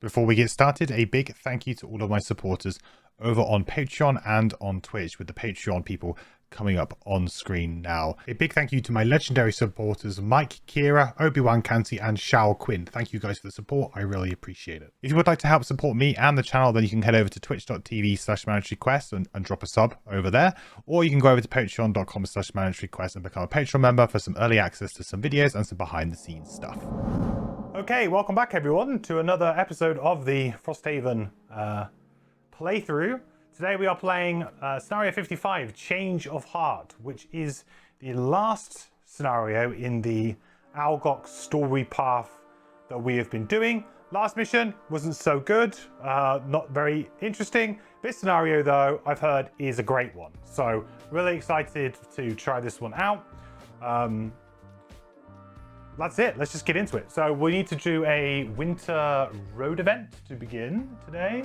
Before we get started, a big thank you to all of my supporters over on Patreon and on Twitch, with the Patreon people coming up on screen now. A big thank you to my legendary supporters Mike, Kira, Obi-Wan Canty and Shao Quinn. Thank you guys for the support. I really appreciate it. If you would like to help support me and the channel, then you can head over to twitch.tv/mandatoryquest and drop a sub over there. Or you can go over to patreon.com/mandatoryquest and become a Patreon member for some early access to some videos and some behind the scenes stuff. Okay, welcome back everyone to another episode of the Frosthaven playthrough. Today we are playing scenario 55, Change of Heart, which is the last scenario in the Algox story path that we have been doing. Last mission wasn't so good, not very interesting. This scenario though, I've heard is a great one. So really excited to try this one out. That's it, let's just get into it. So we need to do a winter road event to begin today.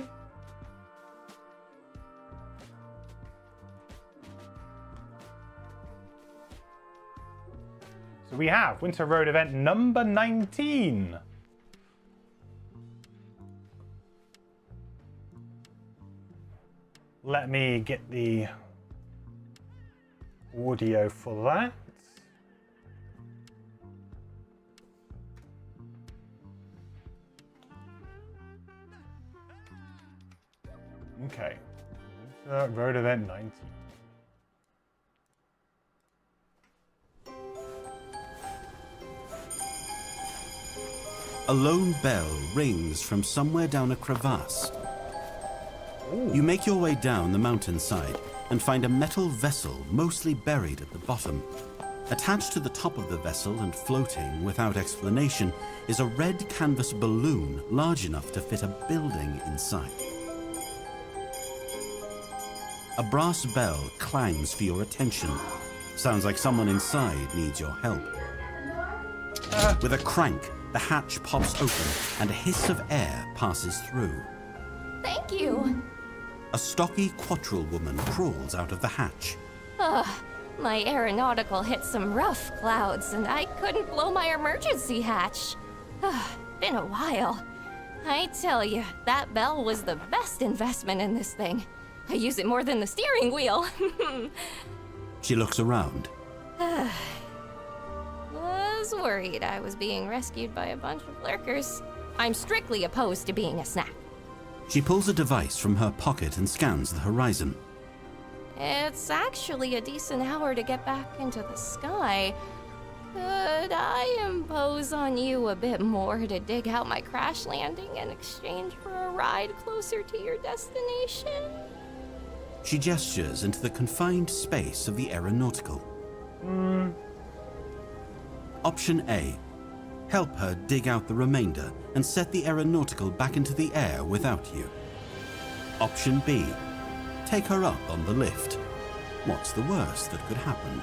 So we have winter road event number 19. Let me get the audio for that. Okay, road event 19. A lone bell rings from somewhere down a crevasse. Ooh. You make your way down the mountainside and find a metal vessel mostly buried at the bottom. Attached to the top of the vessel and floating without explanation is a red canvas balloon large enough to fit a building inside. A brass bell clangs for your attention. Sounds like someone inside needs your help. With a crank, the hatch pops open and a hiss of air passes through. Thank you. A stocky quattril woman crawls out of the hatch. My aeronautical hit some rough clouds and I couldn't blow my emergency hatch. Been a while. I tell you, that bell was the best investment in this thing. I use it more than the steering wheel. She looks around. Was worried I was being rescued by a bunch of lurkers. I'm strictly opposed to being a snack. She pulls a device from her pocket and scans the horizon. It's actually a decent hour to get back into the sky. Could I impose on you a bit more to dig out my crash landing in exchange for a ride closer to your destination? She gestures into the confined space of the aeronautical. Option A. Help her dig out the remainder and set the aeronautical back into the air without you. Option B. Take her up on the lift. What's the worst that could happen?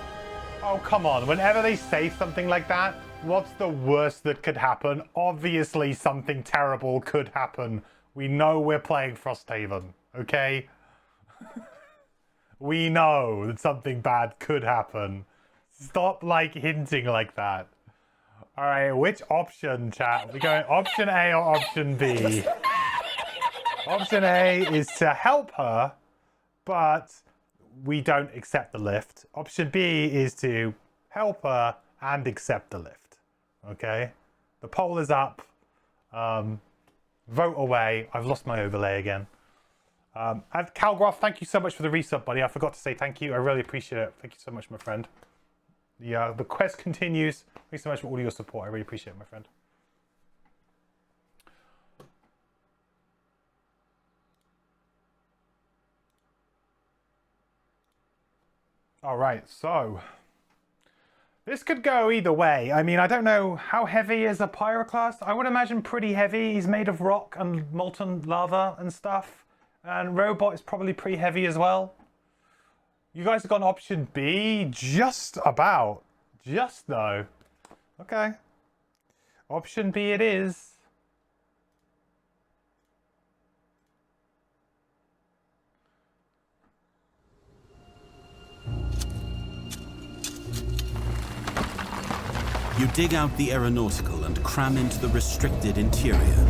Oh, come on. Whenever they say something like that, what's the worst that could happen? Obviously, something terrible could happen. We know we're playing Frosthaven, okay? We know that something bad could happen. Stop, hinting like that. All right, which option, chat? Are we going option A or option B? Option A is to help her, but we don't accept the lift. Option B is to help her and accept the lift. Okay? The poll is up. Vote away. I've lost my overlay again. And Calgroth, thank you so much for the resub, buddy. I forgot to say thank you. I really appreciate it. Thank you so much, my friend. The quest continues. Thanks so much for all your support. I really appreciate it, my friend. All right, so this could go either way. I mean, I don't know how heavy is a pyroclast. I would imagine pretty heavy. He's made of rock and molten lava and stuff. And robot is probably pretty heavy as well. You guys have gone option B? Just about. Just though. Okay. Option B it is. You dig out the aeronautical and cram into the restricted interior.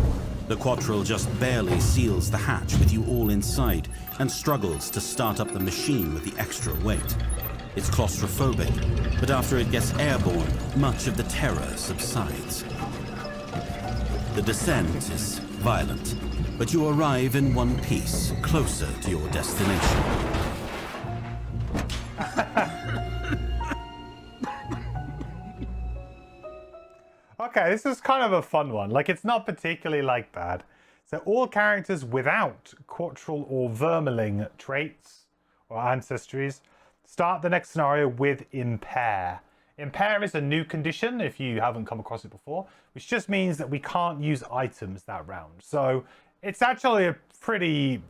The Quattrel just barely seals the hatch with you all inside and struggles to start up the machine with the extra weight. It's claustrophobic, but after it gets airborne, much of the terror subsides. The descent is violent, but you arrive in one piece, closer to your destination. Okay, this is kind of a fun one. Like, it's not particularly, like, bad. So all characters without Quattrel or Vermling traits or ancestries start the next scenario with Impair. Impair is a new condition, if you haven't come across it before, which just means that we can't use items that round. So it's actually a pretty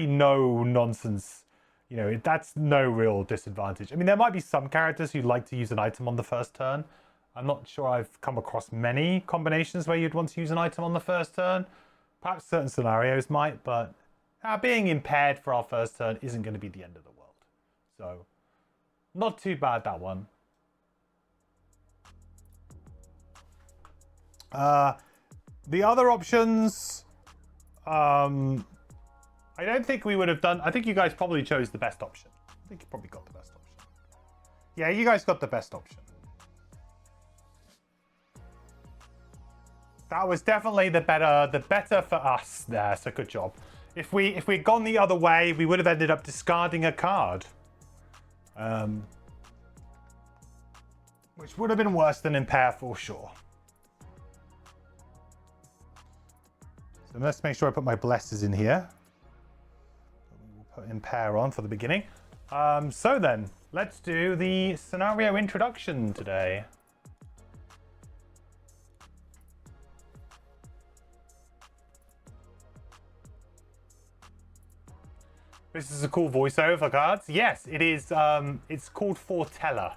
no-nonsense, you know, that's no real disadvantage. I mean, there might be some characters who like to use an item on the first turn. I'm not sure I've come across many combinations where you'd want to use an item on the first turn. Perhaps certain scenarios might, but being impaired for our first turn isn't going to be the end of the world. So, not too bad, that one. The other options, I don't think we would have done. I think you guys probably chose the best option. I think you probably got the best option. Yeah, you guys got the best option. That was definitely the better for us there, so good job. If we'd gone the other way, we would have ended up discarding a card. Which would have been worse than Impair for sure. So let's make sure I put my blessers in here. We'll put Impair on for the beginning. So then, let's do the scenario introduction today. This is a cool voiceover for cards. Yes, it is. It's called Foreteller.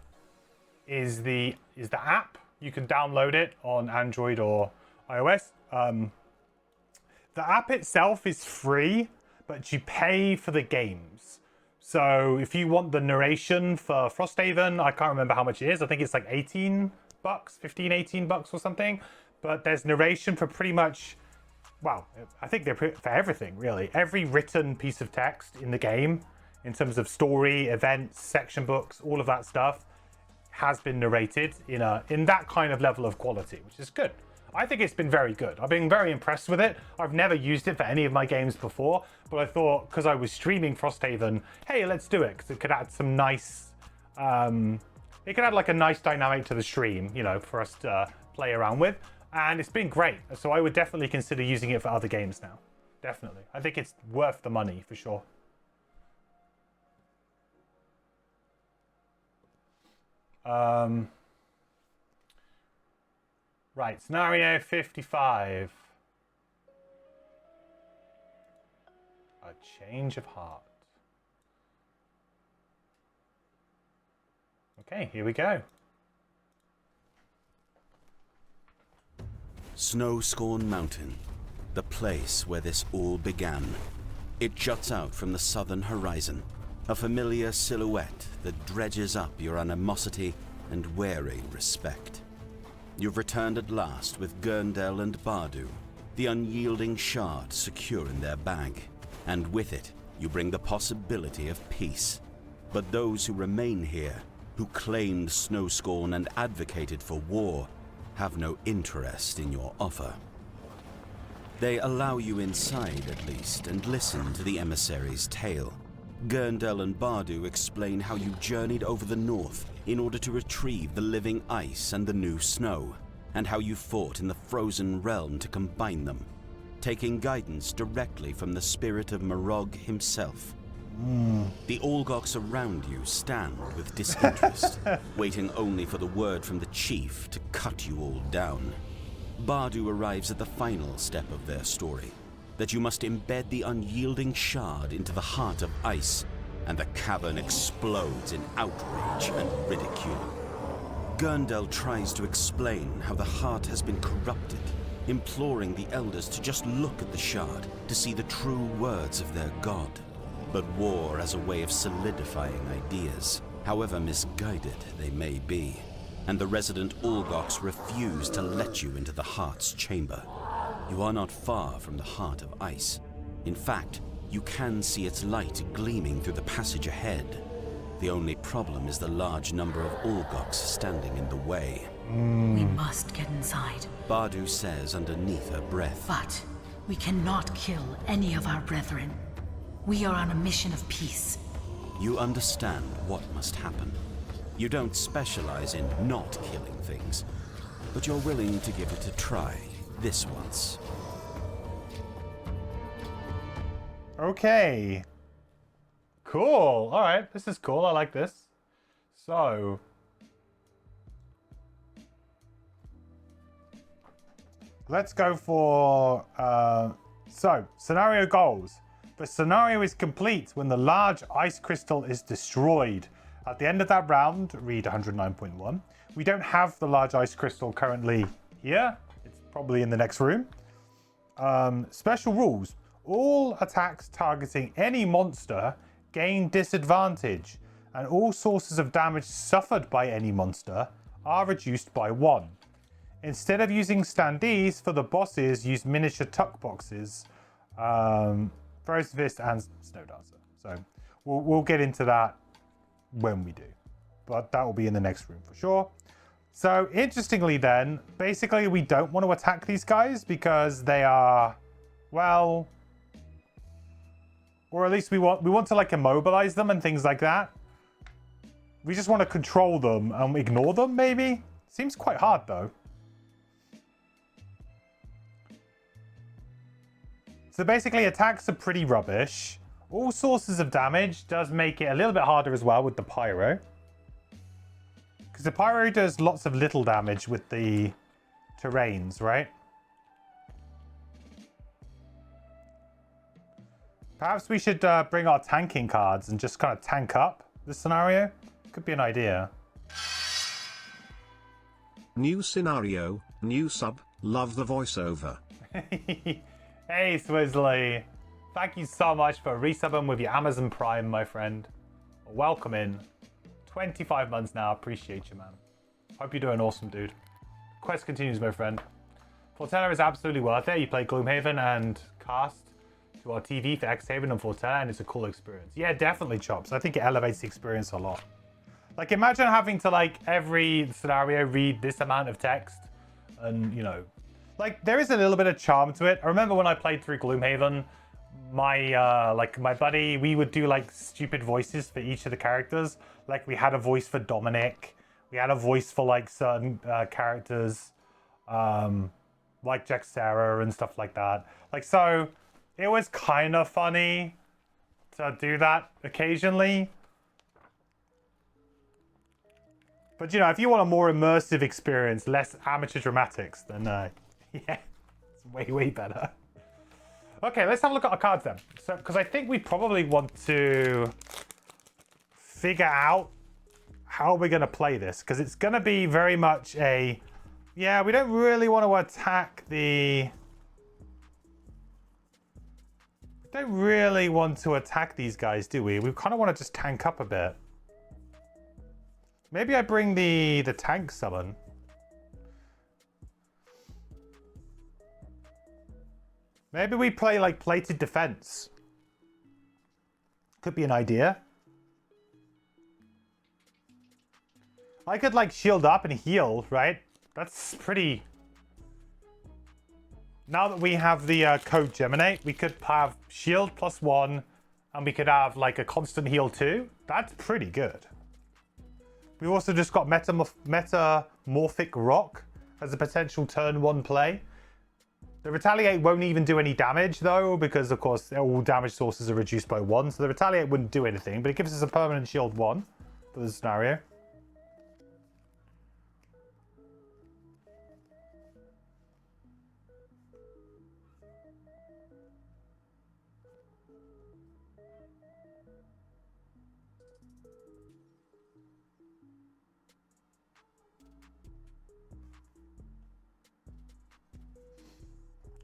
Is the app. You can download it on Android or iOS. The app itself is free, but you pay for the games. So if you want the narration for Frosthaven, I can't remember how much it is. I think it's like 18 bucks, 15, 18 bucks or something. But there's narration for pretty much, well, I think they're for everything, really. Every written piece of text in the game, in terms of story, events, section books, all of that stuff, has been narrated in that kind of level of quality, which is good. I think it's been very good. I've been very impressed with it. I've never used it for any of my games before, but I thought, because I was streaming Frosthaven, hey, let's do it, because it could add some nice, it could add like a nice dynamic to the stream, you know, for us to play around with. And it's been great. So I would definitely consider using it for other games now. Definitely. I think it's worth the money for sure. Right, scenario 55. A change of heart. Okay, here we go. Snowscorn Mountain, the place where this all began. It juts out from the southern horizon, a familiar silhouette that dredges up your animosity and wary respect. You've returned at last with Gurndel and Bardu, the unyielding shard secure in their bag, and with it you bring the possibility of peace. But those who remain here, who claimed Snowscorn and advocated for war, have no interest in your offer. They allow you inside at least and listen to the emissary's tale. Gurndel and Bardu explain how you journeyed over the north in order to retrieve the living ice and the new snow, and how you fought in the frozen realm to combine them, taking guidance directly from the spirit of Morog himself. The Olgoks around you stand with disinterest, waiting only for the word from the chief to cut you all down. Bardu arrives at the final step of their story, that you must embed the unyielding shard into the heart of ice, and the cavern explodes in outrage and ridicule. Gurndel tries to explain how the heart has been corrupted, imploring the elders to just look at the shard to see the true words of their god. But war as a way of solidifying ideas, however misguided they may be, and the resident Olgoks refuse to let you into the heart's chamber. You are not far from the heart of ice. In fact, you can see its light gleaming through the passage ahead. The only problem is the large number of Olgoks standing in the way. We must get inside. Bardu says underneath her breath. But we cannot kill any of our brethren. We are on a mission of peace. You understand what must happen. You don't specialize in not killing things, but you're willing to give it a try this once. Okay. Cool. All right. This is cool. I like this. So, let's go for... scenario goals. The scenario is complete when the large ice crystal is destroyed. At the end of that round, read 109.1. We don't have the large ice crystal currently here. It's probably in the next room. Special rules. All attacks targeting any monster gain disadvantage, and all sources of damage suffered by any monster are reduced by 1. Instead of using standees for the bosses, use miniature tuck boxes, Frozen Fist and Snow Dancer. So we'll get into that when we do, but that will be in the next room for sure. So interestingly then, basically we don't want to attack these guys because they are, well, or at least we want to like immobilize them and things like that. We just want to control them and ignore them maybe. Seems quite hard though. So basically attacks are pretty rubbish. All sources of damage does make it a little bit harder as well with the pyro. Because the pyro does lots of little damage with the terrains, right? Perhaps we should bring our tanking cards and just kind of tank up this scenario. Could be an idea. New scenario, new sub, love the voiceover. Hey, Swizzly. Thank you so much for resubbing with your Amazon Prime, my friend. Welcome in. 25 months now. Appreciate you, man. Hope you're doing awesome, dude. Quest continues, my friend. Fortella is absolutely worth it. You play Gloomhaven and cast to our TV for Xhaven and Fortella, and it's a cool experience. Yeah, definitely, Chops. I think it elevates the experience a lot. Like, imagine having to, like, every scenario read this amount of text and, you know, like, there is a little bit of charm to it. I remember when I played through Gloomhaven, my buddy, we would do like stupid voices for each of the characters. Like we had a voice for Dominic, we had a voice for like certain characters, like Jack Sarah and stuff like that. Like, so it was kind of funny to do that occasionally. But you know, if you want a more immersive experience, less amateur dramatics, then yeah, it's way better. Okay, let's have a look at our cards then. So, because I think we probably want to figure out how we're going to play this, because it's going to be very much a, yeah, we don't really want to attack the, we don't really want to attack these guys, do we? We kind of want to just tank up a bit. Maybe I bring the tank summon. Maybe we play like plated defense. Could be an idea. I could like shield up and heal, right? That's pretty... Now that we have the code Geminate, we could have shield +1 and we could have like a constant heal too. That's pretty good. We've also just got Metamorphic Rock as a potential turn 1 play. The Retaliate won't even do any damage though, because of course all damage sources are reduced by 1. So the Retaliate wouldn't do anything, but it gives us a permanent shield 1 for the scenario.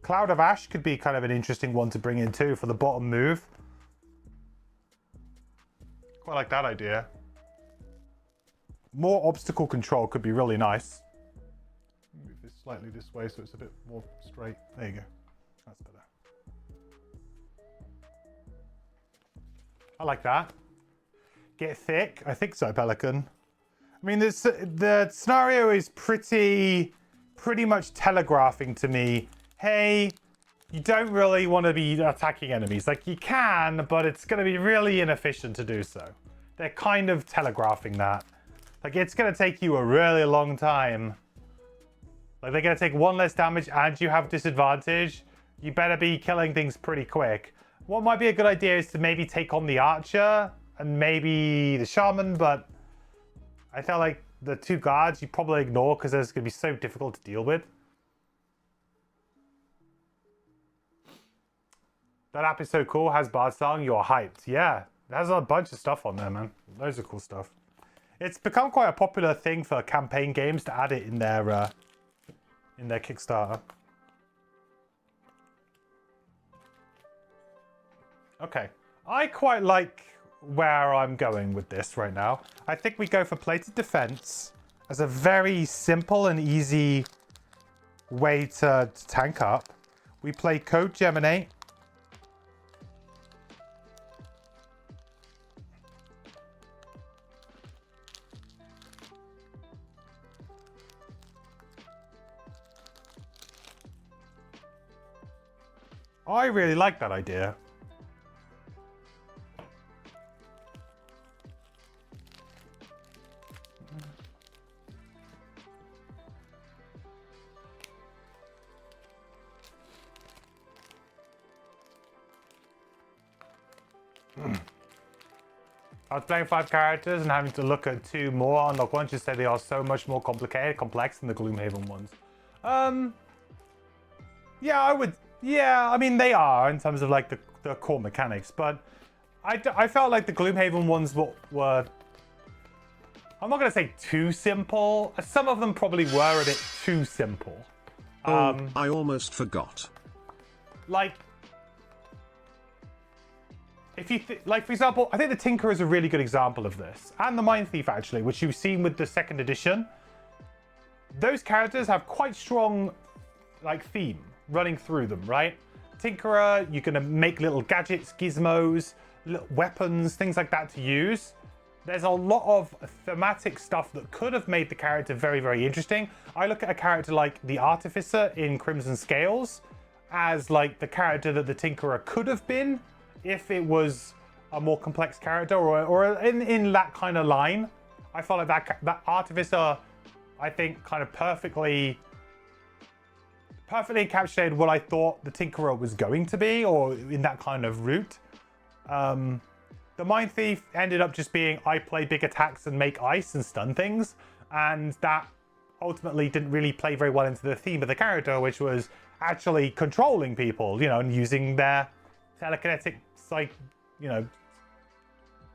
Cloud of Ash could be kind of an interesting one to bring in too for the bottom move. Quite like that idea. More obstacle control could be really nice. Move this slightly this way so it's a bit more straight. There you go. That's better. I like that. Get thick. I think so, Pelican. I mean, the scenario is pretty much telegraphing to me, hey, you don't really want to be attacking enemies. Like, you can, but it's going to be really inefficient to do so. They're kind of telegraphing that. Like, it's going to take you a really long time. Like, they're going to take one less damage and you have disadvantage. You better be killing things pretty quick. What might be a good idea is to maybe take on the archer and maybe the shaman, but I felt like the two guards you probably ignore because it's going to be so difficult to deal with. That app is so cool. Has Bard song. You're hyped. Yeah, it has a bunch of stuff on there, man. Loads of cool stuff. It's become quite a popular thing for campaign games to add it in their Kickstarter. Okay, I quite like where I'm going with this right now. I think we go for plated defense as a very simple and easy way to tank up. We play Code Geminate. I really like that idea. I was playing 5 characters and having to look at 2 more unlock ones. Just said they are so much more complex than the Gloomhaven ones. Yeah, I would. Yeah, I mean they are in terms of like the core mechanics, but I felt like the Gloomhaven ones were. I'm not gonna say too simple. Some of them probably were a bit too simple. I almost forgot. Like. If you like, for example, I think the Tinker is a really good example of this, and the Mind Thief actually, which you've seen with the 2nd edition. Those characters have quite strong, like, theme running through them, right? Tinkerer, you're gonna make little gadgets, gizmos, little weapons, things like that to use. There's a lot of thematic stuff that could have made the character very, very interesting. I look at a character like the Artificer in Crimson Scales as like the character that the Tinkerer could have been if it was a more complex character, or in that kind of line. I felt like that Artificer, I think, kind of perfectly encapsulated what I thought the Tinkerer was going to be, or in that kind of route. The Mind Thief ended up just being, I play big attacks and make ice and stun things, and that ultimately didn't really play very well into the theme of the character, which was actually controlling people, you know, and using their telekinetic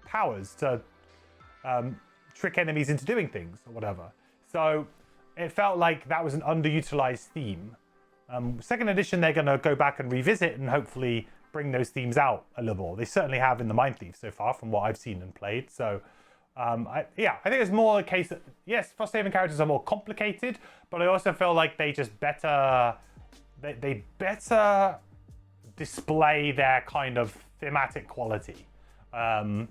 powers to trick enemies into doing things or whatever. So it felt like that was an underutilized theme. 2nd edition, they're going to go back and revisit and hopefully bring those themes out a little more. They certainly have in the Mind Thief so far, from what I've seen and played. So I think it's more a case that, yes, Frosthaven characters are more complicated, but I also feel like they just better display their kind of thematic quality, than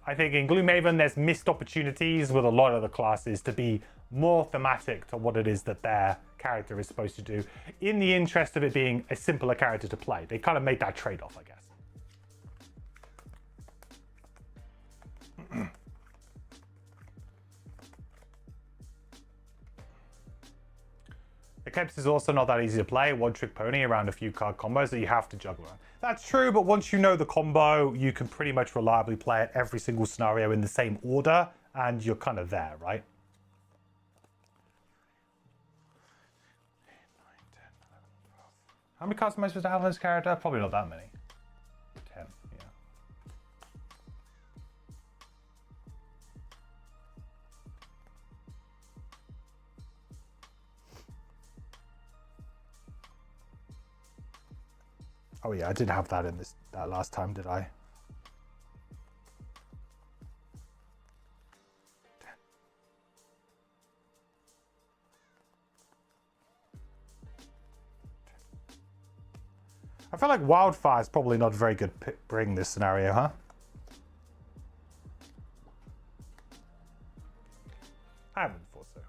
I think in Gloomhaven there's missed opportunities with a lot of the classes to be more thematic to what it is that their character is supposed to do, in the interest of it being a simpler character to play. They kind of made that trade-off, I guess. Eclipse is also not that easy to play. One-trick pony around a few card combos that you have to juggle around. That's true, but once you know the combo, you can pretty much reliably play it every single scenario in the same order, and you're kind of there, right? 9, 10, 11, 12. How many cards am I supposed to have on this character? Probably not that many. 10, yeah. Oh yeah, I did have that in that last time, did I? 10, I feel like wildfire is probably not a very good bring this scenario, huh? I haven't thought so.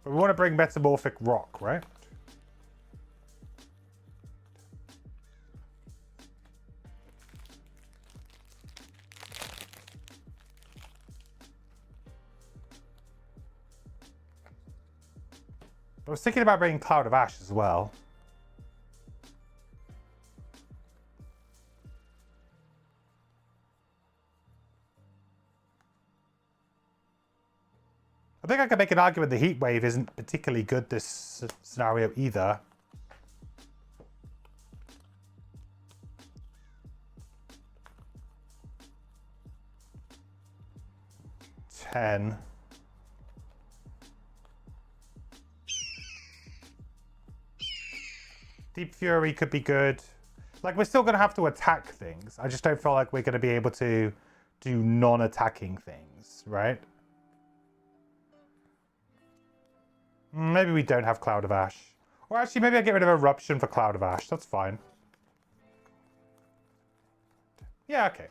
But we want to bring metamorphic rock, right? I was thinking about bringing Cloud of Ash as well. I think I could make an argument the heat wave isn't particularly good this scenario either. $10. Deep Fury could be good. Like, we're still going to have to attack things. I just don't feel like we're going to be able to do non-attacking things, right? Maybe we don't have Cloud of Ash. Or actually, maybe I get rid of Eruption for Cloud of Ash. That's fine. Yeah, okay.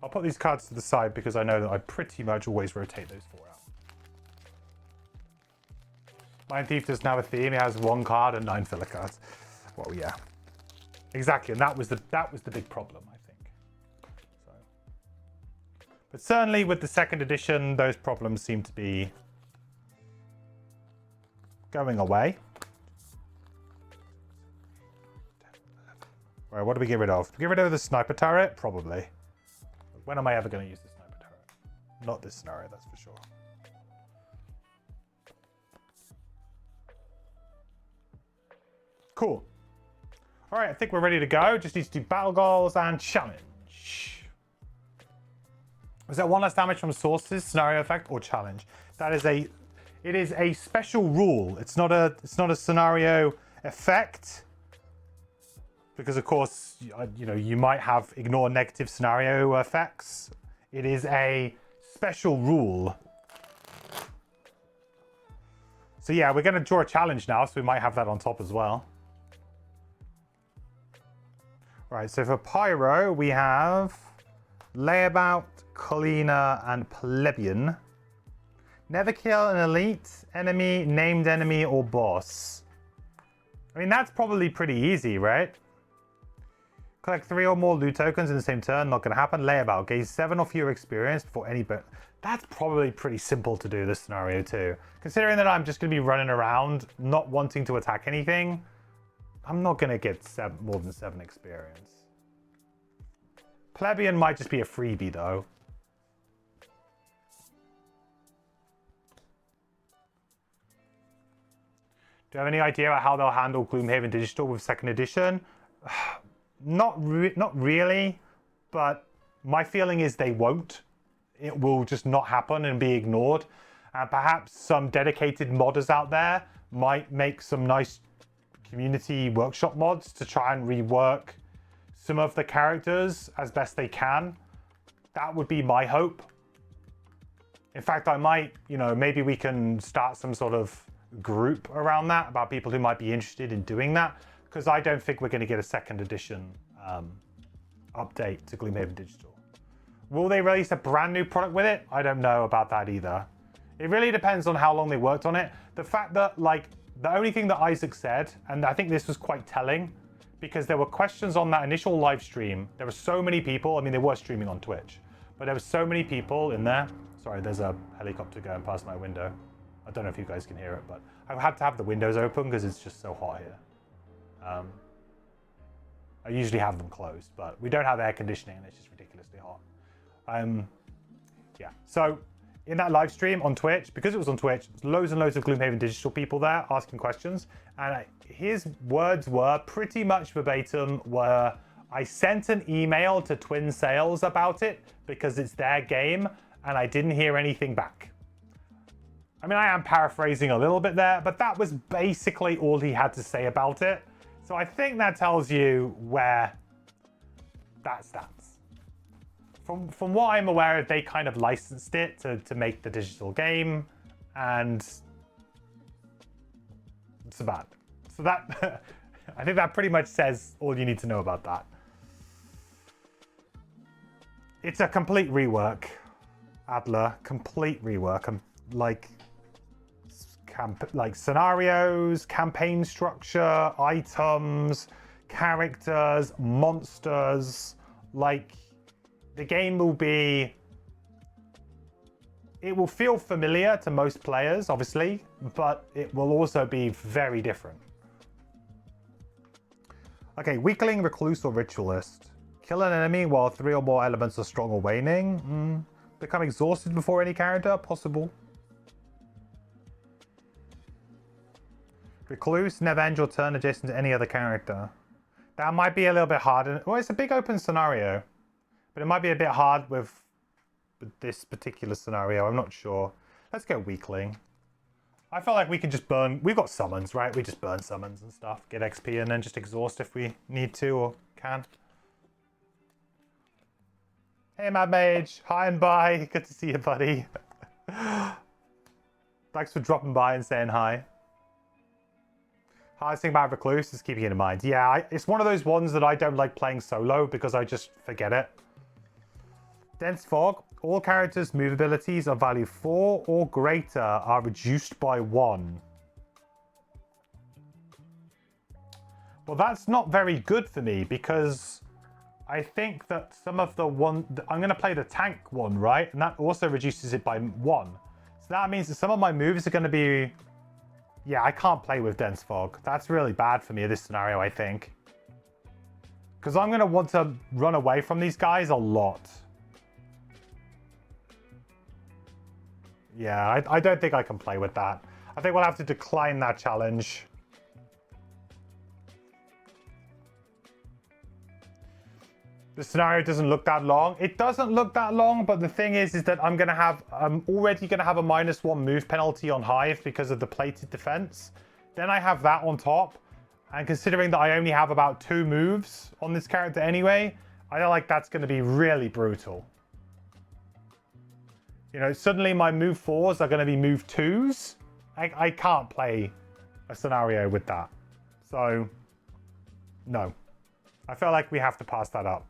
I'll put these cards to the side because I know that I pretty much always rotate those 4 out. Mind Thief doesn't have a theme. It has 1 card and 9 filler cards. Well, yeah. Exactly, and that was the big problem, I think. So. But certainly with the 2nd edition, those problems seem to be going away. Right, what do we get rid of? Do we get rid of the sniper turret? Probably. When am I ever going to use the sniper turret? Not this scenario, that's for sure. Cool. All right, I think we're ready to go. Just need to do battle goals and challenge. Is that 1 less damage from sources, scenario effect, or challenge? That is it is a special rule. It's not a scenario effect. Because of course, you know, you might have ignore negative scenario effects. It is a special rule. So yeah, we're going to draw a challenge now, so we might have that on top as well. Right, so for Pyro, we have Layabout, Colina, and Plebeian. Never kill an elite, enemy, named enemy, or boss. I mean, that's probably pretty easy, right? Collect 3 or more loot tokens in the same turn, not going to happen. Layabout, gain 7 or fewer experience before any That's probably pretty simple to do this scenario too. Considering that I'm just going to be running around, not wanting to attack anything, I'm not going to get more than 7 experience. Plebeian might just be a freebie though. Do you have any idea about how they'll handle Gloomhaven Digital with 2nd edition? Not really, but my feeling is they won't. It will just not happen and be ignored. And perhaps some dedicated modders out there might make some nice community workshop mods to try and rework some of the characters as best they can. That would be my hope. In fact, I might, you know, maybe we can start some sort of group around that about people who might be interested in doing that, because I don't think we're going to get a 2nd edition update to Gloomhaven Digital. Will they release a brand new product with it? I don't know about that either. It really depends on how long they worked on it. The fact that, like, the only thing that Isaac said, and I think this was quite telling, because there were questions on that initial live stream. There were so many people. I mean, they were streaming on Twitch, but there were so many people in there. Sorry, there's a helicopter going past my window. I don't know if you guys can hear it, but I've had to have the windows open because it's just so hot here. I usually have them closed, but we don't have air conditioning and it's just ridiculously hot. Yeah, so in that live stream on Twitch, because it was on Twitch, loads and loads of Gloomhaven Digital people there asking questions, and his words were pretty much verbatim were, I sent an email to Twin Sales about it because it's their game and I didn't hear anything back. I mean, I am paraphrasing a little bit there, but that was basically all he had to say about it. So I think that tells you where that stands. From what I'm aware of, they kind of licensed it to make the digital game, and So bad. So that, I think that pretty much says all you need to know about that. It's a complete rework, Adler. Complete rework. Like scenarios, campaign structure, items, characters, monsters. Like, the game will be... It will feel familiar to most players, obviously, but it will also be very different. Okay, weakling, recluse, or ritualist. Kill an enemy while 3 or more elements are strong or waning. Become exhausted before any character? Possible. Recluse, never end your turn adjacent to any other character. That might be a little bit hard. Well, it's a big open scenario, but it might be a bit hard with this particular scenario. I'm not sure. Let's go weakling. I feel like we can just burn... We've got summons, right? We just burn summons and stuff. Get XP and then just exhaust if we need to or can. Hey, Mad Mage. Hi and bye. Good to see you, buddy. Thanks for dropping by and saying hi. Hardest thing about Recluse is keeping it in mind. Yeah, it's one of those ones that I don't like playing solo because I just forget it. Dense Fog. All characters' move abilities of value 4 or greater are reduced by 1. Well, that's not very good for me because I think that some of the one... I'm going to play the tank one, right? And that also reduces it by 1. So that means that some of my moves are going to be... Yeah, I can't play with Dense Fog. That's really bad for me in this scenario, I think. Because I'm going to want to run away from these guys a lot. Yeah, I don't think I can play with that. I think we'll have to decline that challenge. The scenario doesn't look that long. It doesn't look that long, but the thing is that I'm already going to have a -1 move penalty on Hive because of the plated defense. Then I have that on top. And considering that I only have about 2 moves on this character anyway, I feel like that's going to be really brutal. You know, suddenly my move 4s are going to be move 2s. I can't play a scenario with that. So, no. I feel like we have to pass that up.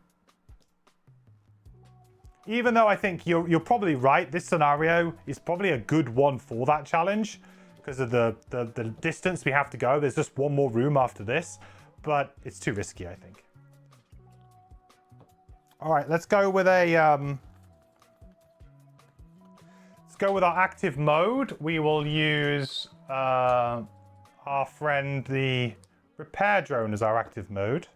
Even though I think you're probably right, this scenario is probably a good one for that challenge because of the distance we have to go. There's just one more room after this, but it's too risky, I think. All right, let's go with a... Go with our active mode. We will use our friend the repair drone as our active mode.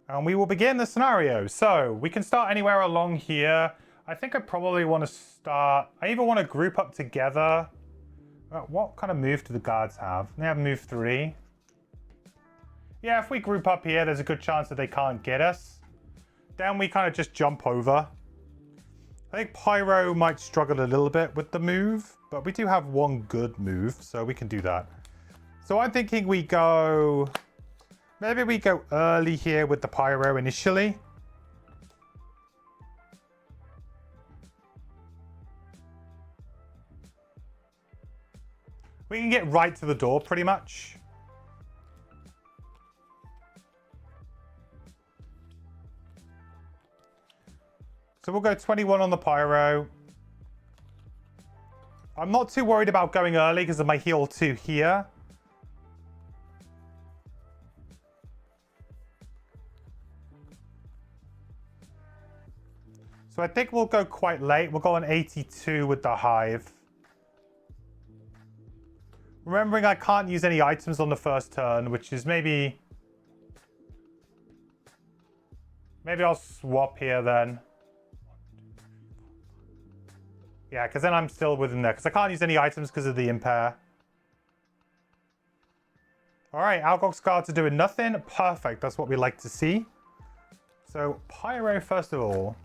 And we will begin the scenario. So we can start anywhere along here. I think I probably want to start... I either want to group up together. What kind of move do the guards have? They have move 3. Yeah, if we group up here, there's a good chance that they can't get us. Then we kind of just jump over. I think Pyro might struggle a little bit with the move, but we do have one good move, so we can do that. So I'm thinking we go... Maybe we go early here with the Pyro initially. We can get right to the door pretty much. So we'll go 21 on the Pyro. I'm not too worried about going early because of my heal 2 here. So I think we'll go quite late. We'll go on 82 with the Hive. Remembering I can't use any items on the first turn, which is maybe... Maybe I'll swap here then. Yeah, because then I'm still within there. Because I can't use any items because of the impair. Alright, Algog's guards are doing nothing. Perfect, that's what we like to see. So, Pyro first of all.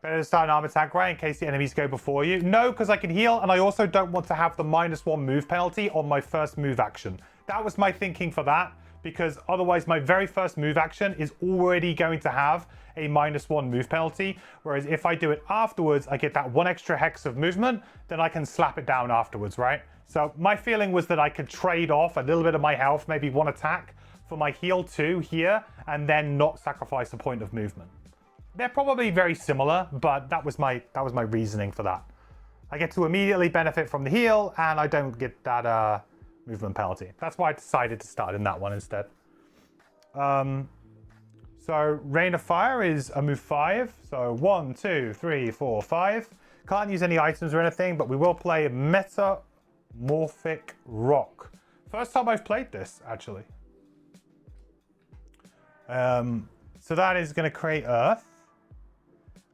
Better to start an armor tank, right? In case the enemies go before you. No, because I can heal. And I also don't want to have the -1 move penalty on my first move action. That was my thinking for that. because otherwise my very first move action is already going to have a -1 move penalty, whereas if I do it afterwards, I get that 1 extra hex of movement, then I can slap it down afterwards, right? So my feeling was that I could trade off a little bit of my health, maybe 1 attack, for my heal 2 here, and then not sacrifice a point of movement. They're probably very similar, but that was my reasoning for that. I get to immediately benefit from the heal, and I don't get that movement penalty. That's why I decided to start in that one instead. So Rain of Fire is a move 5. So 1, 2, 3, 4, 5. Can't use any items or anything, but we will play Metamorphic Rock. First time I've played this, actually. So that is going to create Earth.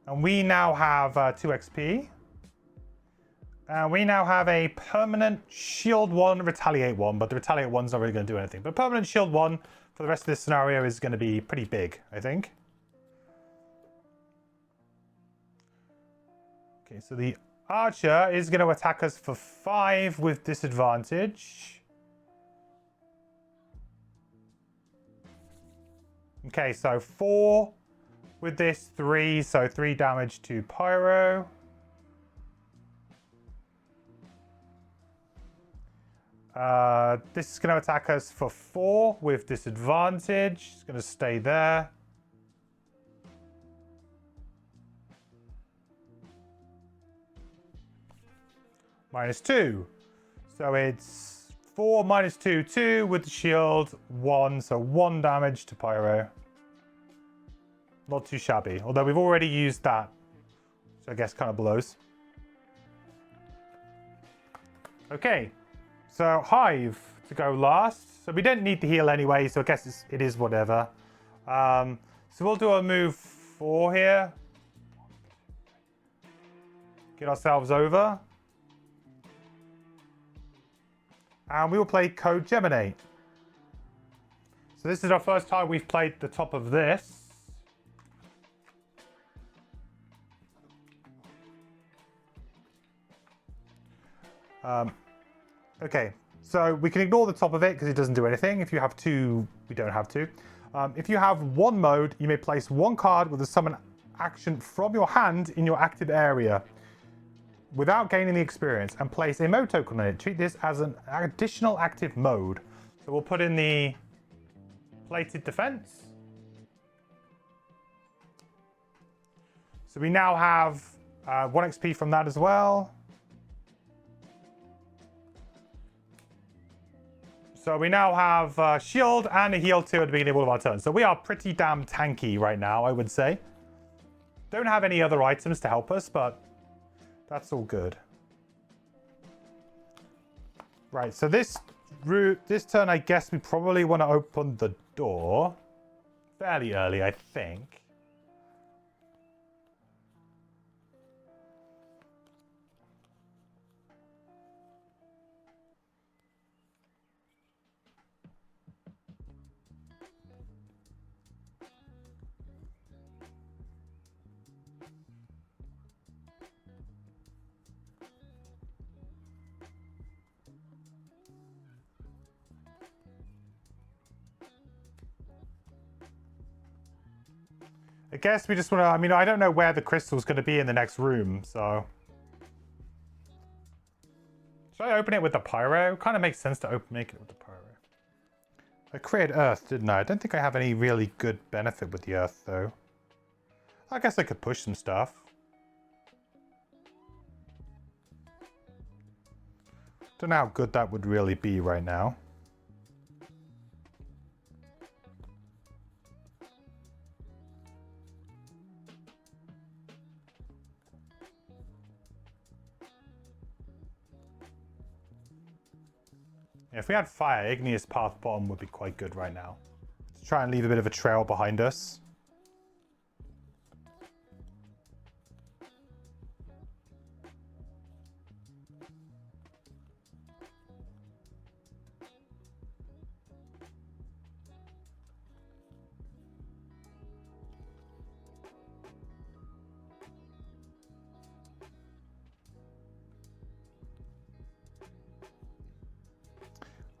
And we now have 2 XP. And we now have a permanent Shield 1, Retaliate 1, but the Retaliate 1's not really going to do anything. But permanent Shield 1 for the rest of this scenario is going to be pretty big, I think. Okay, so the Archer is going to attack us for 5 with disadvantage. Okay, so 4 with this, 3, so 3 damage to Pyro. This is going to attack us for 4 with disadvantage. It's going to stay there. -2. So it's 4 -2, 2 with the shield, 1. So 1 damage to Pyro. Not too shabby. Although we've already used that. So I guess kind of blows. Okay. So Hive to go last. So we don't need to heal anyway, so I guess it is whatever. So we'll do a move 4 here. Get ourselves over. And we will play Code Geminate. So this is our first time we've played the top of this. Okay, so we can ignore the top of it because it doesn't do anything. If you have 2, we don't have to. If you have 1 mode, you may place 1 card with a summon action from your hand in your active area without gaining the experience and place a mode token on it. Treat this as an additional active mode. So we'll put in the Plated Defense. So we now have 1 XP from that as well. So we now have shield and a heal 2 at the beginning of all of our turns. So we are pretty damn tanky right now, I would say. Don't have any other items to help us, but that's all good. Right, so this turn, I guess we probably want to open the door fairly early, I think. I guess we just want to, I mean, I don't know where the crystal's going to be in the next room, so. Should I open it with the pyro? Kind of makes sense to make it with the pyro. I created Earth, didn't I? I don't think I have any really good benefit with the Earth, though. I guess I could push some stuff. Don't know how good that would really be right now. If we had fire, Igneous Path Bottom would be quite good right now. Let's try and leave a bit of a trail behind us.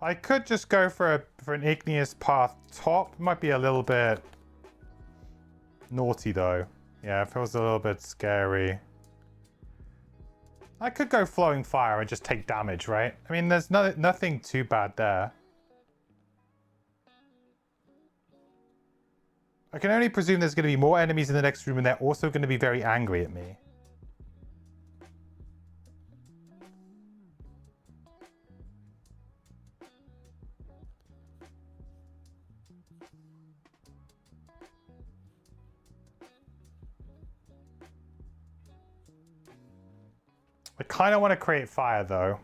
I could just go for for an igneous path top. Might be a little bit naughty though. Yeah, it feels a little bit scary. I could go flowing fire and just take damage, right? I mean, there's nothing too bad there. I can only presume there's going to be more enemies in the next room and they're also going to be very angry at me. I kind of want to create fire though.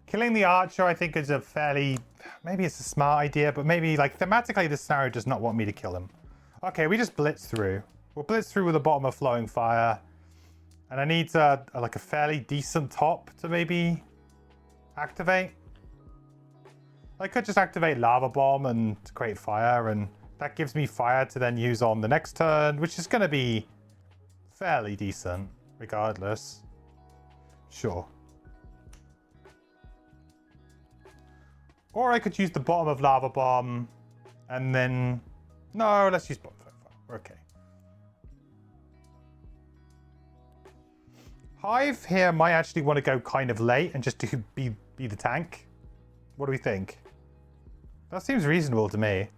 Killing the archer, I think, is a fairly... Maybe it's a smart idea, but maybe, like, thematically, the scenario does not want me to kill him. Okay, we just blitz through. We'll blitz through with the bottom of flowing fire. And I need, like, a fairly decent top to maybe activate. I could just activate lava bomb and create fire, and that gives me fire to then use on the next turn, which is going to be fairly decent, regardless. Sure. Or I could use the bottom of lava bomb, and then... No, let's use bottom of fire. We're okay. Hive here might actually want to go kind of late and just be the tank. What do we think? That seems reasonable to me.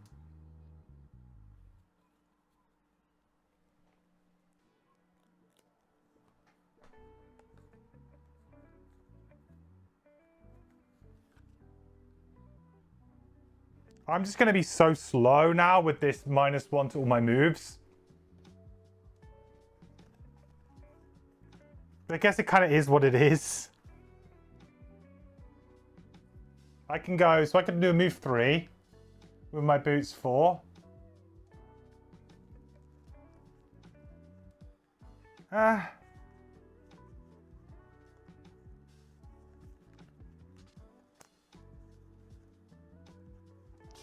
I'm just going to be so slow now with this -1 to all my moves. But I guess it kind of is what it is. I can go, so I can do a move 3 with my boots 4.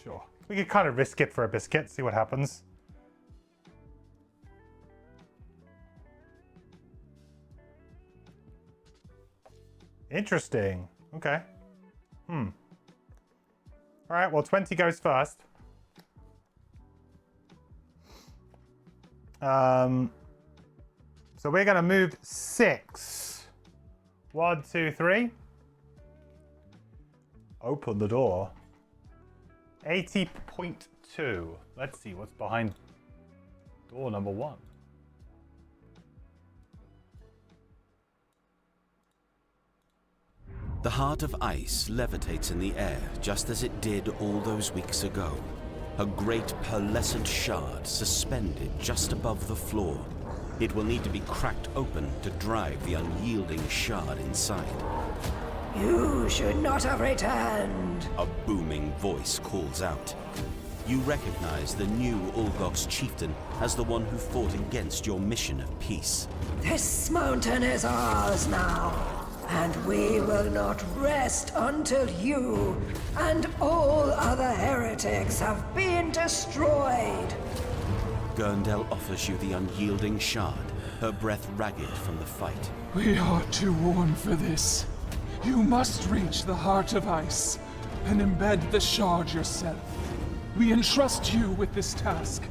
Sure. We could kind of risk it for a biscuit, see what happens. Interesting. Okay. All right, well, 20 goes first. So we're going to move 6. 1, 2, 3. Open the door. 80.2. Let's see what's behind door number 1. The heart of ice levitates in the air, just as it did all those weeks ago. A great pearlescent shard suspended just above the floor. It will need to be cracked open to drive the unyielding shard inside. You should not have returned. A booming voice calls out. You recognize the new Ulgok's chieftain as the one who fought against your mission of peace. This mountain is ours now. And we will not rest until you and all other heretics have been destroyed. Gurndel offers you the unyielding shard, her breath ragged from the fight. We are too worn for this. You must reach the heart of ice and embed the shard yourself. We entrust you with this task,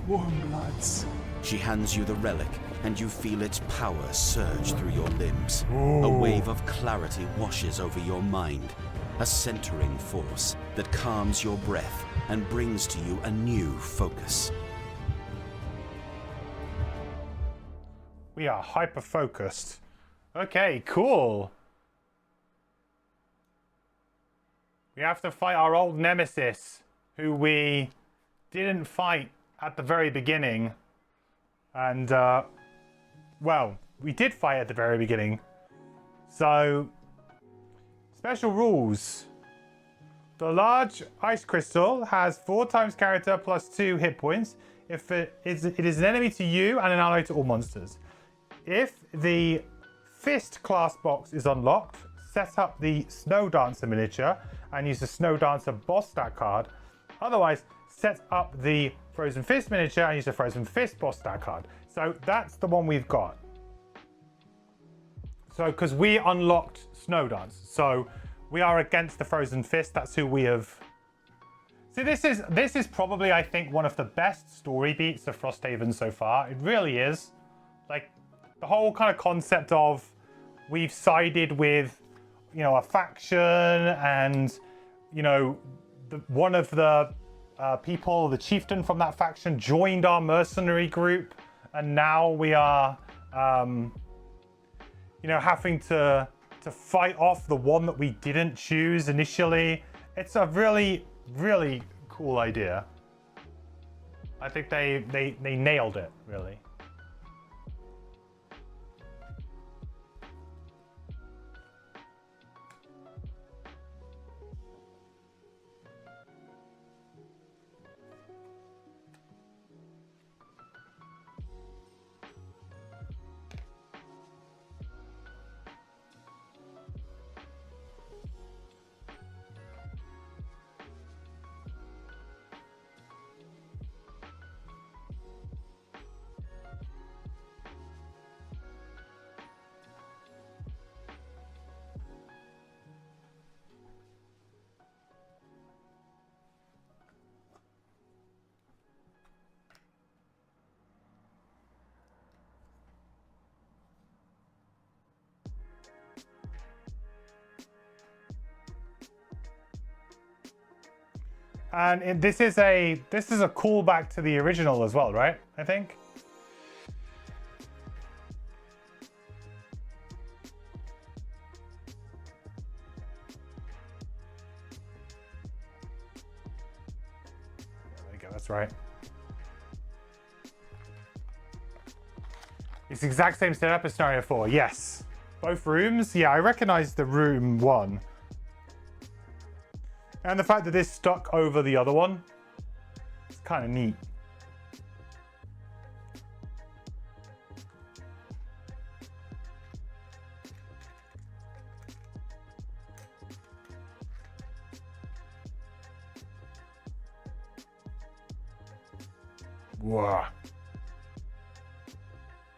Warmbloods. She hands you the relic, and you feel its power surge through your limbs. Ooh. A wave of clarity washes over your mind, a centering force that calms your breath and brings to you a new focus. We are hyper-focused. Okay, cool. We have to fight our old nemesis, who we didn't fight at the very beginning. And, well, we did fight at the very beginning. So, special rules. The large ice crystal has 4 times character plus 2 hit points if it is an enemy to you and an ally to all monsters. If the fist class box is unlocked, set up the Snow Dancer miniature and use the Snow Dancer boss stat card. Otherwise, set up the Frozen Fist miniature and use the Frozen Fist boss stat card. So that's the one we've got. So, because we unlocked Snow Dance, so we are against the Frozen Fist. That's who we have. See, this is probably, I think, one of the best story beats of Frosthaven so far. It really is. Like, the whole kind of concept of we've sided with, you know, a faction, and, you know, one of the people, the chieftain from that faction, joined our mercenary group, and now we are, you know, having to fight off the one that we didn't choose initially. It's a really, really cool idea. I think they nailed it, really. And this is a callback to the original as well, right? I think. There we go. That's right. It's the exact same setup as scenario 4. Yes. Both rooms. Yeah, I recognize the room 1. And the fact that this stuck over the other one, it's kind of neat. Whoa.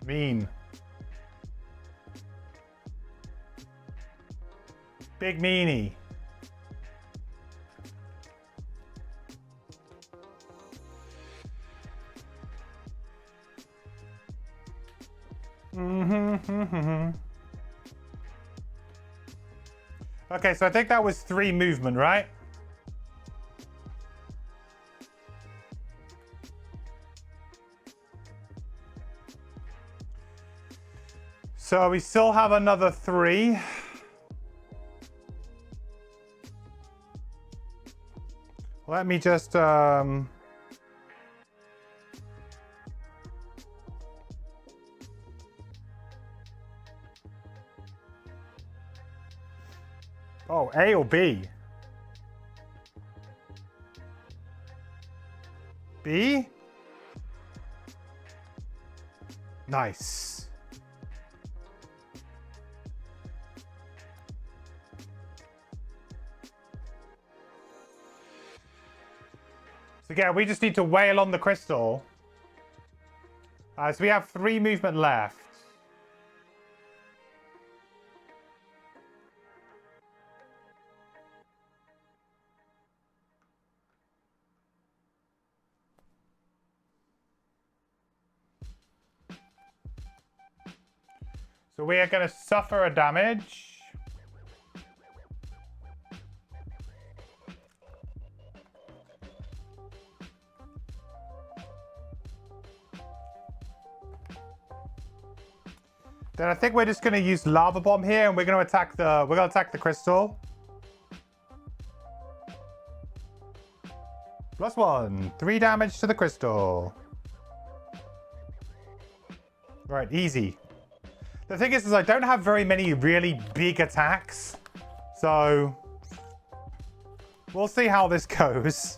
Mean. Big meanie. Okay, so I think that was 3 movement, right? So we still have another 3. Let me just Oh, A or B? B? Nice. So yeah, we just need to wail on the crystal. So we have 3 movement left. So we are going to suffer a damage. Then I think we're just going to use lava bomb here, and we're going to attack the crystal. +1, 3 damage to the crystal. Right, easy. The thing is I don't have very many really big attacks, so we'll see how this goes.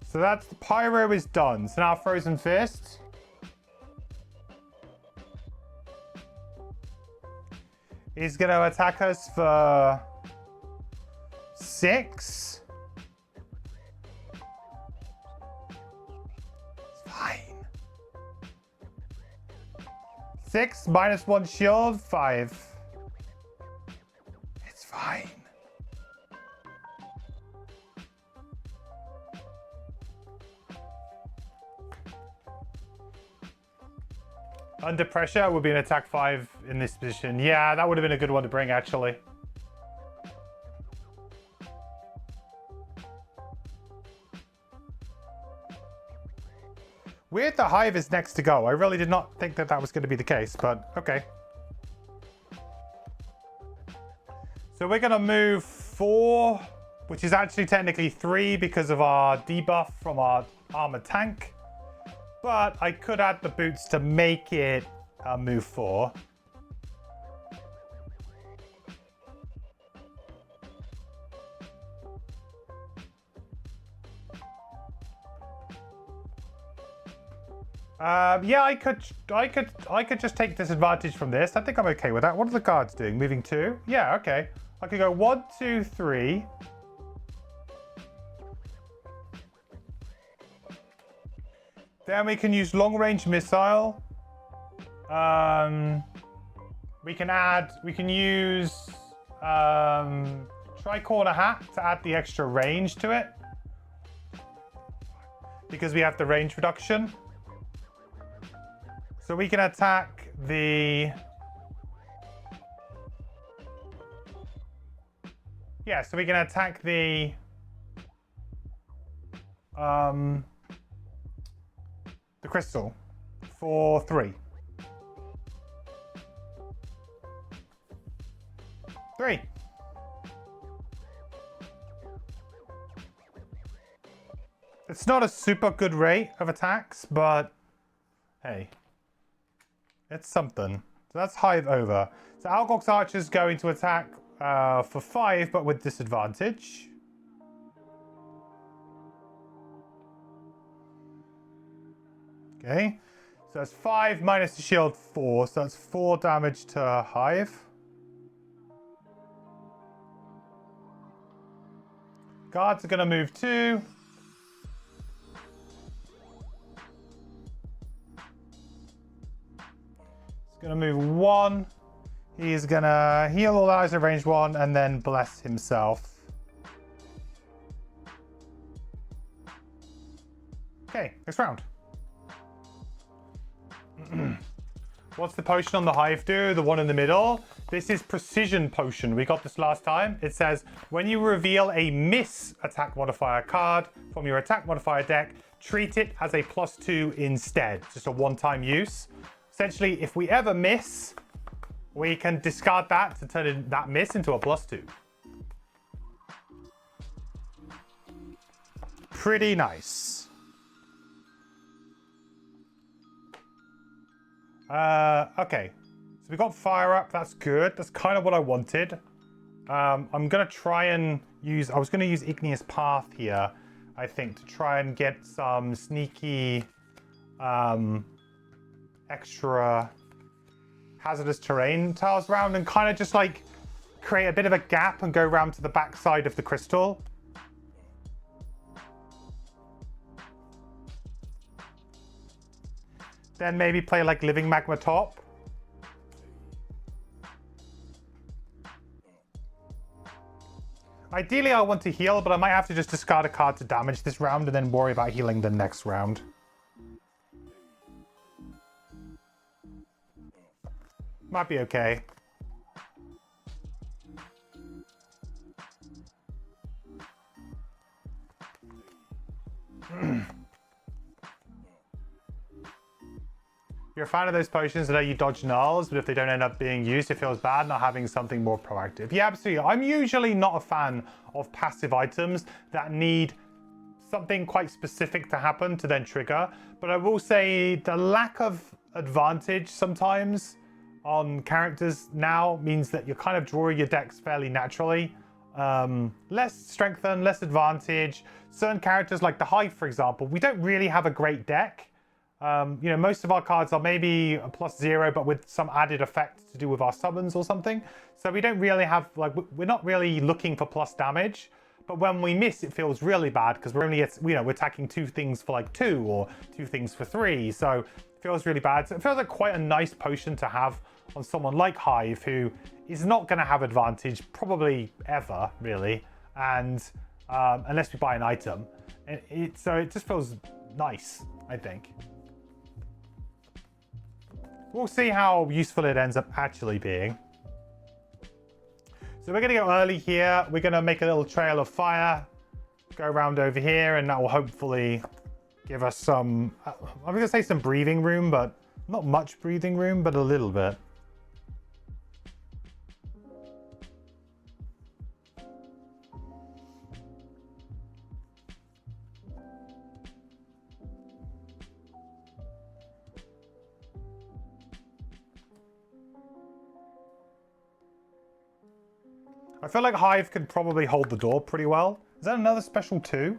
So that's the pyro is done. So now Frozen Fist. is going to attack us for 6. It's fine. 6 minus 1 shield, 5. It's fine. Under pressure would be an attack 5 in this position. Yeah, that would have been a good one to bring, actually. Weird the Hive is next to go. I really did not think that that was going to be the case, but okay. So we're going to move 4, which is actually technically 3 because of our debuff from our armor tank. But I could add the boots to make it move 4. Yeah, I could just take disadvantage from this. I think I'm okay with that. What are the guards doing? Moving 2? Yeah, okay. I could go 1, 2, 3. Then we can use long-range missile. We can use tri-corner hat to add the extra range to it. Because we have the range reduction. So we can attack the... Yeah, so we can attack the... the crystal for 3. 3. It's not a super good rate of attacks, but hey, it's something. So that's Hive over. So Algok's Archer's going to attack for 5, but with disadvantage. Okay, so that's 5 minus the shield 4, so that's 4 damage to Hive. Guards are going to move 2. He's going to move 1. He's going to heal all eyes at range 1 and then bless himself. Okay, next round. What's the potion on the Hive do? The one in the middle? This is Precision Potion. We got this last time. It says, when you reveal a miss attack modifier card from your attack modifier deck, treat it as a +2 instead. Just a one-time use. Essentially, if we ever miss, we can discard that to turn that miss into a +2. Pretty nice. Okay, so we got fire up. That's good. That's kind of what I wanted. I'm gonna try and use. I was gonna use Igneous Path here, I think, to try and get some sneaky, extra hazardous terrain tiles around, and kind of just like create a bit of a gap and go around to the back side of the crystal. Then maybe play like Living Magma Top. Ideally, I want to heal, but I might have to just discard a card to damage this round and then worry about healing the next round. Might be okay. You're a fan of those potions that let you dodge nulls, but if they don't end up being used, it feels bad not having something more proactive. Yeah, absolutely. I'm usually not a fan of passive items that need something quite specific to happen to then trigger. But I will say the lack of advantage sometimes on characters now means that you're kind of drawing your decks fairly naturally. Less strengthen, less advantage. Certain characters like the Hive, for example, we don't really have a great deck. You know, most of our cards are maybe a +0, but with some added effect to do with our summons or something. So we don't really have, like, we're not really looking for plus damage. But when we miss, it feels really bad because we're only, you know, we're attacking 2 things for like 2 or 2 things for 3. So it feels really bad. So it feels like quite a nice potion to have on someone like Hive, who is not going to have advantage probably ever, really. And unless we buy an item. So it just feels nice, I think. We'll see how useful it ends up actually being. So we're going to go early here. We're going to make a little trail of fire, go around over here, and that will hopefully give us some, I'm going to say some breathing room, but not much breathing room, but a little bit. I feel like Hive can probably hold the door pretty well. Is that another special 2?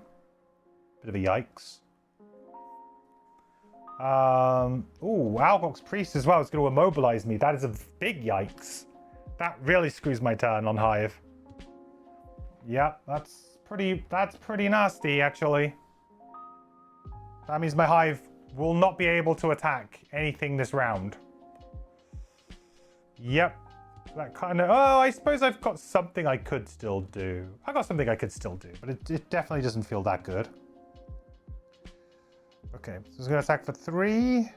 Bit of a yikes. Ooh, Algok's Priest as well is going to immobilize me. That is a big yikes. That really screws my turn on Hive. Yep, that's pretty nasty, actually. That means my Hive will not be able to attack anything this round. Yep. That kind of... Oh, I suppose I've got something I could still do. I got something I could still do, but it definitely doesn't feel that good. Okay, so it's going to attack for 3.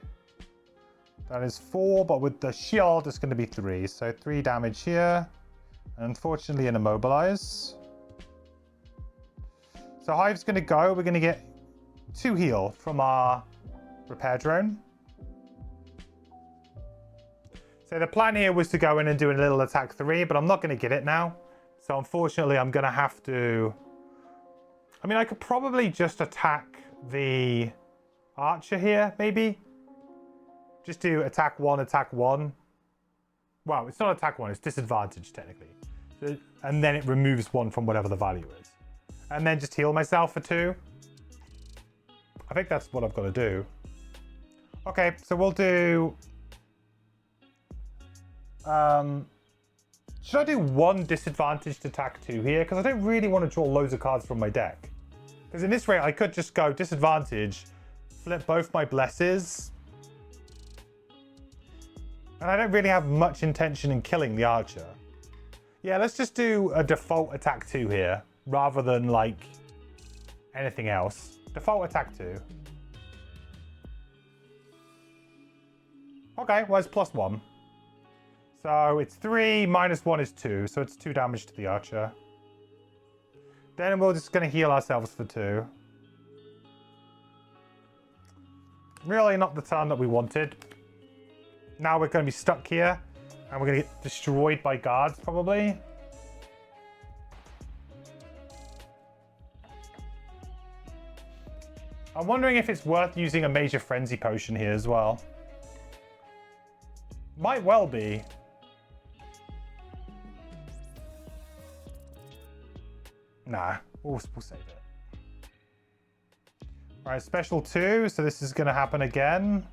That is 4, but with the shield, it's going to be 3. So 3 damage here. And unfortunately, an immobilize. So Hive's going to go. We're going to get 2 heal from our repair drone. So the plan here was to go in and do a little attack 3, but I'm not going to get it now. So unfortunately, I'm going to have to... I mean, I could probably just attack the archer here, maybe. Just do attack 1, attack 1. Well, it's not attack 1, it's disadvantage, technically. And then it removes 1 from whatever the value is. And then just heal myself for 2. I think that's what I've got to do. Okay, so we'll do... should I do 1 disadvantaged attack 2 here? Because I don't really want to draw loads of cards from my deck. Because in this rate, I could just go disadvantage, flip both my blesses. And I don't really have much intention in killing the archer. Yeah, let's just do a default attack 2 here, rather than like anything else. Default attack 2. Okay, well, it's +1. So it's 3, -1 is 2, so it's 2 damage to the archer. Then we're just going to heal ourselves for 2. Really not the turn that we wanted. Now we're going to be stuck here, and we're going to get destroyed by guards, probably. I'm wondering if it's worth using a Major Frenzy Potion here as well. Might well be. Nah, we'll save it. Alright, special 2, so this is going to happen again.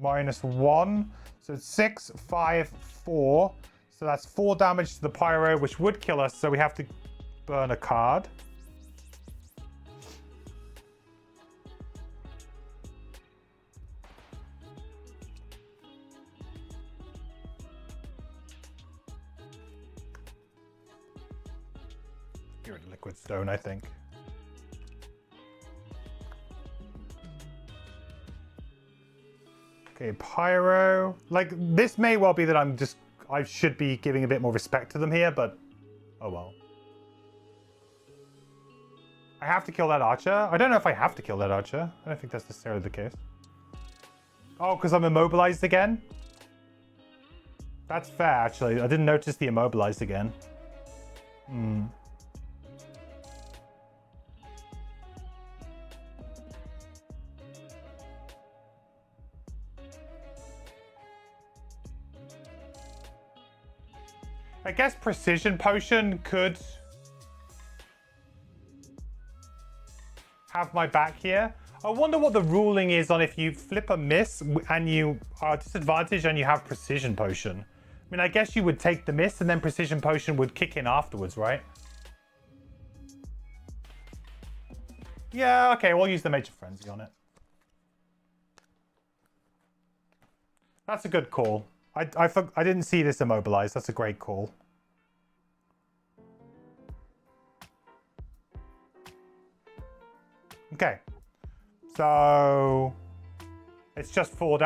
-1, so it's 6, 5, 4. So that's 4 damage to the pyro, which would kill us, so we have to burn a card. You're in liquid stone, I think. Okay, pyro. Like, this may well be that I should be giving a bit more respect to them here, but oh well. I have to kill that archer. I don't know if I have to kill that archer. I don't think that's necessarily the case. Oh, because I'm immobilized again? That's fair, actually. I didn't notice the immobilized again. I guess Precision Potion could have my back here. I wonder what the ruling is on if you flip a miss and you are disadvantaged and you have precision potion. I mean, I guess you would take the miss and then precision potion would kick in afterwards, right? Yeah, okay, we'll use the Major Frenzy on it. That's a good call. I didn't see this immobilized. That's a great call. Okay. So it's just 4.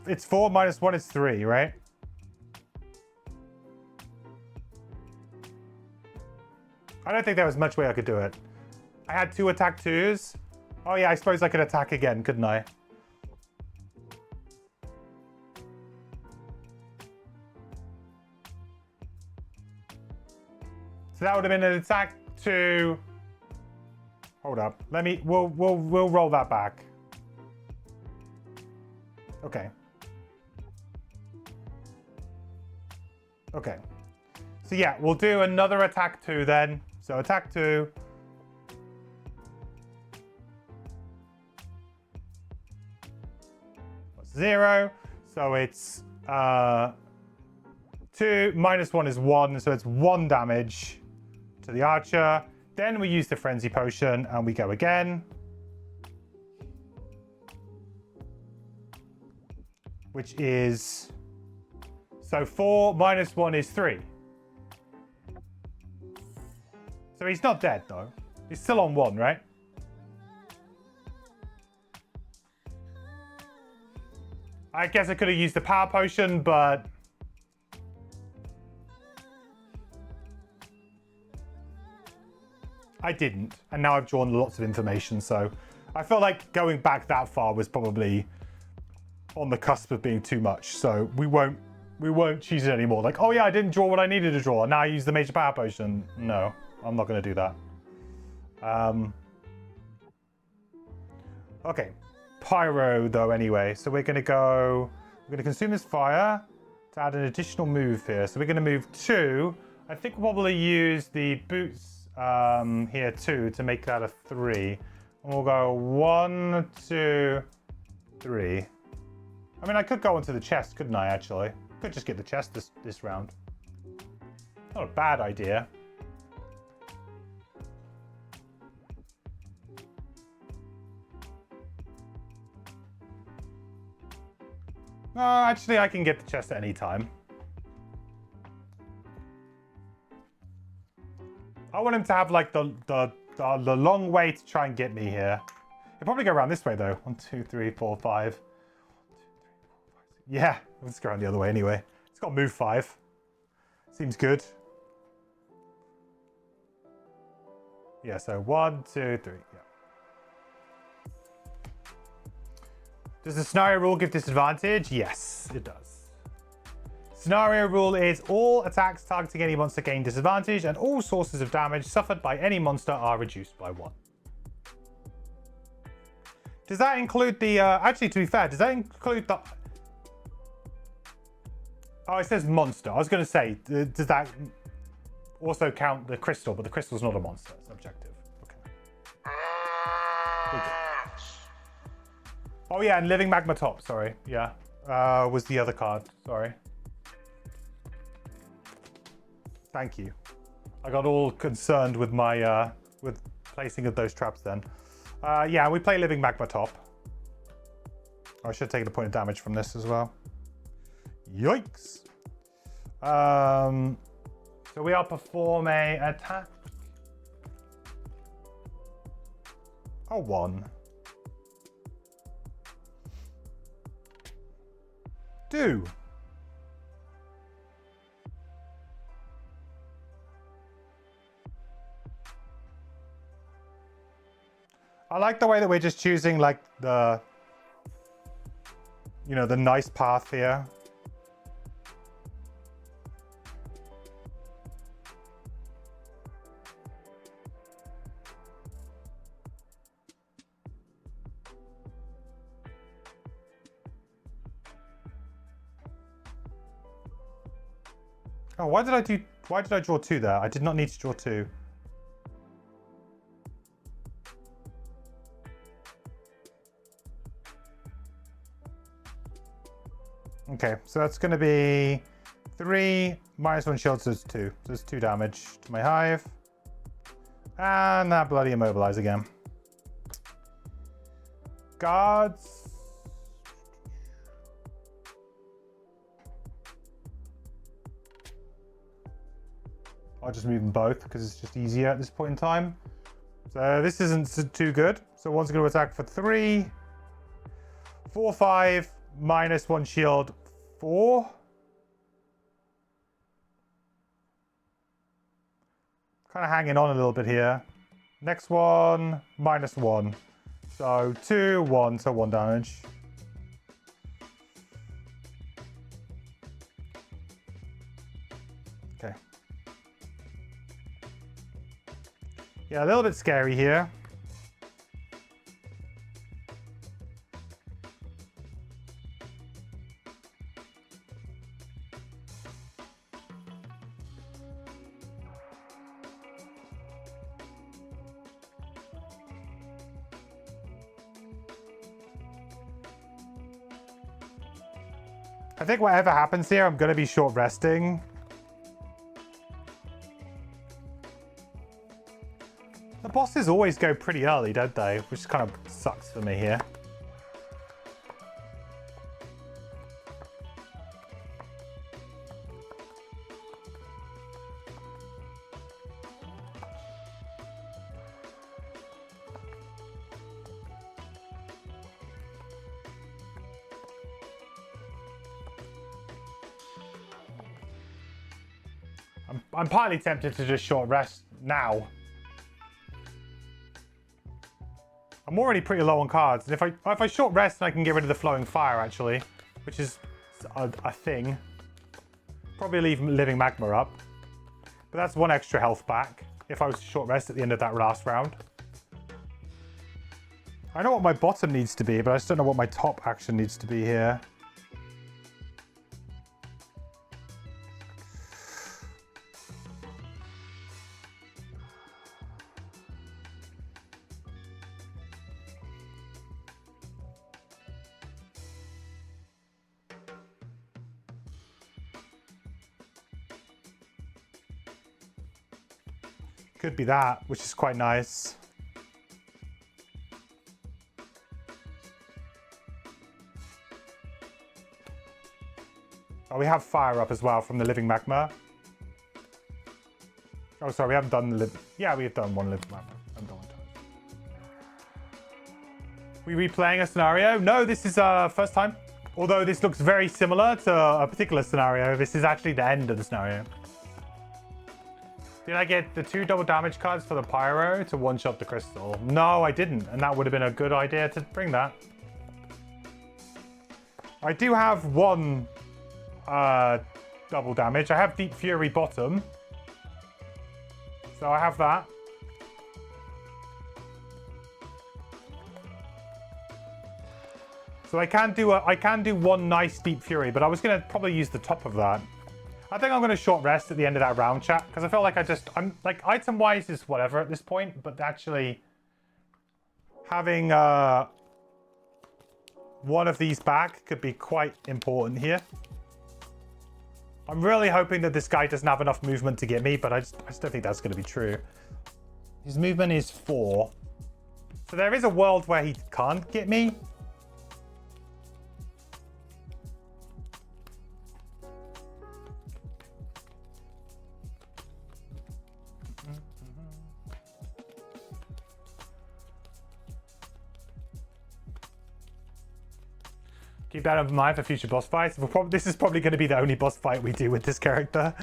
It's 4 minus 1 is 3, right? I don't think there was much way I could do it. I had 2 attack 2s. Oh yeah, I suppose I could attack again, couldn't I? So that would have been an attack 2. Hold up. We'll roll that back. Okay. Okay. So yeah, we'll do another attack 2 then. So attack 2. That's 0. So it's 2 minus 1 is 1. So it's 1 damage to the archer. Then we use the Frenzy Potion and we go again. Which is... So 4 minus 1 is 3. So he's not dead though. He's still on 1, right? I guess I could have used the Power Potion, but... I didn't, and now I've drawn lots of information, so I felt like going back that far was probably on the cusp of being too much. So we won't choose it anymore. Like, oh yeah, I didn't draw what I needed to draw. Now I use the Major Power Potion. No, I'm not going to do that. Okay, Pyro though anyway. So we're going to consume this fire to add an additional move here. So we're going to move 2. I think we'll probably use the boots here too to make that a 3. And we'll go 1, 2, 3. I mean, I could go into the chest, couldn't I, actually? Could just get the chest this round. Not a bad idea. No, actually, I can get the chest at any time. I want him to have like the long way to try and get me here. He'll probably go around this way though. 1, 2, 3, 4, 5. Yeah, let's go around the other way anyway. It's got move 5. Seems good. Yeah, so 1, 2, 3. Yeah. Does the scenario rule give disadvantage? Yes, it does. Scenario rule is all attacks targeting any monster gain disadvantage and all sources of damage suffered by any monster are reduced by 1. Does that include the... actually, to be fair, does that include the... Oh, it says monster. I was going to say, does that also count the crystal? But the crystal's not a monster. It's objective. Okay. Oh, yeah, and Living Magma Top. Sorry. Yeah. Was the other card. Sorry. Thank you. I got all concerned with my with placing of those traps then. Yeah, we play Living Magma Top. I should have taken a point of damage from this as well. Yikes. So we are perform a attack. Oh, 1. 2. I like the way that we're just choosing like the, you know, the nice path here. Oh, why did I draw 2 there? I did not need to draw 2. Okay, so that's going to be 3 minus 1 shield, so it's 2. So it's 2 damage to my hive. And that bloody immobilize again. Guards. I'll just move them both because it's just easier at this point in time. So this isn't too good. So one's going to attack for 3. 4, 5, minus 1 shield, 4. Kind of hanging on a little bit here. Next one, minus 1. So 2, 1, so 1 damage. Okay. Yeah, a little bit scary here. I think whatever happens here, I'm going to be short resting. The bosses always go pretty early, don't they? Which kind of sucks for me here. I'm partly tempted to just short rest now. I'm already pretty low on cards, and if I short rest, I can get rid of the flowing fire actually, which is a thing. Probably leave living magma up, but that's 1 extra health back if I was to short rest at the end of that last round. I know what my bottom needs to be, but I just don't know what my top action needs to be here. Could be that, which is quite nice. Oh, we have fire up as well from the living magma. Oh, sorry, we haven't done the yeah, we've done 1 living magma. I'm done. We replaying a scenario? No, this is first time. Although this looks very similar to a particular scenario, this is actually the end of the scenario. Did I get the 2 double damage cards for the pyro to one-shot the crystal? No, I didn't, and that would have been a good idea to bring that. I do have 1 double damage. I have Deep Fury bottom, so I have that. So I can do 1 nice Deep Fury, but I was gonna probably use the top of that. I think I'm going to short rest at the end of that round, chat, because I feel like I'm like, item-wise is whatever at this point, but actually having 1 of these back could be quite important here. I'm really hoping that this guy doesn't have enough movement to get me, but I just don't think that's going to be true. His movement is 4. So there is a world where he can't get me. Keep that in mind for future boss fights. This is probably going to be the only boss fight we do with this character.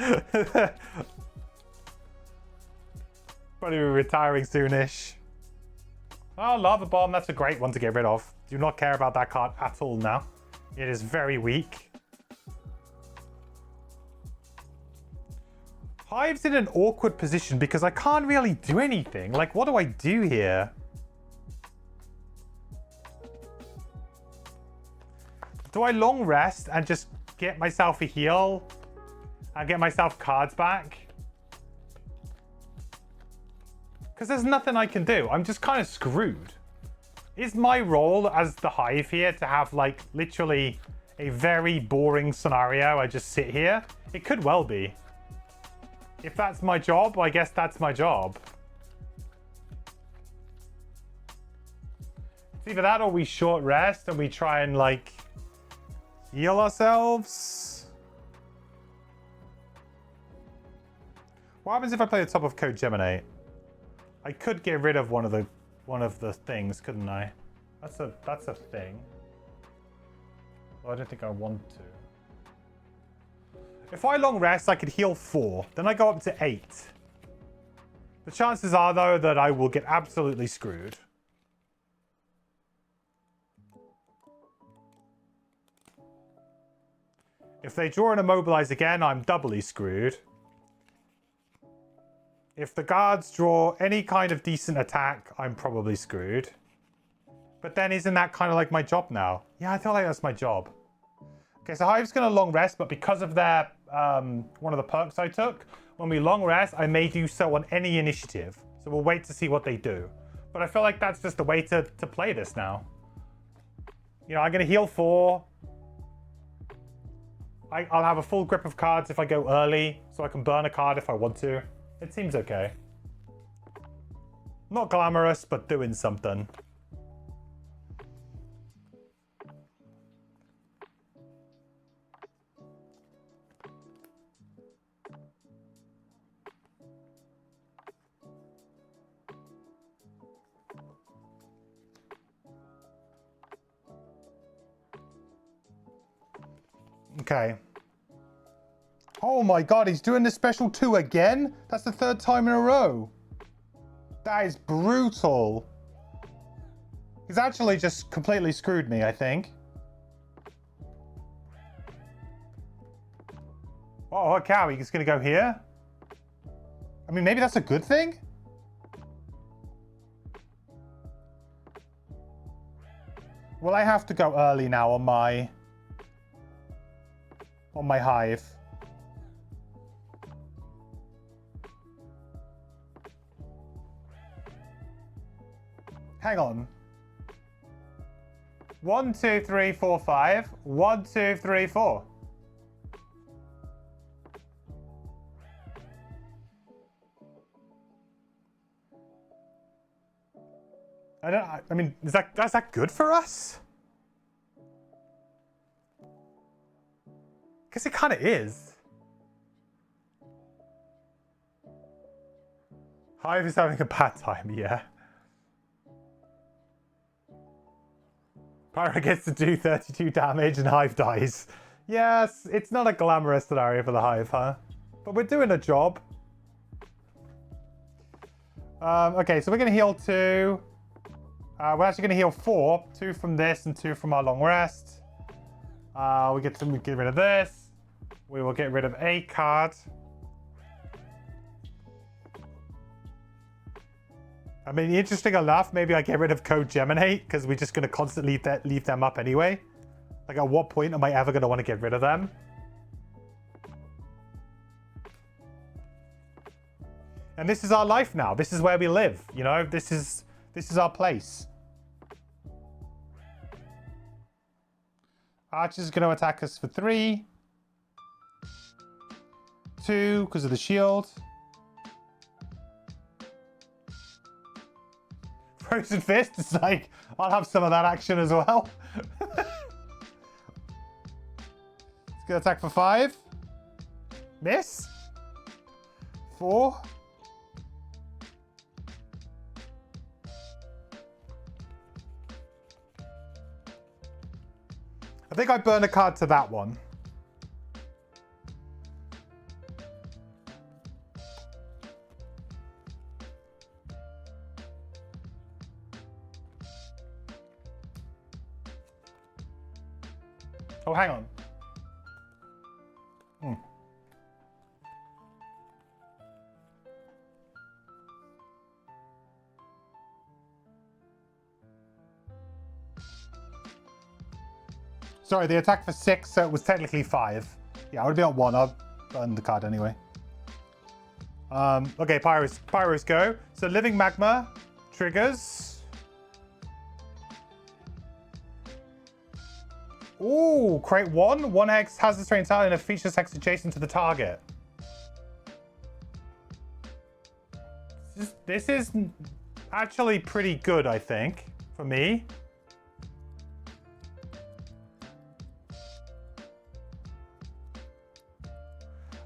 Probably retiring soonish. Oh, Lava Bomb. That's a great one to get rid of. Do not care about that card at all now. It is very weak. Hive's in an awkward position because I can't really do anything. Like, what do I do here? Do I long rest and just get myself a heal and get myself cards back? Because there's nothing I can do. I'm just kind of screwed. Is my role as the Hive here to have, like, literally a very boring scenario. I just sit here. It could well be. If that's my job, I guess that's my job. It's either that or we short rest and we try and, like, heal ourselves. What happens if I play the top of Code Geminate? I could get rid of one of the things, couldn't I? That's a thing. Well, I don't think I want to. If I long rest, I could heal 4. Then I go up to 8. The chances are, though, that I will get absolutely screwed. If they draw and immobilize again, I'm doubly screwed. If the guards draw any kind of decent attack, I'm probably screwed. But then isn't that kind of like my job now? Yeah, I feel like that's my job. Okay, so Hive's going to long rest, but because of their one of the perks I took, when we long rest, I may do so on any initiative. So we'll wait to see what they do. But I feel like that's just the way to play this now. You know, I'm going to heal 4. I'll have a full grip of cards if I go early, so I can burn a card if I want to. It seems okay. Not glamorous, but doing something. Okay. Oh my god, he's doing the special 2 again? That's the 3rd time in a row. That is brutal. He's actually just completely screwed me, I think. Oh, cow, he's going to go here? I mean, maybe that's a good thing? Well, I have to go early now on my hive. Hang on. 1, 2, 3, 4, 5. 1, 2, 3, 4. I mean, is that good for us? Guess it kind of is. Hive is having a bad time, yeah. Pyro gets to do 32 damage and Hive dies. Yes, it's not a glamorous scenario for the Hive, huh? But we're doing a job. Okay, so we're going to heal 2. We're actually going to heal 4. 2 from this and 2 from our long rest. We get rid of this. We will get rid of a card. I mean, interesting enough, maybe I get rid of Code Geminate because we're just going to constantly leave them up anyway. Like, at what point am I ever going to want to get rid of them? And this is our life now. This is where we live, you know? This is our place. Archer's going to attack us for 3. 2 because of the shield. Frozen Fist is like, I'll have some of that action as well. It's going to attack for 5. Miss. 4. I think I burn a card to that one. Oh, hang on. Sorry, they attacked for 6, so it was technically 5. Yeah, I would be on 1. I'll burn the card anyway. Okay, Pyros go. So Living Magma triggers. Ooh, crate 1. 1 hex has this range and a features hex adjacent to the target. This is actually pretty good, I think, for me.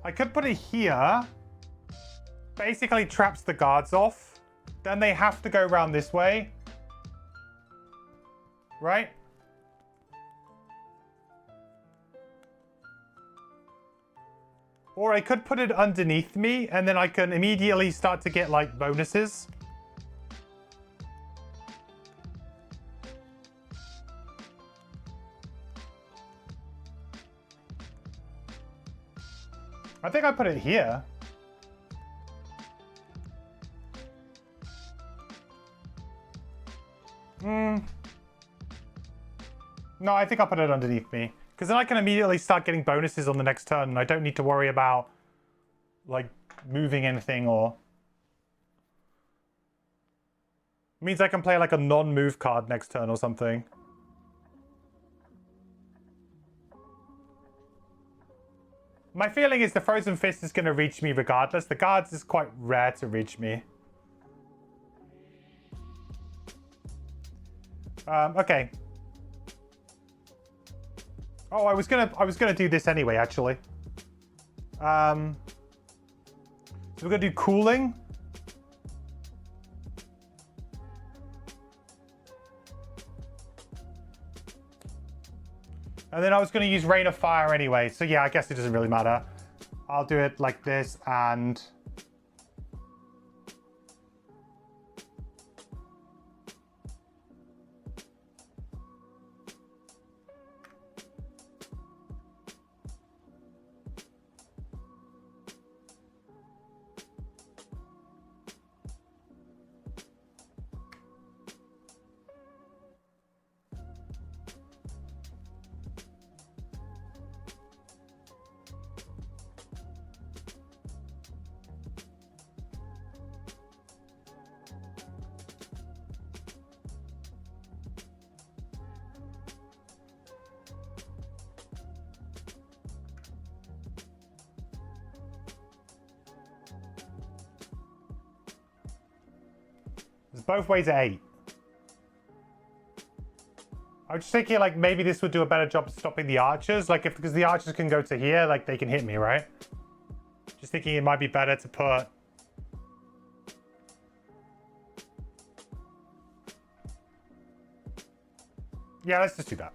I could put it here. Basically traps the guards off. Then they have to go around this way. Right? Or I could put it underneath me, and then I can immediately start to get, like, bonuses. I think I put it here. No, I think I'll put it underneath me. Because then I can immediately start getting bonuses on the next turn, and I don't need to worry about, like, moving anything or... It means I can play, like, a non-move card next turn or something. My feeling is the Frozen Fist is going to reach me regardless. The guards is quite rare to reach me. Okay. Oh, I was gonna do this anyway, actually. So we're gonna do cooling. And then I was gonna use Rain of Fire anyway. So yeah, I guess it doesn't really matter. I'll do it like this and... There's both ways at 8. I was just thinking, like, maybe this would do a better job of stopping the archers. Like, because the archers can go to here, like, they can hit me, right? Just thinking it might be better to put... Yeah, let's just do that.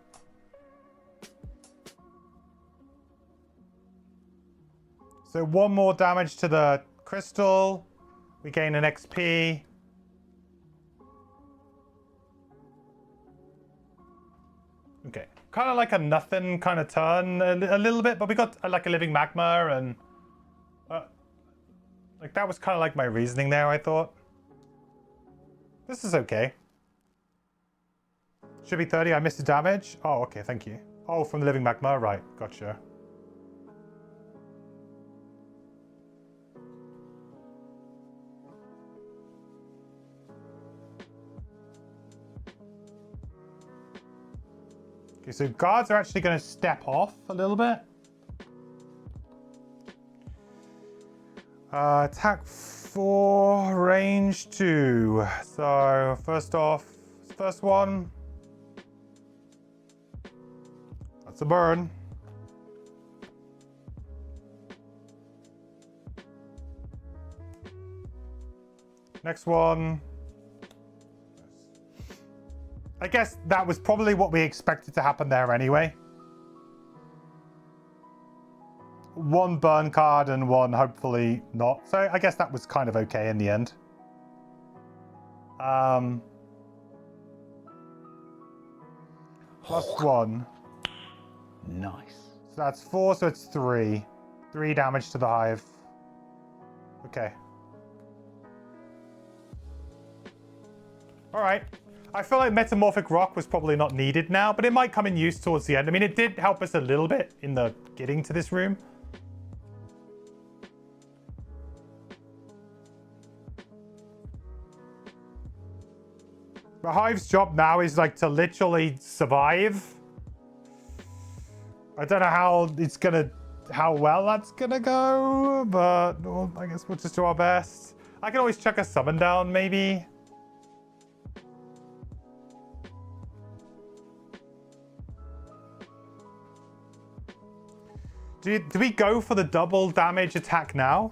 So 1 more damage to the crystal. We gain an XP. Okay, kind of like a nothing kind of turn a little bit, but we got like a living magma and like that was kind of like my reasoning there, I thought. This is okay. Should be 30, I missed the damage. Oh, okay, thank you. Oh, from the living magma, right, gotcha. Okay, so guards are actually going to step off a little bit. Attack 4, range 2. So first off, first one. That's a burn. Next one. I guess that was probably what we expected to happen there anyway. 1 burn card and 1 hopefully not. So I guess that was kind of okay in the end. Plus 1. Nice. So that's 4, so it's 3. 3 damage to the hive. Okay. Alright. I feel like Metamorphic Rock was probably not needed now, but it might come in use towards the end. I mean, it did help us a little bit in the getting to this room. The Hive's job now is like to literally survive. I don't know how well that's gonna go, but well, I guess we'll just do our best. I can always chuck a summon down, maybe. Do we go for the double damage attack now?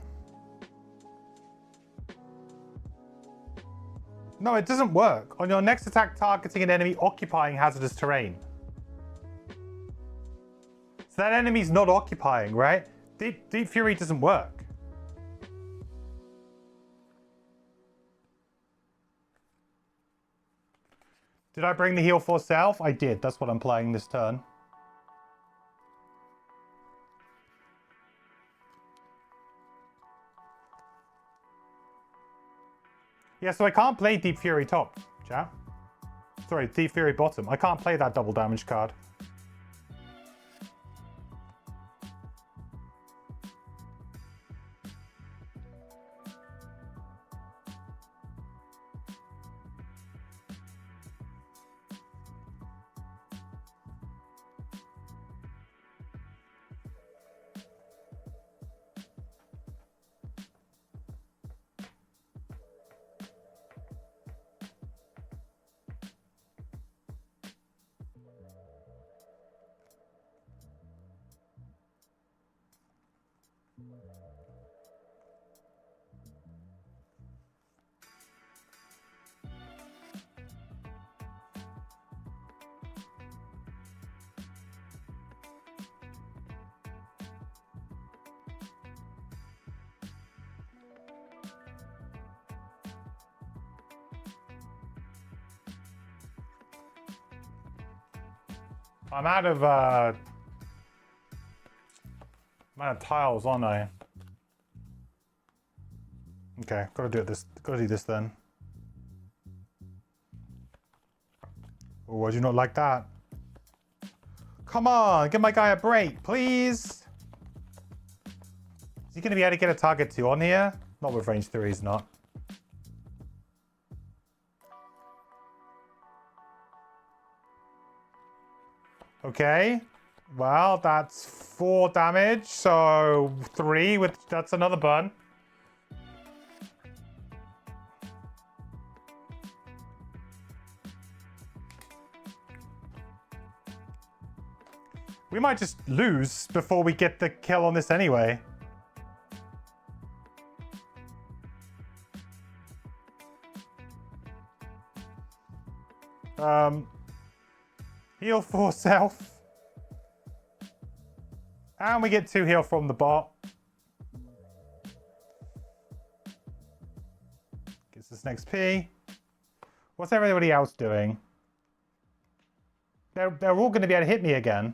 No, it doesn't work. On your next attack targeting an enemy occupying hazardous terrain. So that enemy's not occupying, right? Deep Fury doesn't work. Did I bring the heal for self? I did. That's what I'm playing this turn. Yeah, so I can't play Deep Fury top, chat. Sorry, Deep Fury bottom. I can't play that double damage card. I'm out of tiles, aren't I? Okay, gotta do this then. Oh, I do not like that. Come on, give my guy a break, please. Is he gonna be able to get a target 2 on here? Not with range 3, he's not. Okay, well, that's 4 damage, so 3 with, that's another burn. We might just lose before we get the kill on this anyway. Heal for self. And we get 2 heal from the bot. Gets us an XP. What's everybody else doing? They're all going to be able to hit me again.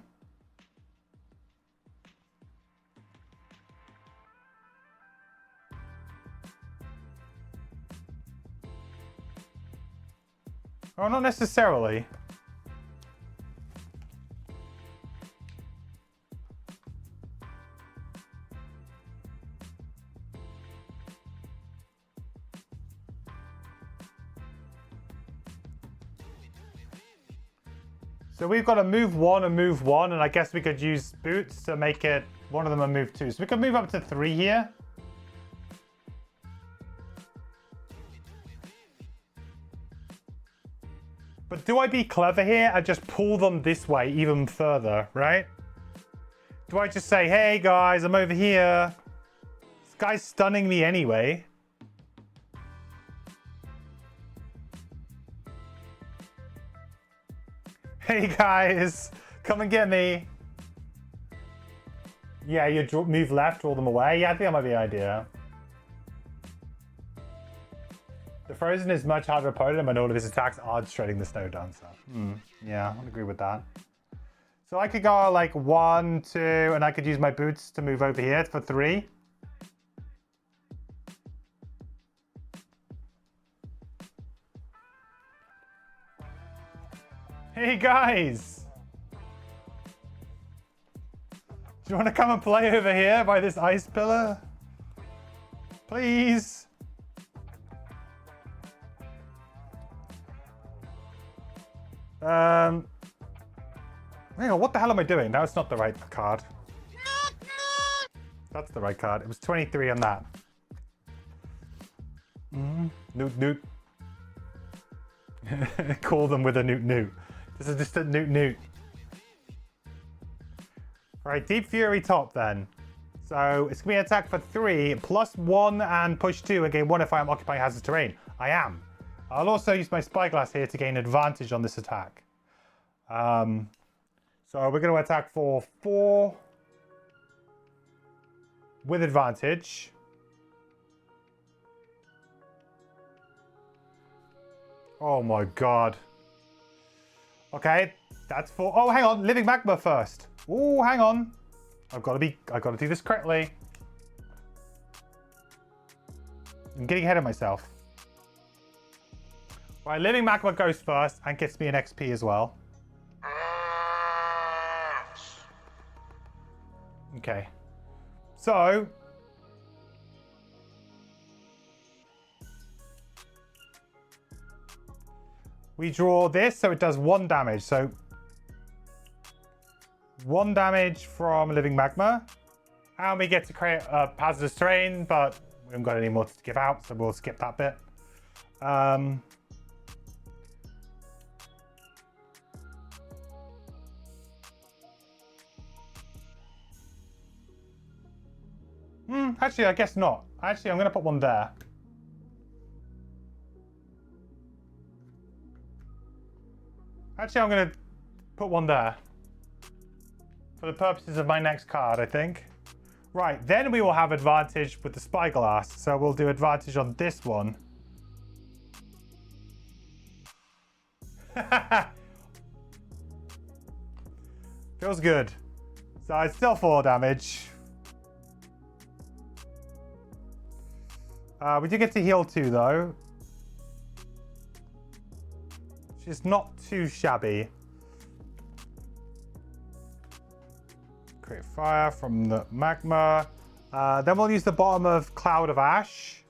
Oh, not necessarily. So we've got to move 1 and move 1, and I guess we could use boots to make it one of them a move 2. So we could move up to 3 here. But do I be clever here and just pull them this way even further, right? Do I just say, hey guys, I'm over here. This guy's stunning me anyway. Hey guys, come and get me. Yeah, you move left, draw them away. Yeah, I think that might be an idea. The Frozen is much harder opponent and all of his attacks are shredding the Snow Dancer. Yeah, I'll agree with that. So I could go like 1, 2, and I could use my boots to move over here for 3. Hey guys! Do you want to come and play over here by this ice pillar? Please? Hang on, what the hell am I doing? No, it's not the right card. That's the right card. It was 23 on that. Newt newt. Call them with a newt newt. This is just a newt newt. Right, Deep Fury top then. So it's gonna be an attack for 3, +1 and push 2 and gain 1 if I am occupying hazardous terrain. I am. I'll also use my spyglass here to gain advantage on this attack. So we're going to attack for 4 with advantage. Oh my god. Okay, that's 4. Oh, hang on, living magma first. Oh, hang on. I've got to do this correctly. I'm getting ahead of myself. Right, living magma goes first and gets me an XP as well. Okay. So we draw this, so it does 1 damage. So 1 damage from living magma. And we get to create a hazardous terrain, but we haven't got any more to give out, so we'll skip that bit. Actually, I guess not. Actually, I'm going to put 1 there. Actually, I'm going to put 1 there. For the purposes of my next card, I think. Right, then we will have advantage with the spyglass. So we'll do advantage on this one. Feels good. So it's still 4 damage. We do get to heal 2 though. Which is not too shabby. Create fire from the magma. Then we'll use the bottom of Cloud of Ash.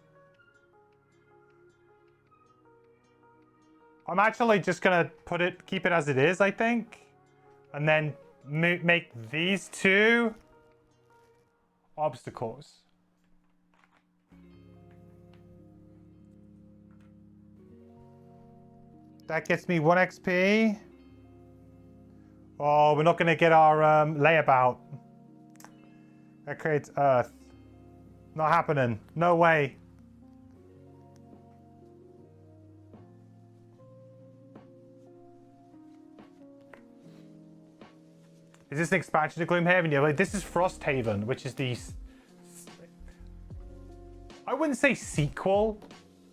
I'm actually just gonna keep it as it is, I think. And then make these 2 obstacles. That gets me 1 XP. Oh, we're not going to get our layabout. That creates Earth. Not happening. No way. Is this an expansion to Gloomhaven? Yeah, like, this is Frosthaven, which is the... I wouldn't say sequel.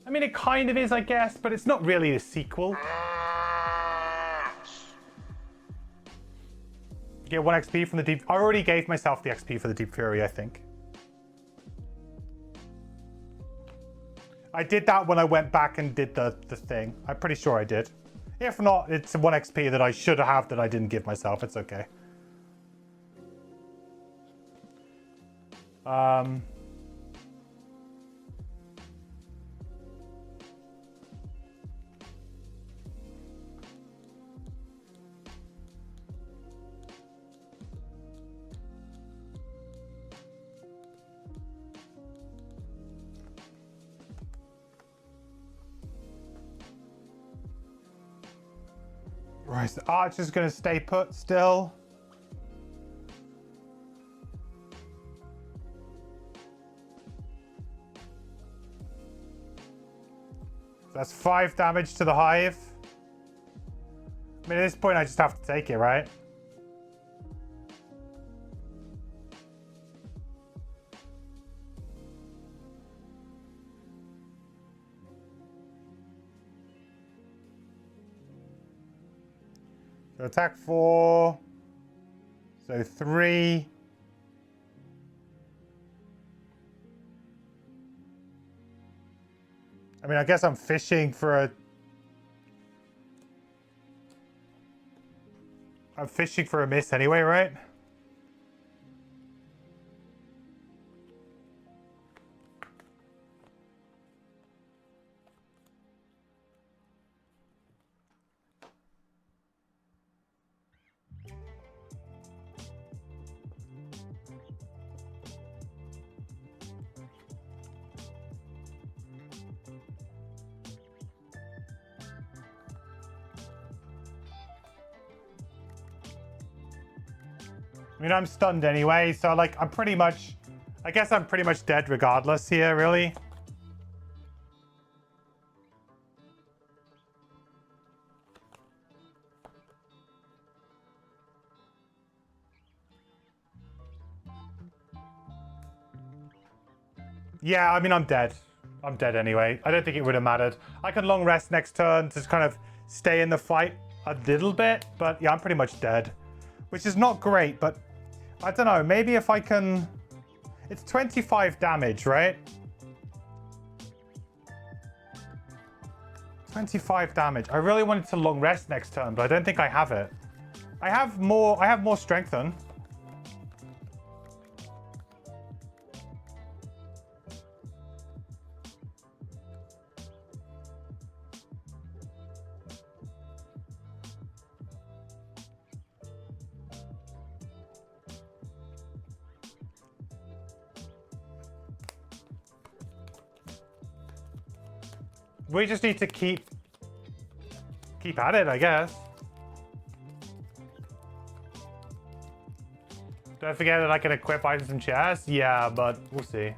I mean, it kind of is, I guess, but it's not really a sequel. You get 1 XP from the Deep... I already gave myself the XP for the Deep Fury, I think. I did that when I went back and did the thing. I'm pretty sure I did. If not, it's 1 XP that I should have that I didn't give myself. It's okay. Right, the archer's going to stay put still. That's 5 damage to the hive. I mean, at this point, I just have to take it, right? So attack 4. So 3. I mean, I guess I'm fishing for a... I'm fishing for a miss anyway, right? I mean, I'm stunned anyway, so like I'm pretty much... I guess I'm pretty much dead regardless here, really. Yeah, I mean, I'm dead. I'm dead anyway. I don't think it would have mattered. I can long rest next turn to kind of stay in the fight a little bit, but yeah, I'm pretty much dead. Which is not great, but I don't know. Maybe if I can... It's 25 damage, right? 25 damage. I really wanted to long rest next turn, but I don't think I have it. I have more strengthen. We just need to keep at it, I guess. Don't forget that I can equip items and chests. Yeah, but we'll see.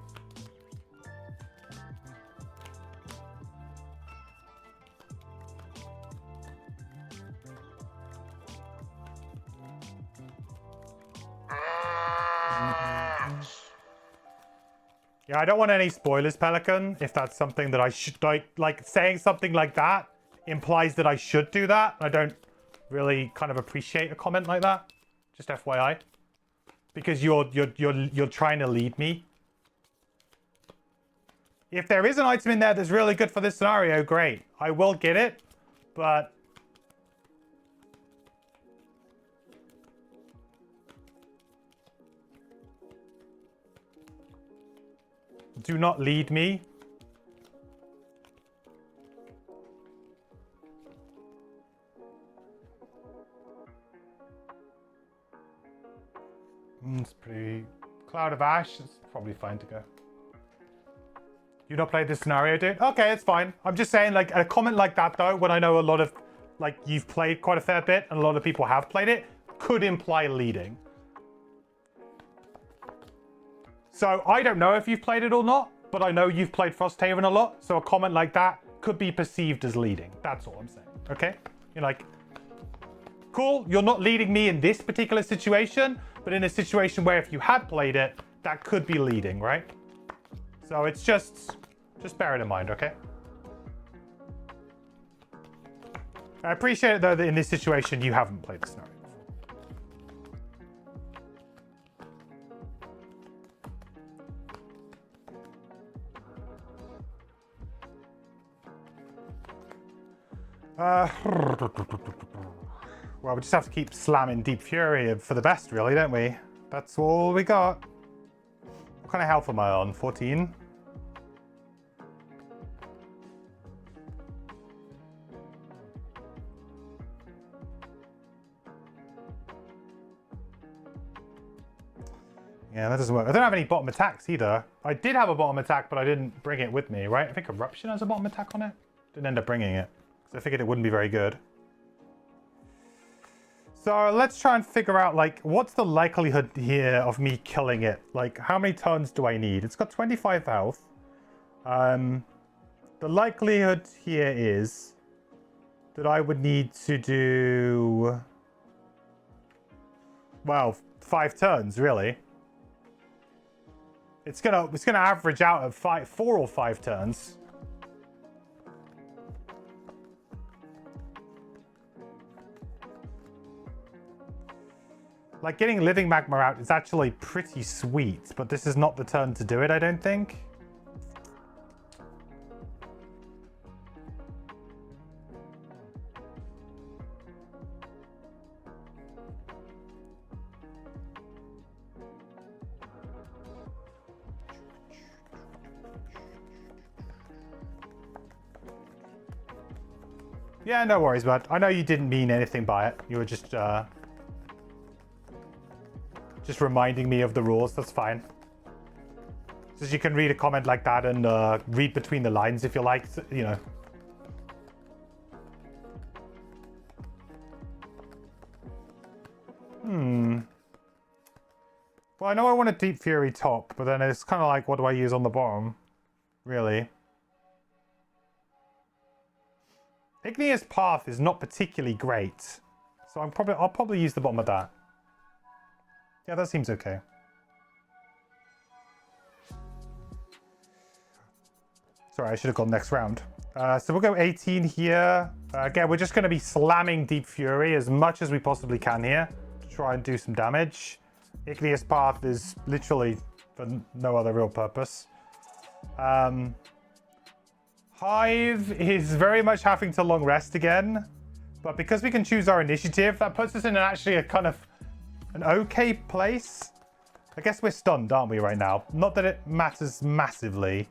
Yeah, I don't want any spoilers, Pelican, if that's something that I should, like saying something like that implies that I should do that. I don't really kind of appreciate a comment like that. Just FYI. Because you're trying to lead me. If there is an item in there that's really good for this scenario, great. I will get it, but... Do not lead me. It's pretty... Cloud of Ash, it's probably fine to go. You not played this scenario, dude? Okay, it's fine. I'm just saying, like, a comment like that, though, when I know a lot of, like, you've played quite a fair bit, and a lot of people have played it, could imply leading. So, I don't know if you've played it or not, but I know you've played Frosthaven a lot, so a comment like that could be perceived as leading. That's all I'm saying, okay? You're like, cool, you're not leading me in this particular situation, but in a situation where if you had played it, that could be leading, right? So it's just bear it in mind, okay? I appreciate it, though, that in this situation, you haven't played the scenario before. Well, we just have to keep slamming Deep Fury for the best, really, don't we? That's all we got. What kind of health am I on? 14? Yeah, that doesn't work. I don't have any bottom attacks either. I did have a bottom attack, but I didn't bring it with me, right? I think Eruption has a bottom attack on it. Didn't end up bringing it. I figured it wouldn't be very good. So let's try and figure out, like, what's the likelihood here of me killing it? Like, how many turns do I need? It's got 25 health. The likelihood here is that I would need to do... Well, 5 turns, really. It's gonna average out at 4 or 5 turns. Like, getting Living Magma out is actually pretty sweet, but this is not the turn to do it, I don't think. Yeah, no worries, bud. I know you didn't mean anything by it. You were just reminding me of the rules. That's fine. So you can read a comment like that and read between the lines if you like, you know. Well, I know I want a Deep Fury top, but then it's kind of like, what do I use on the bottom? Really? Igneous Path is not particularly great. So I'll probably use the bottom of that. Yeah, that seems okay. Sorry, I should have gone next round. So we'll go 18 here. Again, we're just going to be slamming Deep Fury as much as we possibly can here to try and do some damage. Igneous Path is literally for no other real purpose. Hive is very much having to long rest again. But because we can choose our initiative, that puts us in actually a kind of an okay place. I guess we're stunned, aren't we, right now? Not that it matters massively.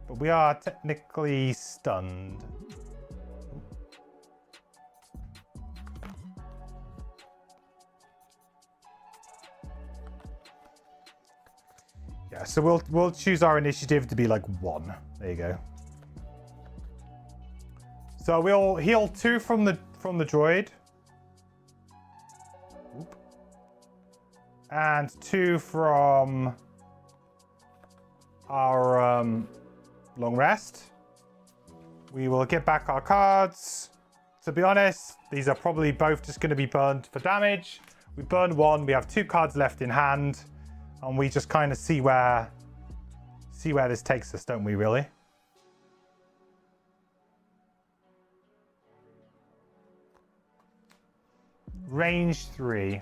But we are technically stunned. Yeah, so we'll choose our initiative to be like 1. There you go. So we'll heal 2 from the droid. Oop. And 2 from our long rest. We will get back our cards. To be honest, these are probably both just going to be burned for damage. We burned 1. We have 2 cards left in hand. And we just kind of see where this takes us, don't we, really? Range 3.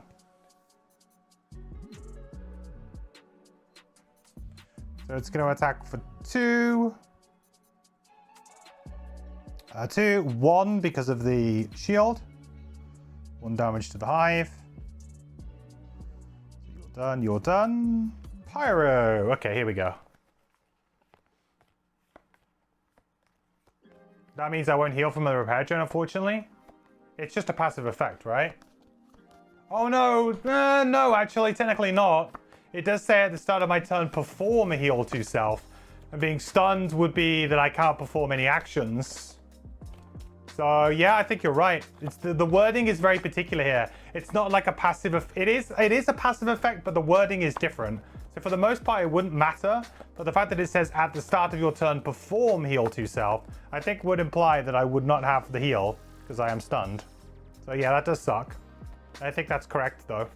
So it's going to attack for 2. 1 because of the shield. 1 damage to the hive. You're done, you're done. Pyro. Okay, here we go. That means I won't heal from the repair gen, unfortunately. It's just a passive effect, right? Oh no, no, actually, technically not. It does say at the start of my turn, perform a heal to self. And being stunned would be that I can't perform any actions. So yeah, I think you're right. It's the wording is very particular here. It's not like a passive, it is a passive effect, but the wording is different. So for the most part, it wouldn't matter. But the fact that it says at the start of your turn, perform heal to self, I think would imply that I would not have the heal because I am stunned. So yeah, that does suck. I think that's correct though.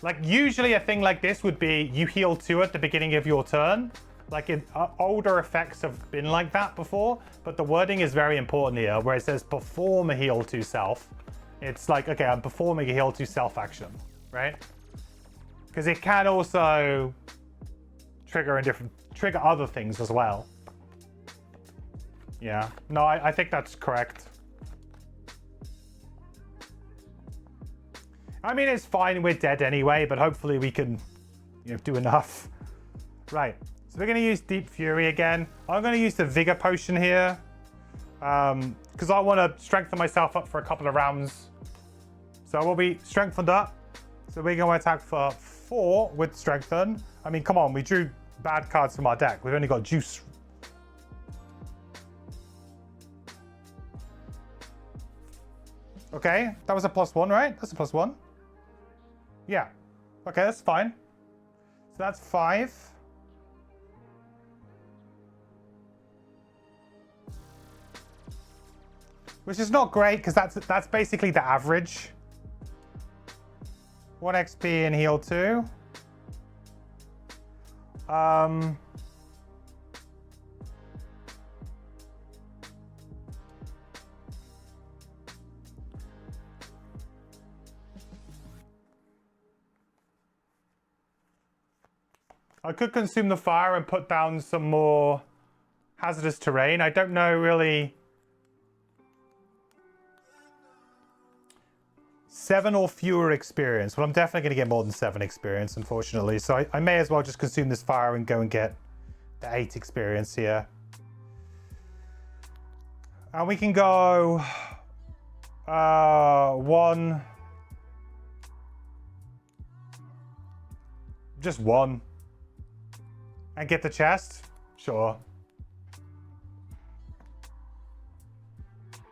Like usually a thing like this would be you heal 2 at the beginning of your turn. Like in older effects have been like that before, but the wording is very important here where it says perform a heal to self. It's like, okay, I'm performing a heal to self action, right? Because it can also trigger other things as well. Yeah, no, I think that's correct. I mean, it's fine, we're dead anyway, but hopefully we can, do enough. Right, so we're going to use Deep Fury again. I'm going to use the Vigor Potion here, because I want to strengthen myself up for a couple of rounds. So we'll be strengthened up. So we're going to attack for 4 with Strengthen. I mean, come on, we drew bad cards from our deck. We've only got Juice. Okay, that was a +1, right? That's a +1. Yeah. Okay, that's fine. So that's 5. Which is not great, because that's basically the average. 1 XP and heal 2. I could consume the fire and put down some more hazardous terrain. I don't know really. 7 or fewer experience. Well, I'm definitely going to get more than 7 experience, unfortunately. So I may as well just consume this fire and go and get the 8 experience here. And we can go 1. Just 1. And get the chest? Sure.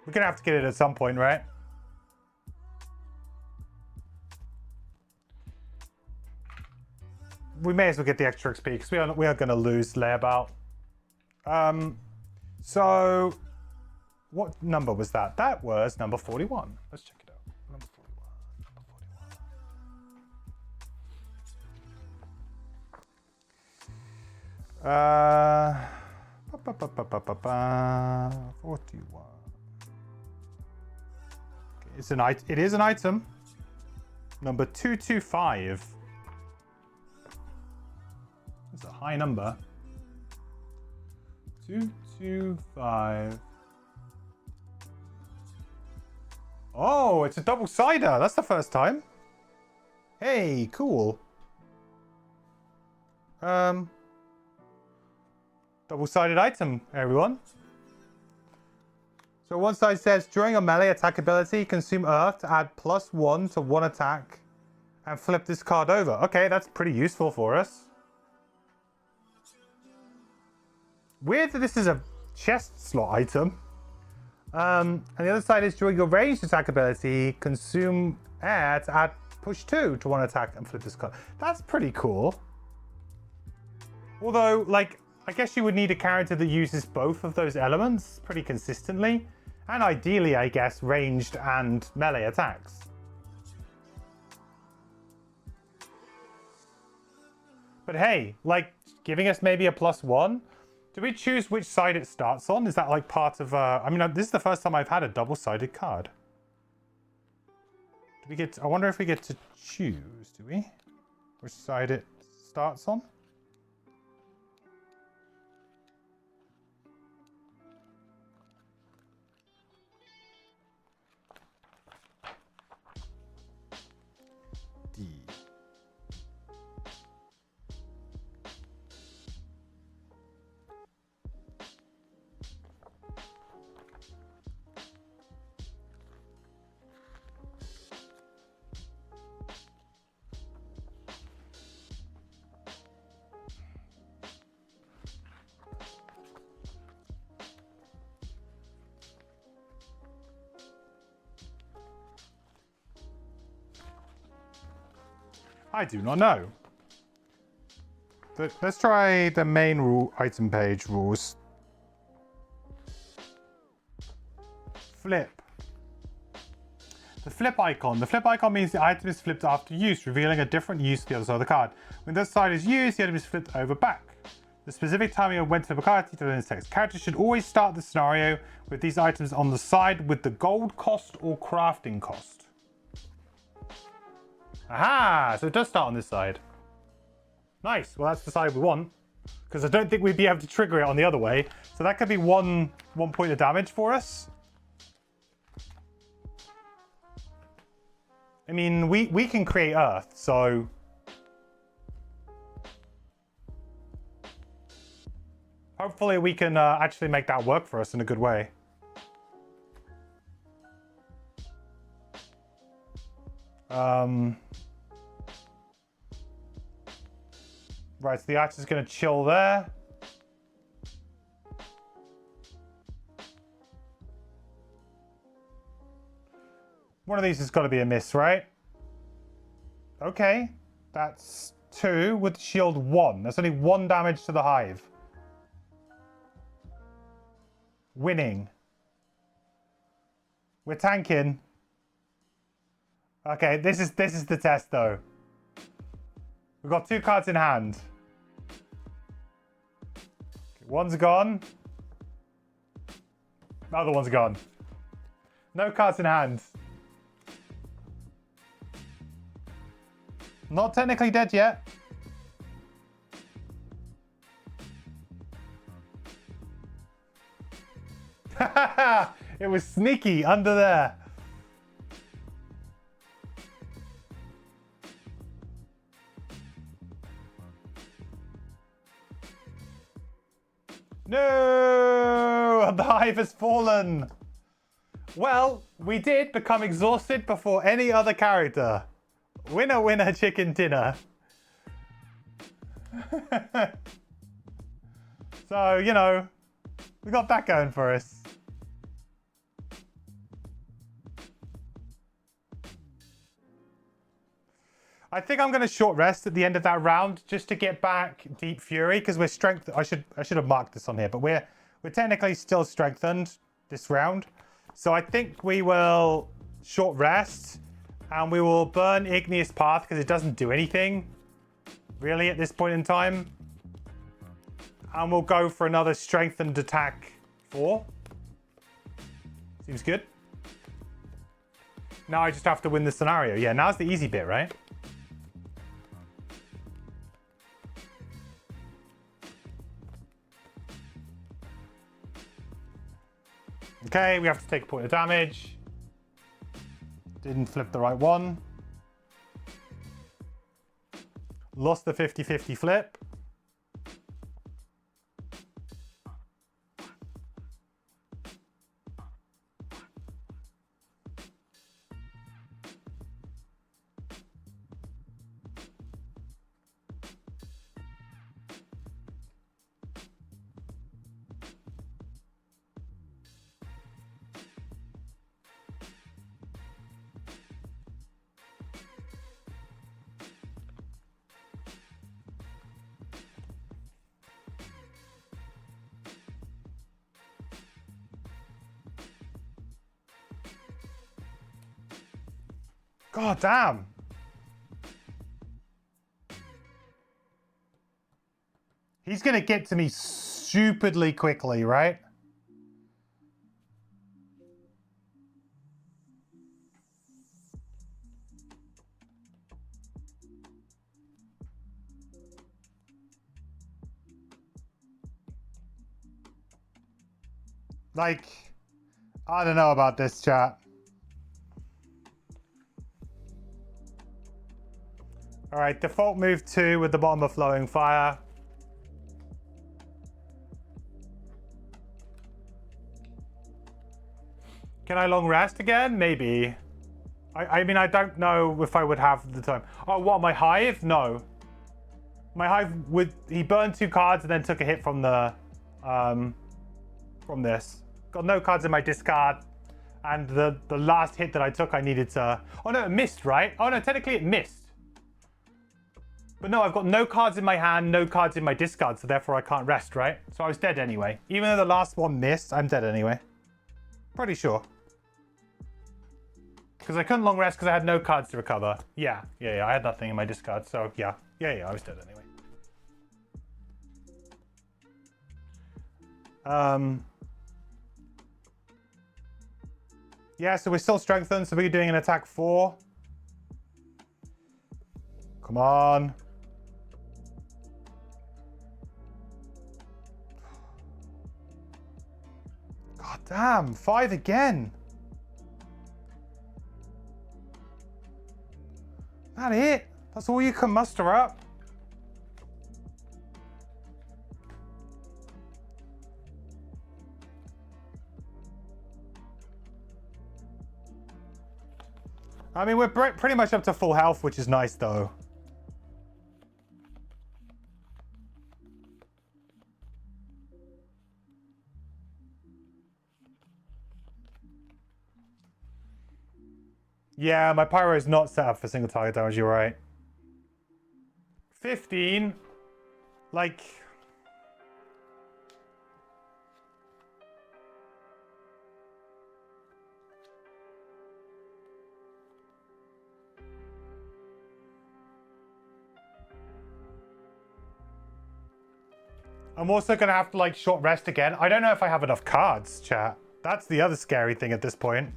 We're going to have to get it at some point, right? we may as well get the extra XP because we are going to lose layabout. So what number was that? That was number 41. Let's check it out. Number 41. Number 41. 41. Okay, it is an item. Number 225. It's a high number. 225. Oh, it's a double-sider. That's the first time. Hey, cool. Double-sided item, everyone. So one side says, during a melee attack ability, consume Earth to add +1 to one attack and flip this card over. Okay, that's pretty useful for us. Weird that this is a chest slot item. And the other side is, during your ranged attack ability, consume air to add +2 to one attack and flip this card. That's pretty cool. Although, like, I guess you would need a character that uses both of those elements pretty consistently. And ideally, I guess, ranged and melee attacks. But hey, like, giving us maybe a +1. Do we choose which side it starts on? Is that like part of... I mean, this is the first time I've had a double-sided card. Do we get... I wonder if we get to choose, do we? Which side it starts on? D. I do not know. But let's try the main item page rules. Flip. The flip icon. The flip icon means the item is flipped after use, revealing a different use to the other side of the card. When this side is used, the item is flipped over back. The specific timing of when to flip a card detailed in this text. Characters should always start the scenario with these items on the side with the gold cost or crafting cost. Aha! So it does start on this side. Nice. Well, that's the side we want. Because I don't think we'd be able to trigger it on the other way. So that could be one point of damage for us. I mean, we can create Earth, so... hopefully we can actually make that work for us in a good way. Right, so the axe is going to chill there. One of these has got to be a miss, right? Okay, that's 2 with shield 1. That's only 1 damage to the hive. Winning. We're tanking. Okay, this is the test though. We've got 2 cards in hand. Okay, one's gone. The other one's gone. No cards in hand. Not technically dead yet. It was sneaky under there. No! The hive has fallen. Well, we did become exhausted before any other character. Winner, winner, chicken dinner. So, you know, we got that going for us. I think I'm going to short rest at the end of that round just to get back Deep Fury because we're strength. I should have marked this on here, but we're technically still strengthened this round. So I think we will short rest and we will burn Igneous Path because it doesn't do anything really at this point in time. And we'll go for another strengthened attack 4. Seems good. Now I just have to win the scenario. Yeah, now's the easy bit, right? Okay, we have to take a point of damage. Didn't flip the right one. Lost the 50-50 flip. God damn. He's going to get to me stupidly quickly, right? Like, I don't know about this, chat. All right, default move 2 with the bottom of Flowing Fire. Can I long rest again? Maybe. I mean, I don't know if I would have the time. Oh, what, my Hive? No. My Hive he burned 2 cards and then took a hit from the, from this. Got no cards in my discard. And the last hit that I took, I needed to, oh no, it missed, right? Oh no, technically it missed. But no, I've got no cards in my hand, no cards in my discard, so therefore I can't rest, right? So I was dead anyway. Even though the last one missed, I'm dead anyway. Pretty sure. Because I couldn't long rest because I had no cards to recover. Yeah, I had nothing in my discard, so yeah, I was dead anyway. Yeah, so we're still strengthened, so we're doing an attack 4. Come on. God damn, 5 again. That it? That's all you can muster up? I mean, we're pretty much up to full health, which is nice though. Yeah, my pyro is not set up for single target damage, you're right. 15? Like... I'm also going to have to, like, short rest again. I don't know if I have enough cards, chat. That's the other scary thing at this point.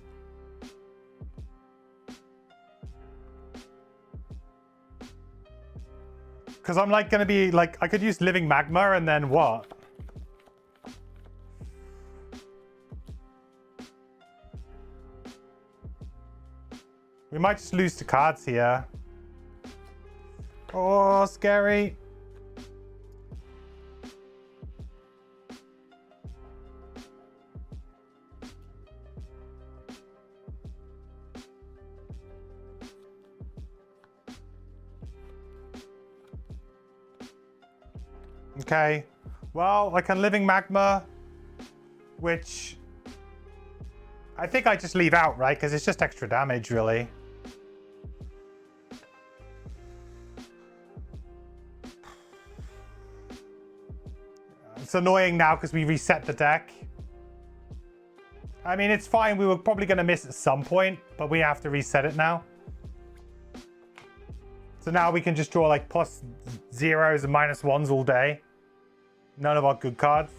Because I'm, like, going to be, like, I could use Living Magma and then what? We might just lose to cards here. Oh, scary. Okay, well, I can Living Magma, which I think I just leave out, right? Because it's just extra damage, really. It's annoying now because we reset the deck. I mean, it's fine. We were probably going to miss at some point, but we have to reset it now. So now we can just draw like plus zeros and minus ones all day. None of our good cards.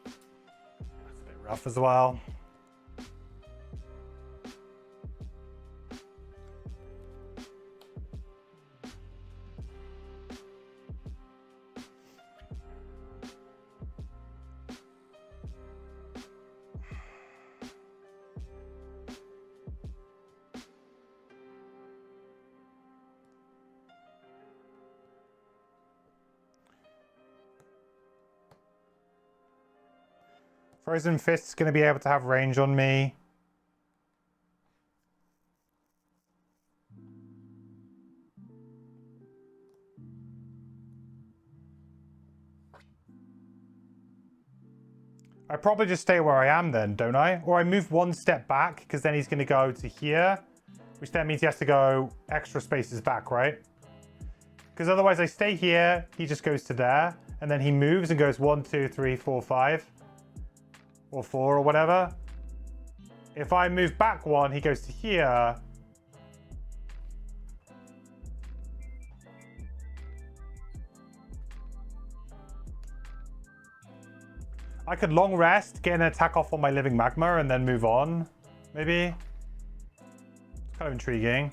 That's a bit rough as well. Frozen Fist's going to be able to have range on me. I probably just stay where I am then, don't I? Or I move one step back, because then he's going to go to here, which then means he has to go extra spaces back, right? Because otherwise I stay here, he just goes to there, and then he moves and goes 1, 2, 3, 4, 5. Or 4 or whatever. If I move back one, he goes to here. I could long rest, get an attack off on my living magma, and then move on. Maybe. It's kind of intriguing.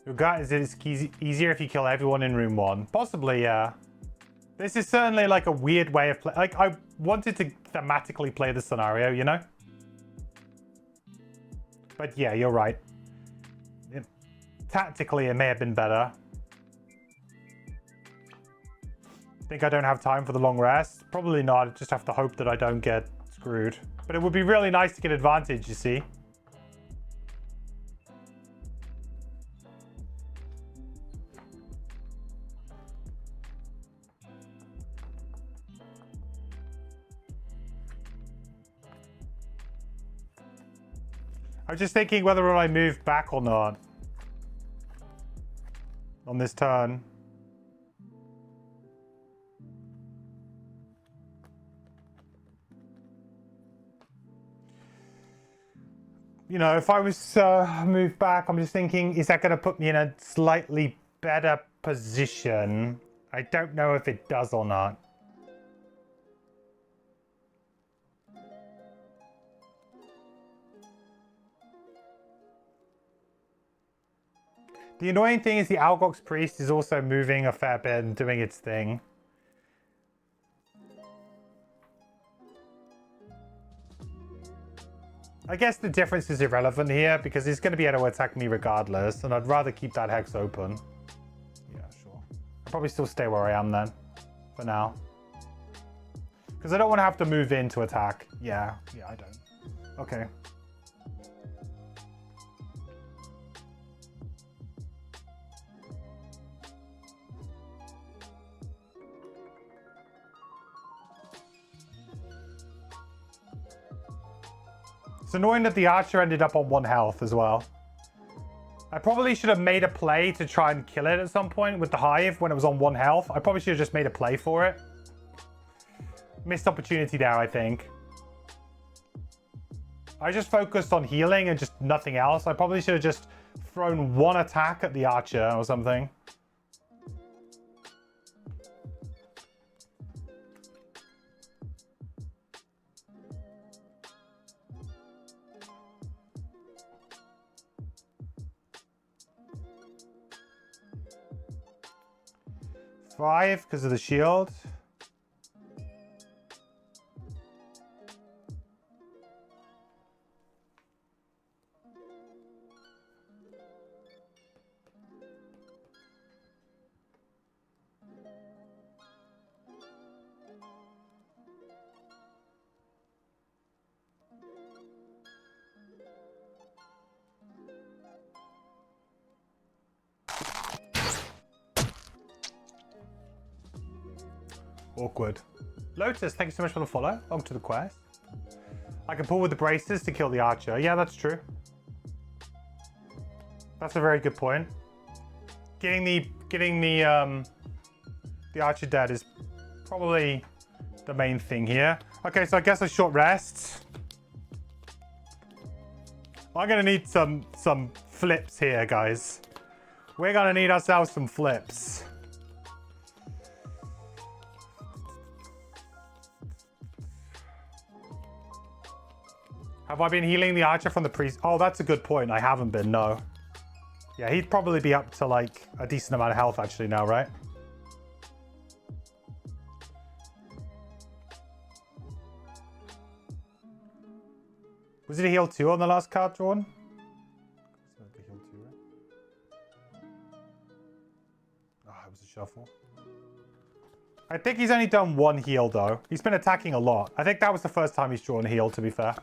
Your gut is it's easier if you kill everyone in room 1. Possibly, yeah. This is certainly like a weird way of play. Like, I wanted to thematically play the scenario, you know? But yeah, you're right. Tactically, it may have been better. Think I don't have time for the long rest? Probably not. I just have to hope that I don't get screwed. But it would be really nice to get advantage, you see? I'm just thinking whether I move back or not on this turn. You know, if I was moved back, I'm just thinking, is that going to put me in a slightly better position? I don't know if it does or not. The annoying thing is the Algox Priest is also moving a fair bit and doing its thing. I guess the difference is irrelevant here because he's going to be able to attack me regardless, and I'd rather keep that hex open. Yeah, sure. I'll probably still stay where I am then, for now. Because I don't want to have to move in to attack. Yeah, I don't. Okay. It's annoying that the archer ended up on 1 health as well. I probably should have made a play to try and kill it at some point with the hive when it was on 1 health. I probably should have just made a play for it. Missed opportunity there, I think. I just focused on healing and just nothing else. I probably should have just thrown 1 attack at the archer or something. Five because of the shield. Awkward. Lotus, thank you so much for the follow. Welcome to the quest. I can pull with the braces to kill the archer. Yeah, that's true. That's a very good point. Getting the archer dead is probably the main thing here. Okay, so I guess a short rest. I'm gonna need some flips here, guys. We're gonna need ourselves some flips. Have I been healing the archer from the priest? Oh, that's a good point. I haven't been, no. Yeah, he'd probably be up to like a decent amount of health actually now, right? Was it a heal 2 on the last card drawn? Oh, it was a shuffle. I think he's only done 1 heal though. He's been attacking a lot. I think that was the first time he's drawn a heal, to be fair.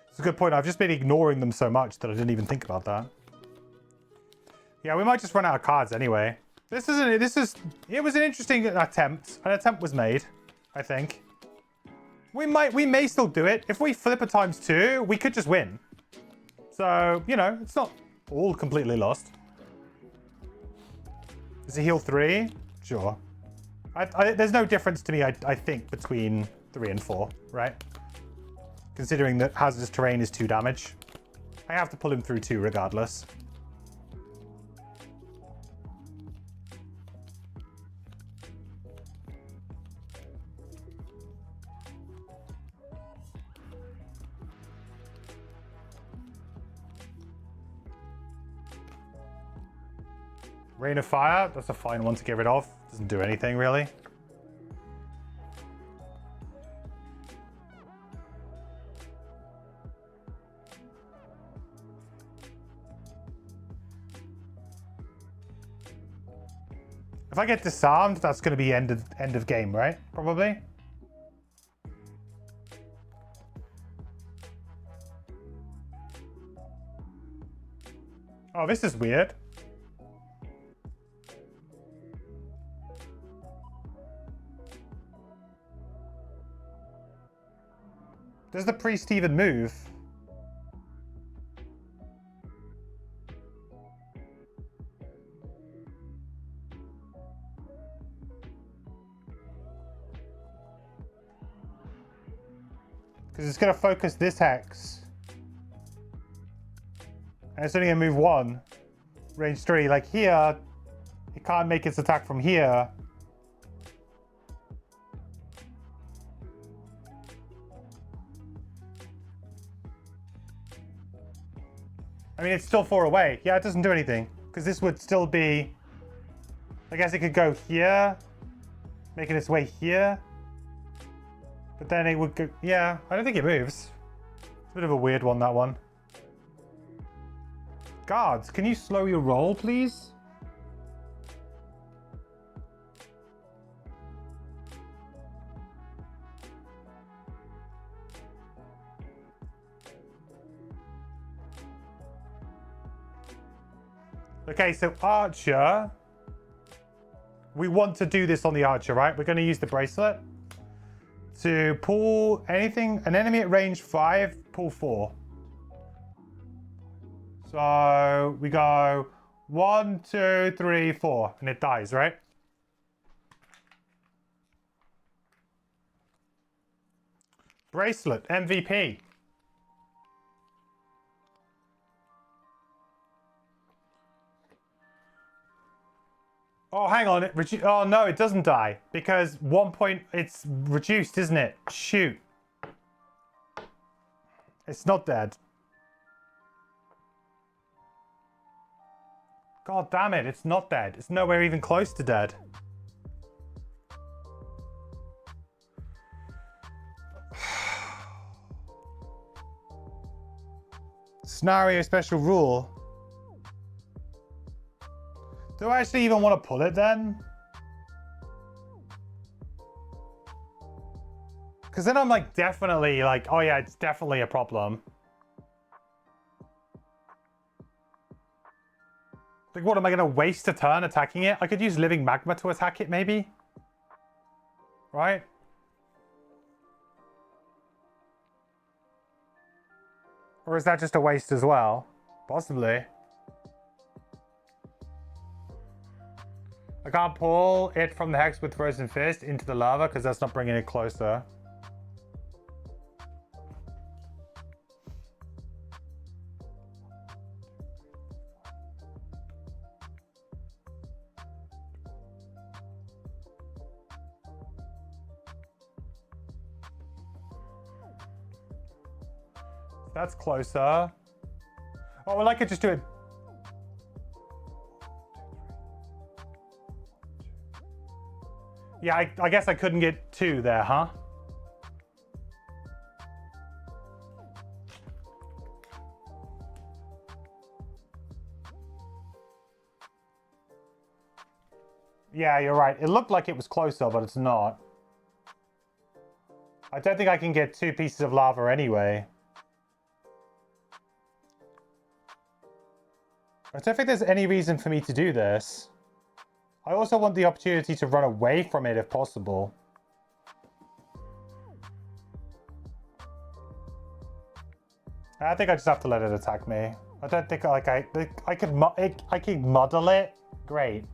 It's a good point. I've just been ignoring them so much that I didn't even think about that. Yeah, we might just run out of cards anyway. It was an interesting attempt. An attempt was made, I think. We may still do it. If we flip a ×2, we could just win. So, you know, it's not all completely lost. Is it heal 3? Sure. There's no difference to me, I think, between 3 and 4, right? Considering that hazardous terrain is 2 damage. I have to pull him through 2 regardless. Rain of Fire, that's a fine one to get rid of. Doesn't do anything really. If I get disarmed, that's going to be end of game, right? Probably. Oh, this is weird. Does the priest even move? Because it's going to focus this hex. And it's only going to move 1. Range 3. Like here, it can't make its attack from here. I mean, it's still 4 away. Yeah, it doesn't do anything. Because this would still be... I guess it could go here. Making its way here. But then it would go... Yeah, I don't think it moves. It's a bit of a weird one, that one. Guards, can you slow your roll, please? Okay, so Archer. We want to do this on the Archer, right? We're going to use the bracelet. To pull anything, an enemy at range 5, pull 4. So we go 1, 2, 3, 4, and it dies, right? Bracelet, MVP. Oh, hang on. Oh, no, it doesn't die. Because 1 point... It's reduced, isn't it? Shoot. It's not dead. God damn it, it's not dead. It's nowhere even close to dead. Scenario special rule. Do I actually even want to pull it then? Because then I'm like definitely like, oh yeah, it's definitely a problem. Like what, am I going to waste a turn attacking it? I could use Living Magma to attack it maybe? Right? Or is that just a waste as well? Possibly. I can't pull it from the hex with Frozen Fist into the lava because that's not bringing it closer. That's closer. Oh, well, I could just do it. Yeah, I guess I couldn't get 2 there, huh? Yeah, you're right. It looked like it was closer, but it's not. I don't think I can get 2 pieces of lava anyway. I don't think there's any reason for me to do this. I also want the opportunity to run away from it if possible. I think I just have to let it attack me. I don't think like I could muddle it. Great.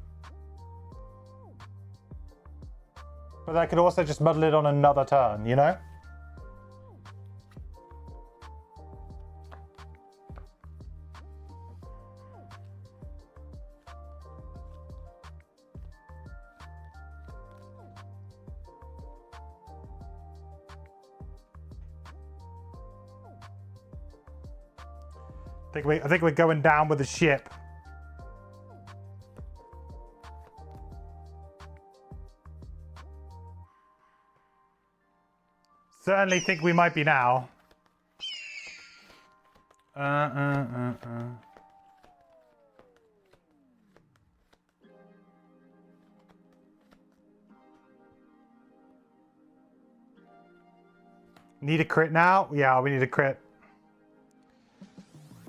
But I could also just muddle it on another turn, you know? I think we're going down with the ship. Certainly think we might be now. Need a crit now? Yeah, we need a crit.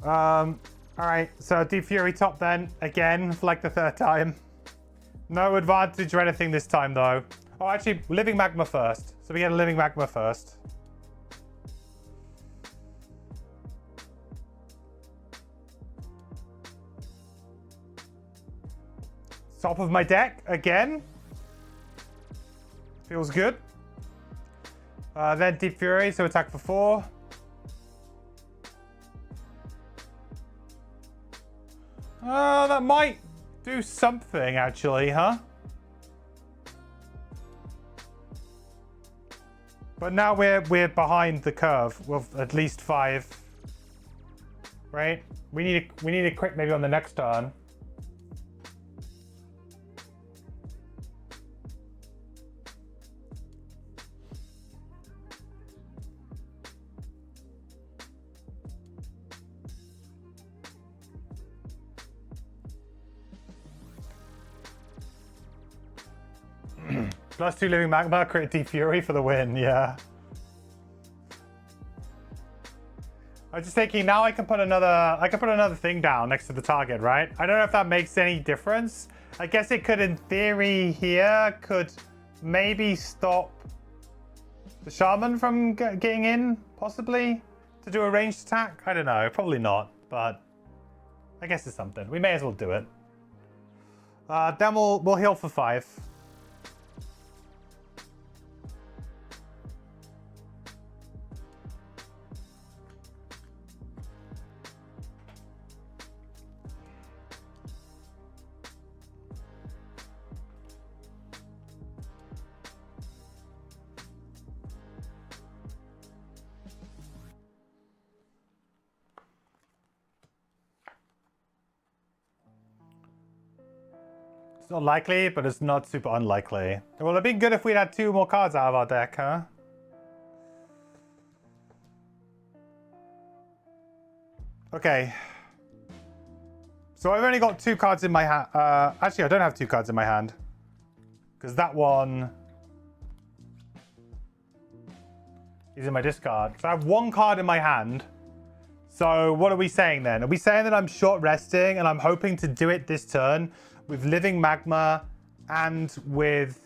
Alright, so Deep Fury top then, again, for like the 3rd time. No advantage or anything this time though. Oh, actually, Living Magma first. So we get a Living Magma first. Top of my deck, again. Feels good. Then Deep Fury, so attack for 4. That might do something, actually, huh? But now we're behind the curve with at least 5, right? We need a crit maybe on the next turn. +2 Living Magma, crit Deep Fury for the win, yeah. I'm just thinking now I can put another thing down next to the target, right? I don't know if that makes any difference. I guess it could, in theory here, could maybe stop the Shaman from getting in, possibly, to do a ranged attack. I don't know, probably not, but I guess it's something. We may as well do it. Then we'll heal for 5. It's not likely, but it's not super unlikely. Well, it'd be good if we'd had 2 more cards out of our deck, huh? Okay. So I've only got 2 cards in my hand. Actually, I don't have 2 cards in my hand. Because that one is in my discard. So I have 1 card in my hand. So what are we saying then? Are we saying that I'm short resting and I'm hoping to do it this turn with Living Magma and with,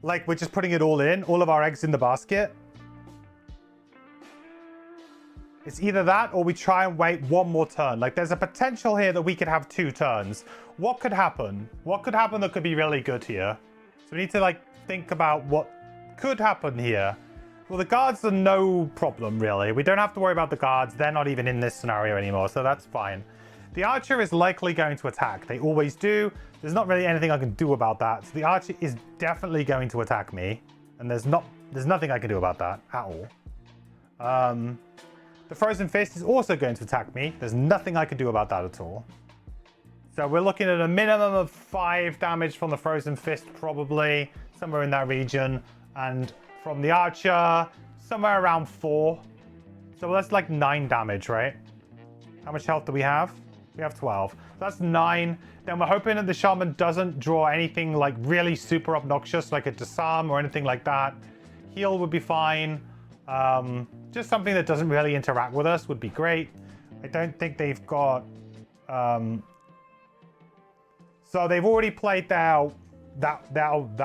like, we're just putting it all in, all of our eggs in the basket? It's either that or we try and wait one more turn. Like, there's a potential here that we could have 2 turns. What could happen? What could happen that could be really good here? So we need to, like, think about what could happen here. Well, the guards are no problem, really. We don't have to worry about the guards. They're not even in this scenario anymore, so that's fine. The archer is likely going to attack. They always do. There's not really anything I can do about that. So the archer is definitely going to attack me. And there's nothing I can do about that at all. The Frozen Fist is also going to attack me. There's nothing I can do about that at all. So we're looking at a minimum of 5 damage from the Frozen Fist, probably. Somewhere in that region. And from the Archer, somewhere around 4. So that's like 9 damage, right? How much health do we have? We have 12. So that's 9. Then we're hoping that the Shaman doesn't draw anything like really super obnoxious, like a Disarm or anything like that. Heal would be fine. Just something that doesn't really interact with us would be great. I don't think they've got... So they've already played that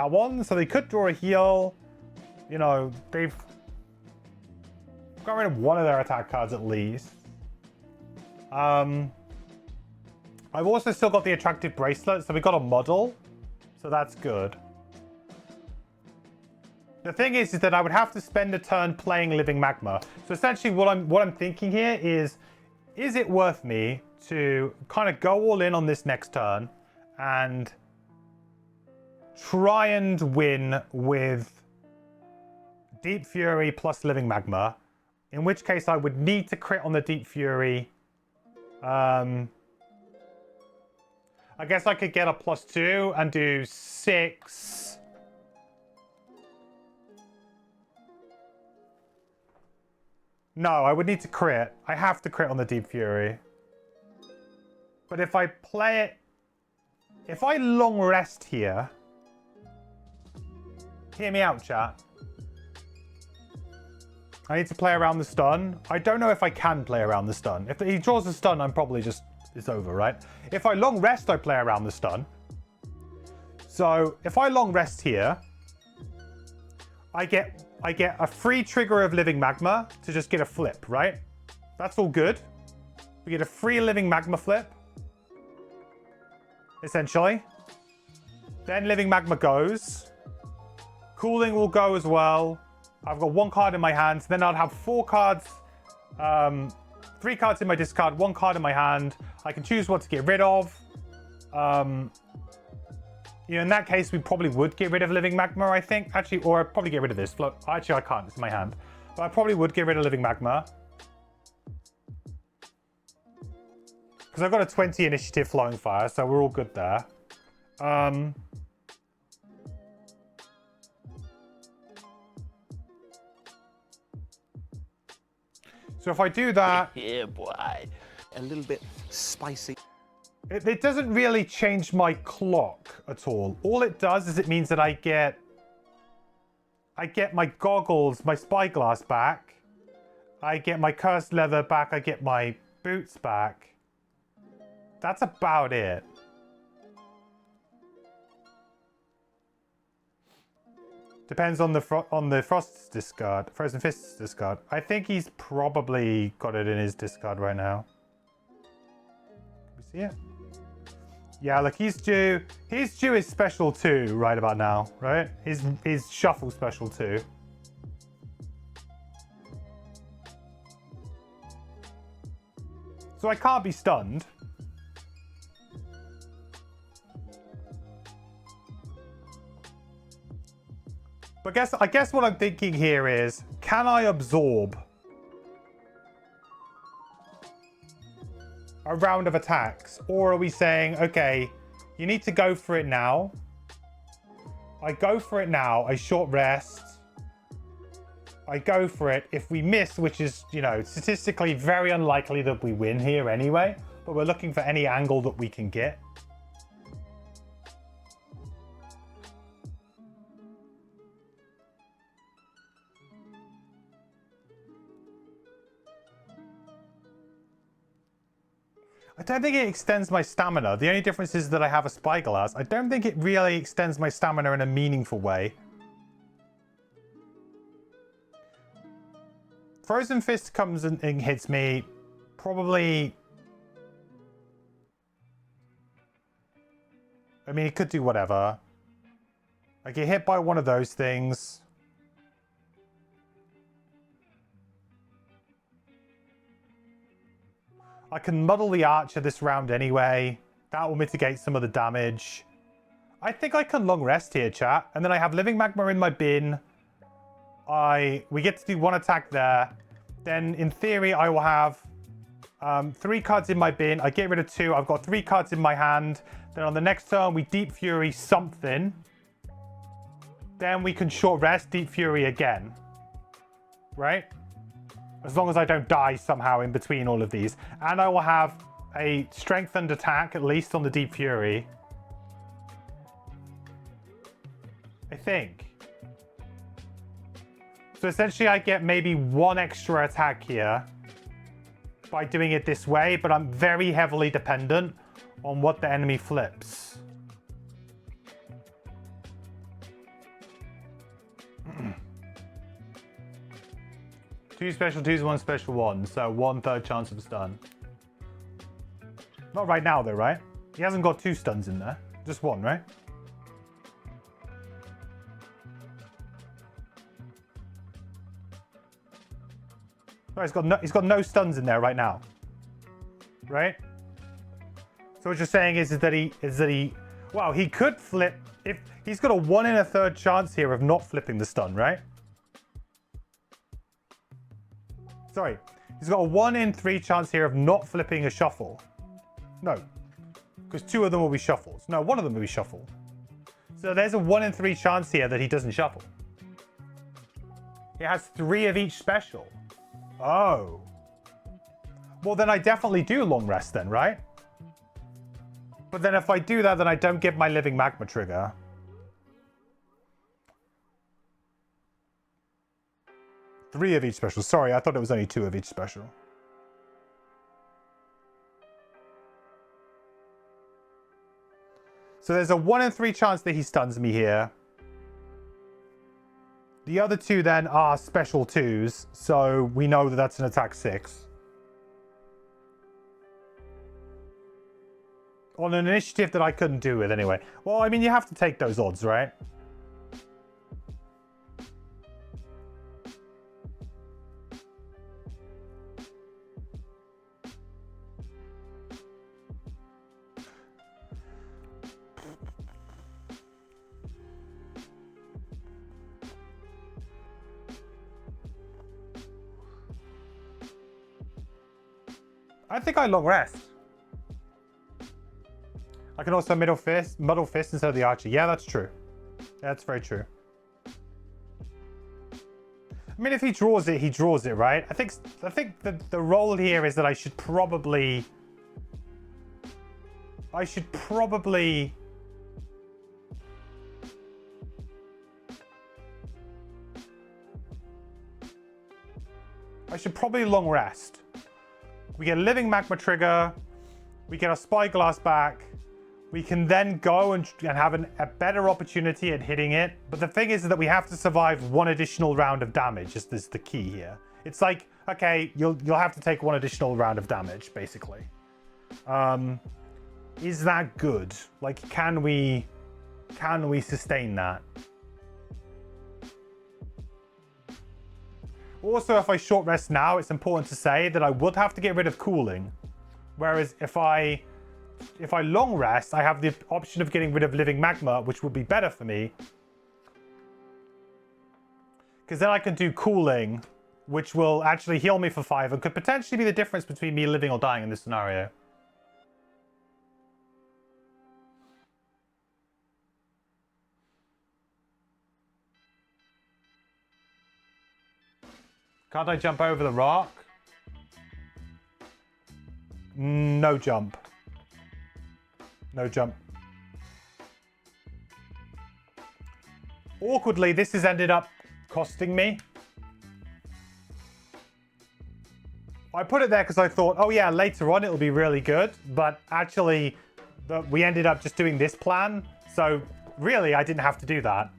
one, so they could draw a heal. You know, they've got rid of one of their attack cards at least. I've also still got the attractive bracelet, so we got a model, so that's good. The thing is that I would have to spend a turn playing Living Magma. So essentially what I'm thinking here is it worth me to kind of go all in on this next turn and try and win with Deep Fury plus Living Magma, in which case I would need to crit on the Deep Fury. I guess I could get a +2 and do 6. No, I would need to crit. I have to crit on the Deep Fury. But if I play it... If I long rest here... Hear me out, chat. I need to play around the stun. I don't know if I can play around the stun. If he draws a stun, I'm probably just... It's over, right? If I long rest, I play around the stun. So, if I long rest here... I get a free trigger of Living Magma to just get a flip, right? That's all good. We get a free Living Magma flip. Essentially. Then Living Magma goes. Cooling will go as well. I've got 1 card in my hand. So then I'd have 4 cards. 3 cards in my discard, 1 card in my hand. I can choose what to get rid of. You know, in that case, we probably would get rid of Living Magma, I think. Actually, or I'd probably get rid of this. Actually, I can't. It's in my hand. But I probably would get rid of Living Magma. Because I've got a 20 initiative Flowing Fire, so we're all good there. So if I do that... Yeah, boy. A little bit spicy. It doesn't really change my clock at all. All it does is it means that I get my goggles, my spyglass back. I get my cursed leather back. I get my boots back. That's about it. Depends on the Frost's discard, Frozen Fist's discard. I think he's probably got it in his discard right now. Can we see it? Yeah, look, he's due his special 2 right about now, right? His shuffle special 2. So I can't be stunned. But I guess what I'm thinking here is, can I absorb a round of attacks? Or are we saying, okay, you need to go for it now. I go for it now. I short rest. I go for it. If we miss, which is, you know, statistically very unlikely that we win here anyway, but we're looking for any angle that we can get. I don't think it extends my stamina. The only difference is that I have a spyglass. I don't think it really extends my stamina in a meaningful way. Frozen Fist comes and hits me. Probably... I mean, it could do whatever. I get hit by one of those things. I can muddle the archer this round anyway. That will mitigate some of the damage. I think I can long rest here, chat. And then I have Living Magma in my bin. We get to do one attack there. Then, in theory, I will have 3 cards in my bin. I get rid of 2. I've got 3 cards in my hand. Then on the next turn, we Deep Fury something. Then we can short rest, Deep Fury again. Right? As long as I don't die somehow in between all of these. And I will have a strengthened attack, at least on the Deep Fury. I think. So essentially I get maybe 1 extra attack here by doing it this way, but I'm very heavily dependent on what the enemy flips. Two special 2s, 1 special 1, so 1/3 chance of a stun. Not right now though, right? He hasn't got 2 stuns in there, just 1, right? Oh, he's got no stuns in there right now, right? So what you're saying is that he wow, he could flip if he's got a 1 in a 3rd chance here of not flipping the stun, right? Sorry, he's got a 1 in 3 chance here of not flipping a shuffle. No, because 2 of them will be shuffles. No, 1 of them will be shuffle. So there's a 1 in 3 chance here that he doesn't shuffle. He has 3 of each special. Oh. Well, then I definitely do long rest then, right? But then if I do that, then I don't get my Living Magma trigger. Three of each special. Sorry, I thought it was only 2 of each special. So there's a 1 in 3 chance that he stuns me here. The other 2 then are special 2s, so we know that that's an attack 6. On an initiative that I couldn't do with anyway. Well, I mean, you have to take those odds, right? I think I long rest. I can also muddle fist instead of the archer. Yeah, that's true. Yeah, that's very true. I mean, if he draws it, he draws it, right? I think the role here is that I should probably long rest. We get a Living Magma trigger. We get our Spyglass back. We can then go and have a better opportunity at hitting it. But the thing is that we have to survive 1 additional round of damage. Is the key here? It's like, okay, you'll have to take 1 additional round of damage, basically. Is that good? Like, can we sustain that? Also, if I short rest now, it's important to say that I would have to get rid of cooling. Whereas if I long rest, I have the option of getting rid of Living Magma, which would be better for me. Because then I can do cooling, which will actually heal me for 5 and could potentially be the difference between me living or dying in this scenario. Can't I jump over the rock? No jump. No jump. Awkwardly, this has ended up costing me. I put it there because I thought, oh yeah, later on it'll be really good. But actually, we ended up just doing this plan. So really, I didn't have to do that.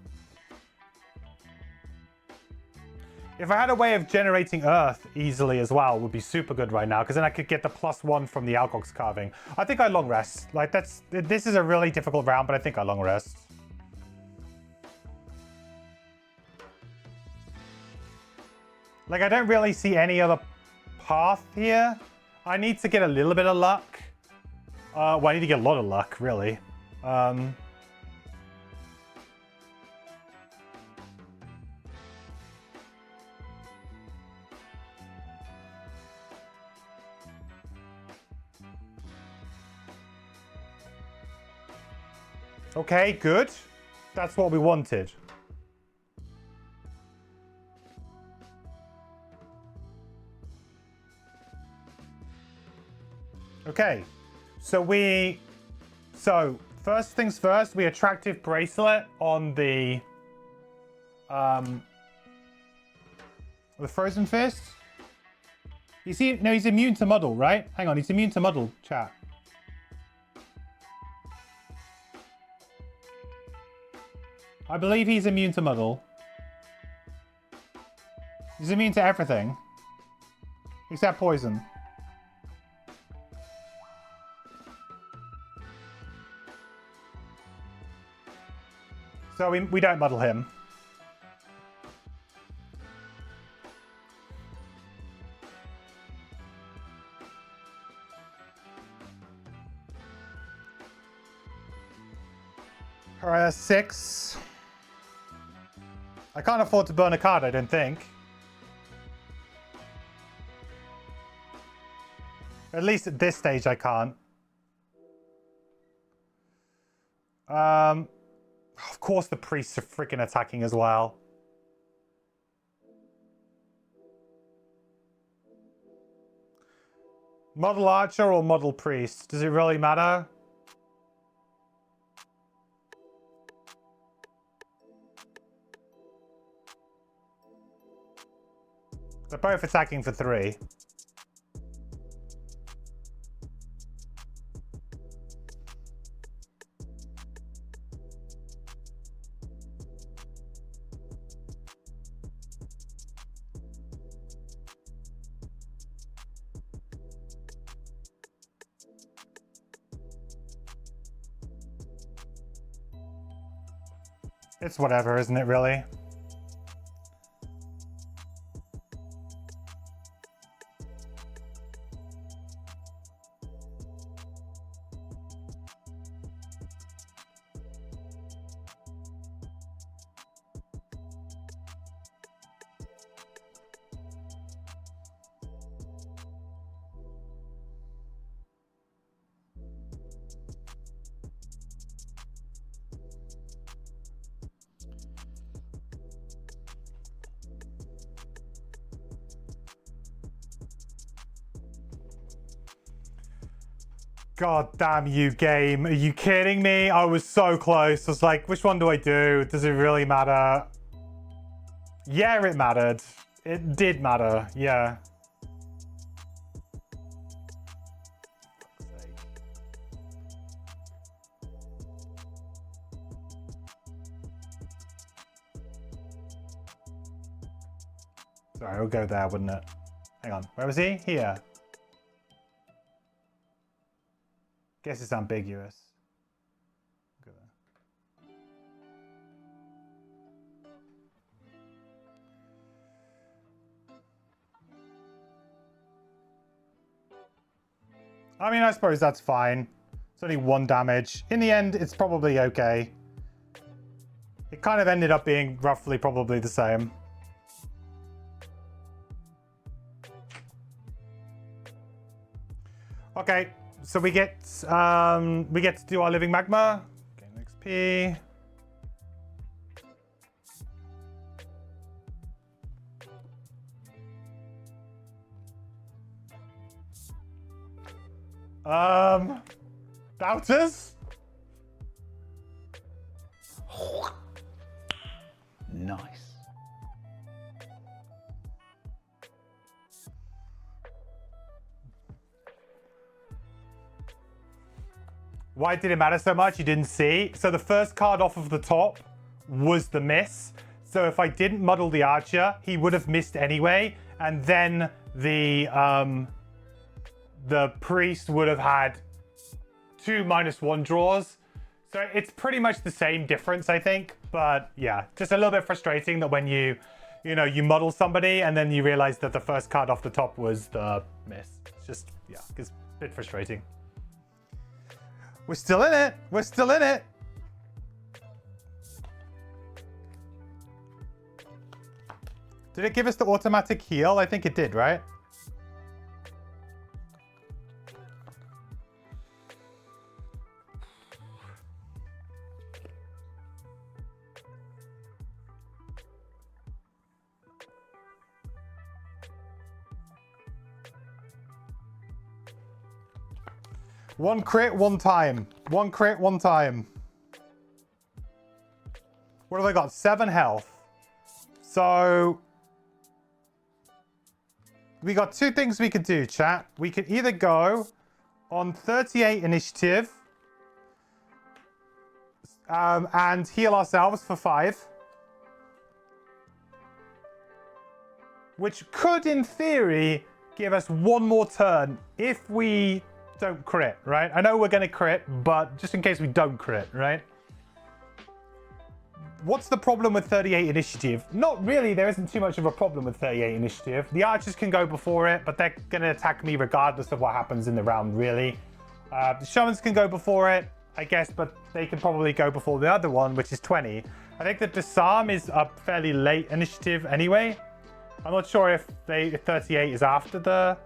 If I had a way of generating earth easily as well, it would be super good right now, because then I could get the +1 from the Algox carving. I think I long rest. Like, this is a really difficult round, but I think I long rest. Like, I don't really see any other path here. I need to get a little bit of luck. Well, I need to get a lot of luck, really. Okay, good. That's what we wanted. Okay, so first things first, we attractive bracelet on the Frozen Fist. He's immune to muddle, right? Hang on, he's immune to muddle, chat. I believe he's immune to muddle. He's immune to everything. Except poison. So we don't muddle him. Alright, that's 6. I can't afford to burn a card, I don't think. At least at this stage I can't. Of course the priests are freaking attacking as well. Model archer or model priest? Does it really matter? They're both attacking for 3. It's whatever, isn't it, really? God damn you, game. Are you kidding me? I was so close. I was like, which one do I do? Does it really matter? Yeah, it mattered. It did matter. Yeah. Sorry, it'll go there, wouldn't it? Hang on. Where was he? Here. Guess it's ambiguous. Look at that. I mean, I suppose that's fine. It's only 1 damage. In the end, it's probably okay. It kind of ended up being roughly probably the same. Okay. So we get to do our living magma. Gain XP. Doubters? Nice. Why did it matter so much? You didn't see. So the first card off of the top was the miss. So if I didn't muddle the archer, he would have missed anyway. And then the priest would have had 2 -1 draws. So it's pretty much the same difference, I think. But yeah, just a little bit frustrating that when you muddle somebody and then you realize that the first card off the top was the miss. It's just, yeah, it's a bit frustrating. We're still in it. We're still in it. Did it give us the automatic heal? I think it did, right? One crit, one time. One crit, one time. What have I got? 7 health. So we got 2 things we could do, chat. We could either go on 38 initiative and heal ourselves for 5. Which could, in theory, give us 1 more turn if we don't crit, right? I know we're going to crit, but just in case we don't crit, right? What's the problem with 38 initiative? Not really, there isn't too much of a problem with 38 initiative. The archers can go before it, but they're going to attack me regardless of what happens in the round, really. The shamans can go before it, I guess, but they can probably go before the other one, which is 20. I think the disarm is a fairly late initiative anyway. I'm not sure if 38 is after the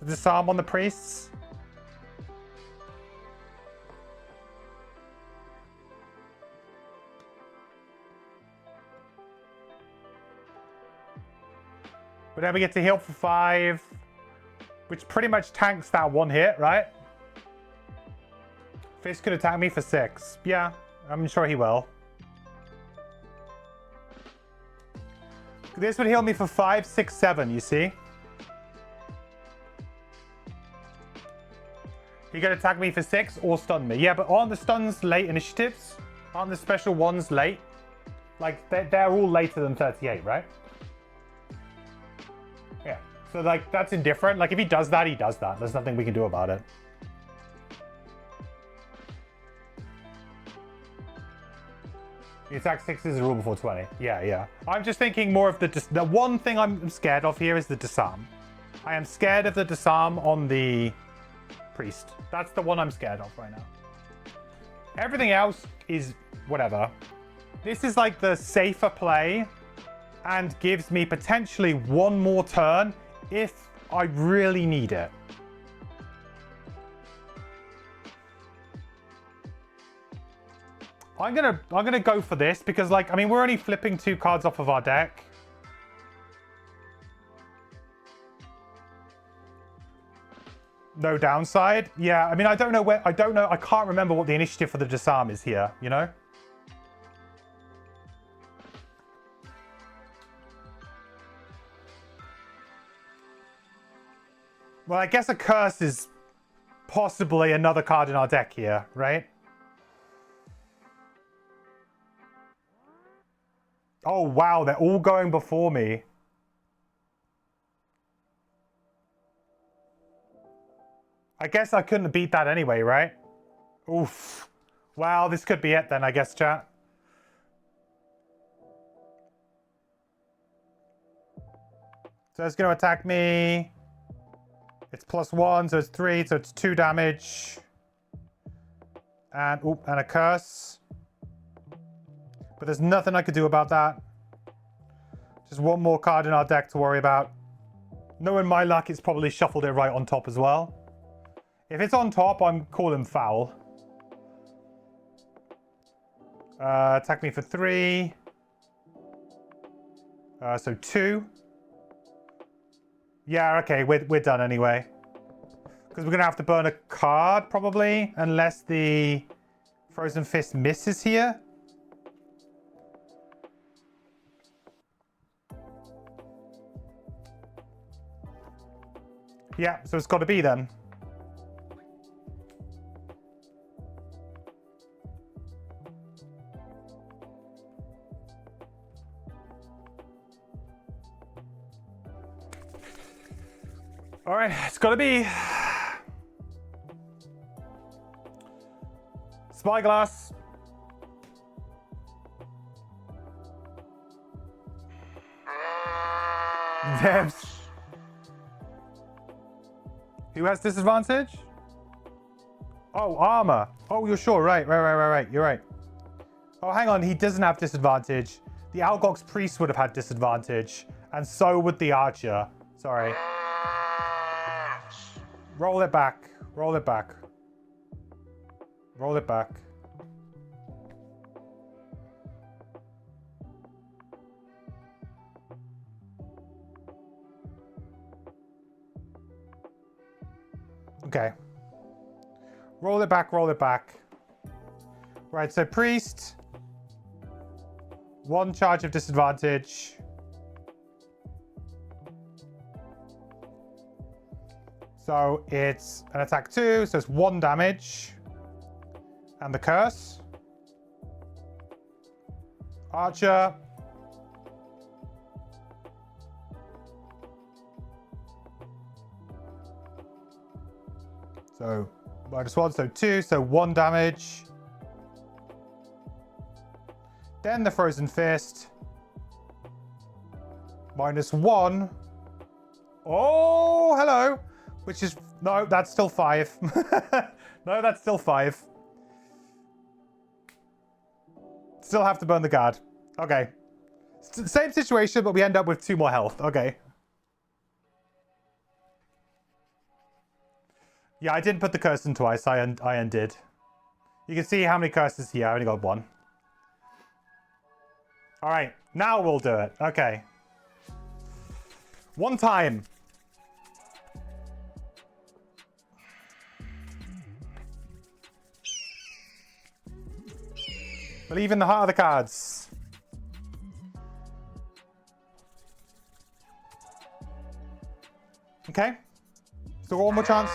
disarm on the priests. But then we get to heal for 5, which pretty much tanks that 1 hit, right? Fist could attack me for 6. Yeah, I'm sure he will. This would heal me for 5, 6, 7, you see? He could attack me for 6 or stun me. Yeah, but aren't the stuns late initiatives? Aren't the special ones late? Like, they're all later than 38, right? Yeah. So, like, that's indifferent. Like, if he does that, he does that. There's nothing we can do about it. The attack 6 is a rule before 20. Yeah, yeah. I'm just thinking more of the one thing I'm scared of here is the disarm. I am scared of the disarm on the priest. That's the one I'm scared of right now. Everything else is whatever. This is like the safer play and gives me potentially 1 more turn if I really need it. I'm gonna go for this because, like, I mean, we're only flipping 2 cards off of our deck. No downside. Yeah, I mean, I don't know. I can't remember what the initiative for the disarm is here, you know? Well, I guess a curse is possibly another card in our deck here, right? Oh, wow, they're all going before me. I guess I couldn't beat that anyway, right? Oof. Wow, this could be it then, I guess, chat. So it's going to attack me. It's +1, so it's 3, so it's 2 damage. And, and a curse. But there's nothing I could do about that. Just 1 more card in our deck to worry about. Knowing my luck, it's probably shuffled it right on top as well. If it's on top, I'm calling foul. Attack me for 3. So 2. Yeah, okay, we're done anyway. Because we're going to have to burn a card, probably. Unless the Frozen Fist misses here. Yeah, so it's got to be then. All right, it's gotta be Spyglass. Debs. Who has disadvantage? Oh, armor. Oh, you're sure. Right. You're right. Oh, hang on. He doesn't have disadvantage. The Algox priest would have had disadvantage. And so would the archer. Sorry. Roll it back. Roll it back. Roll it back. Okay. Roll it back, roll it back. Right, so priest. 1 charge of disadvantage. So it's an attack 2, so it's 1 damage. And the curse. Archer. So -1, so 2, so 1 damage. Then the Frozen Fist. -1. Oh, hello. Which is, no, that's still 5. No, that's still 5. Still have to burn the guard. Okay. Same situation, but we end up with 2 more health. Okay. Yeah, I didn't put the curse in twice. I undid. You can see how many curses here. I only got 1. All right, now we'll do it. Okay. 1 time. Believe in the heart of the cards. Okay. Still got 1 more chance.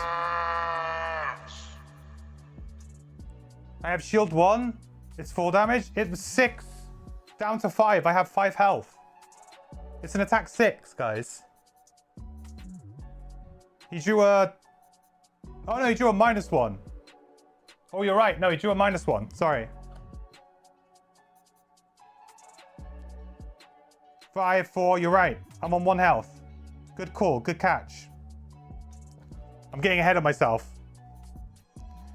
I have shield 1. It's 4 damage. It was 6. Down to 5. I have 5 health. It's an attack 6, guys. He drew a... Oh, no, he drew a -1. Oh, you're right. No, he drew a -1. Sorry. 5, 4. You're right. I'm on 1 health. Good call. Good catch. I'm getting ahead of myself.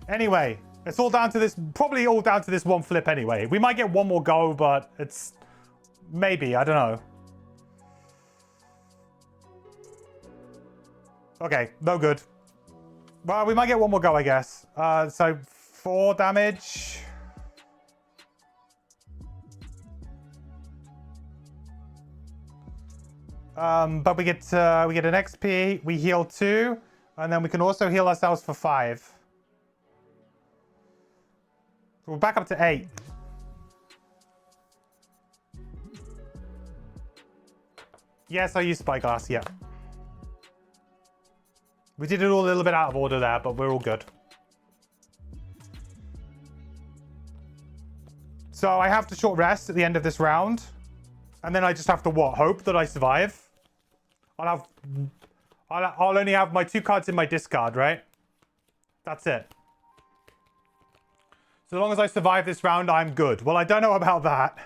Anyway, it's all down to this, probably all down to this 1 flip anyway. We might get 1 more go, but it's maybe, I don't know. Okay, no good. Well, we might get 1 more go, I guess. So 4 damage. But we get an XP, we heal 2, and then we can also heal ourselves for 5. So we're back up to 8. Yes, I used Spyglass, yeah. We did it all a little bit out of order there, but we're all good. So I have to short rest at the end of this round. And then I just have to, what, hope that I survive? I'll only have my 2 cards in my discard, right? That's it. So long as I survive this round, I'm good. Well, I don't know about that.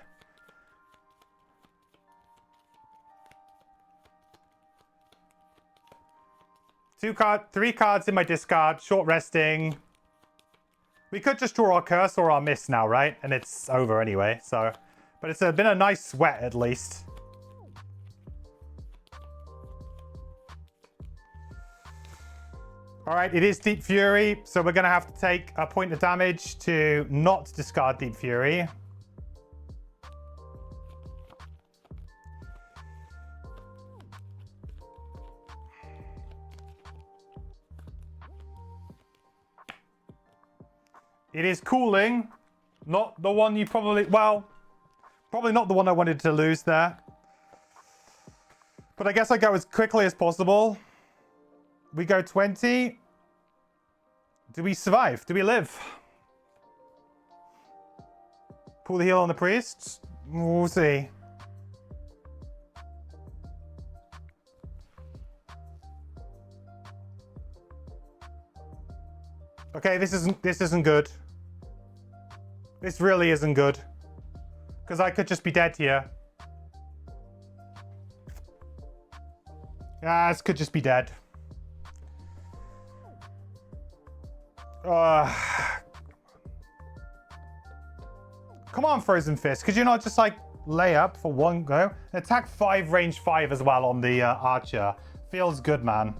Three cards in my discard, short resting. We could just draw our curse or our miss now, right? And it's over anyway, so... But it's been a nice sweat, at least. All right, it is Deep Fury, so we're going to have to take a point of damage to not discard Deep Fury. It is cooling, not the one you probably... Well... Probably not the one I wanted to lose there. But I guess I go as quickly as possible. We go 20. Do we survive? Do we live? Pull the heal on the priest. We'll see. Okay, this isn't good. This really isn't good. Because I could just be dead here. Yeah, this could just be dead. Come on, Frozen Fist. Could you not just, like, lay up for one go? Attack 5, range 5 as well on the archer. Feels good, man.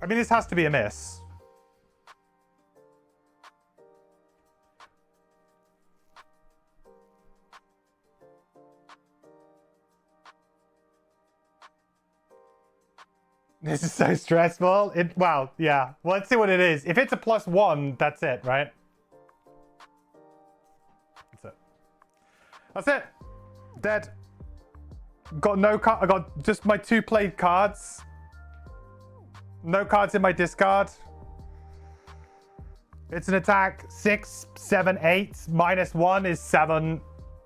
I mean, this has to be a miss. This is so stressful. Wow, yeah. Well, let's see what it is. If it's a +1, that's it, right? That's it. That's it. Dead. Got no card. I got just my 2 played cards. No cards in my discard. It's an attack 6, 7, 8. -1 is 7.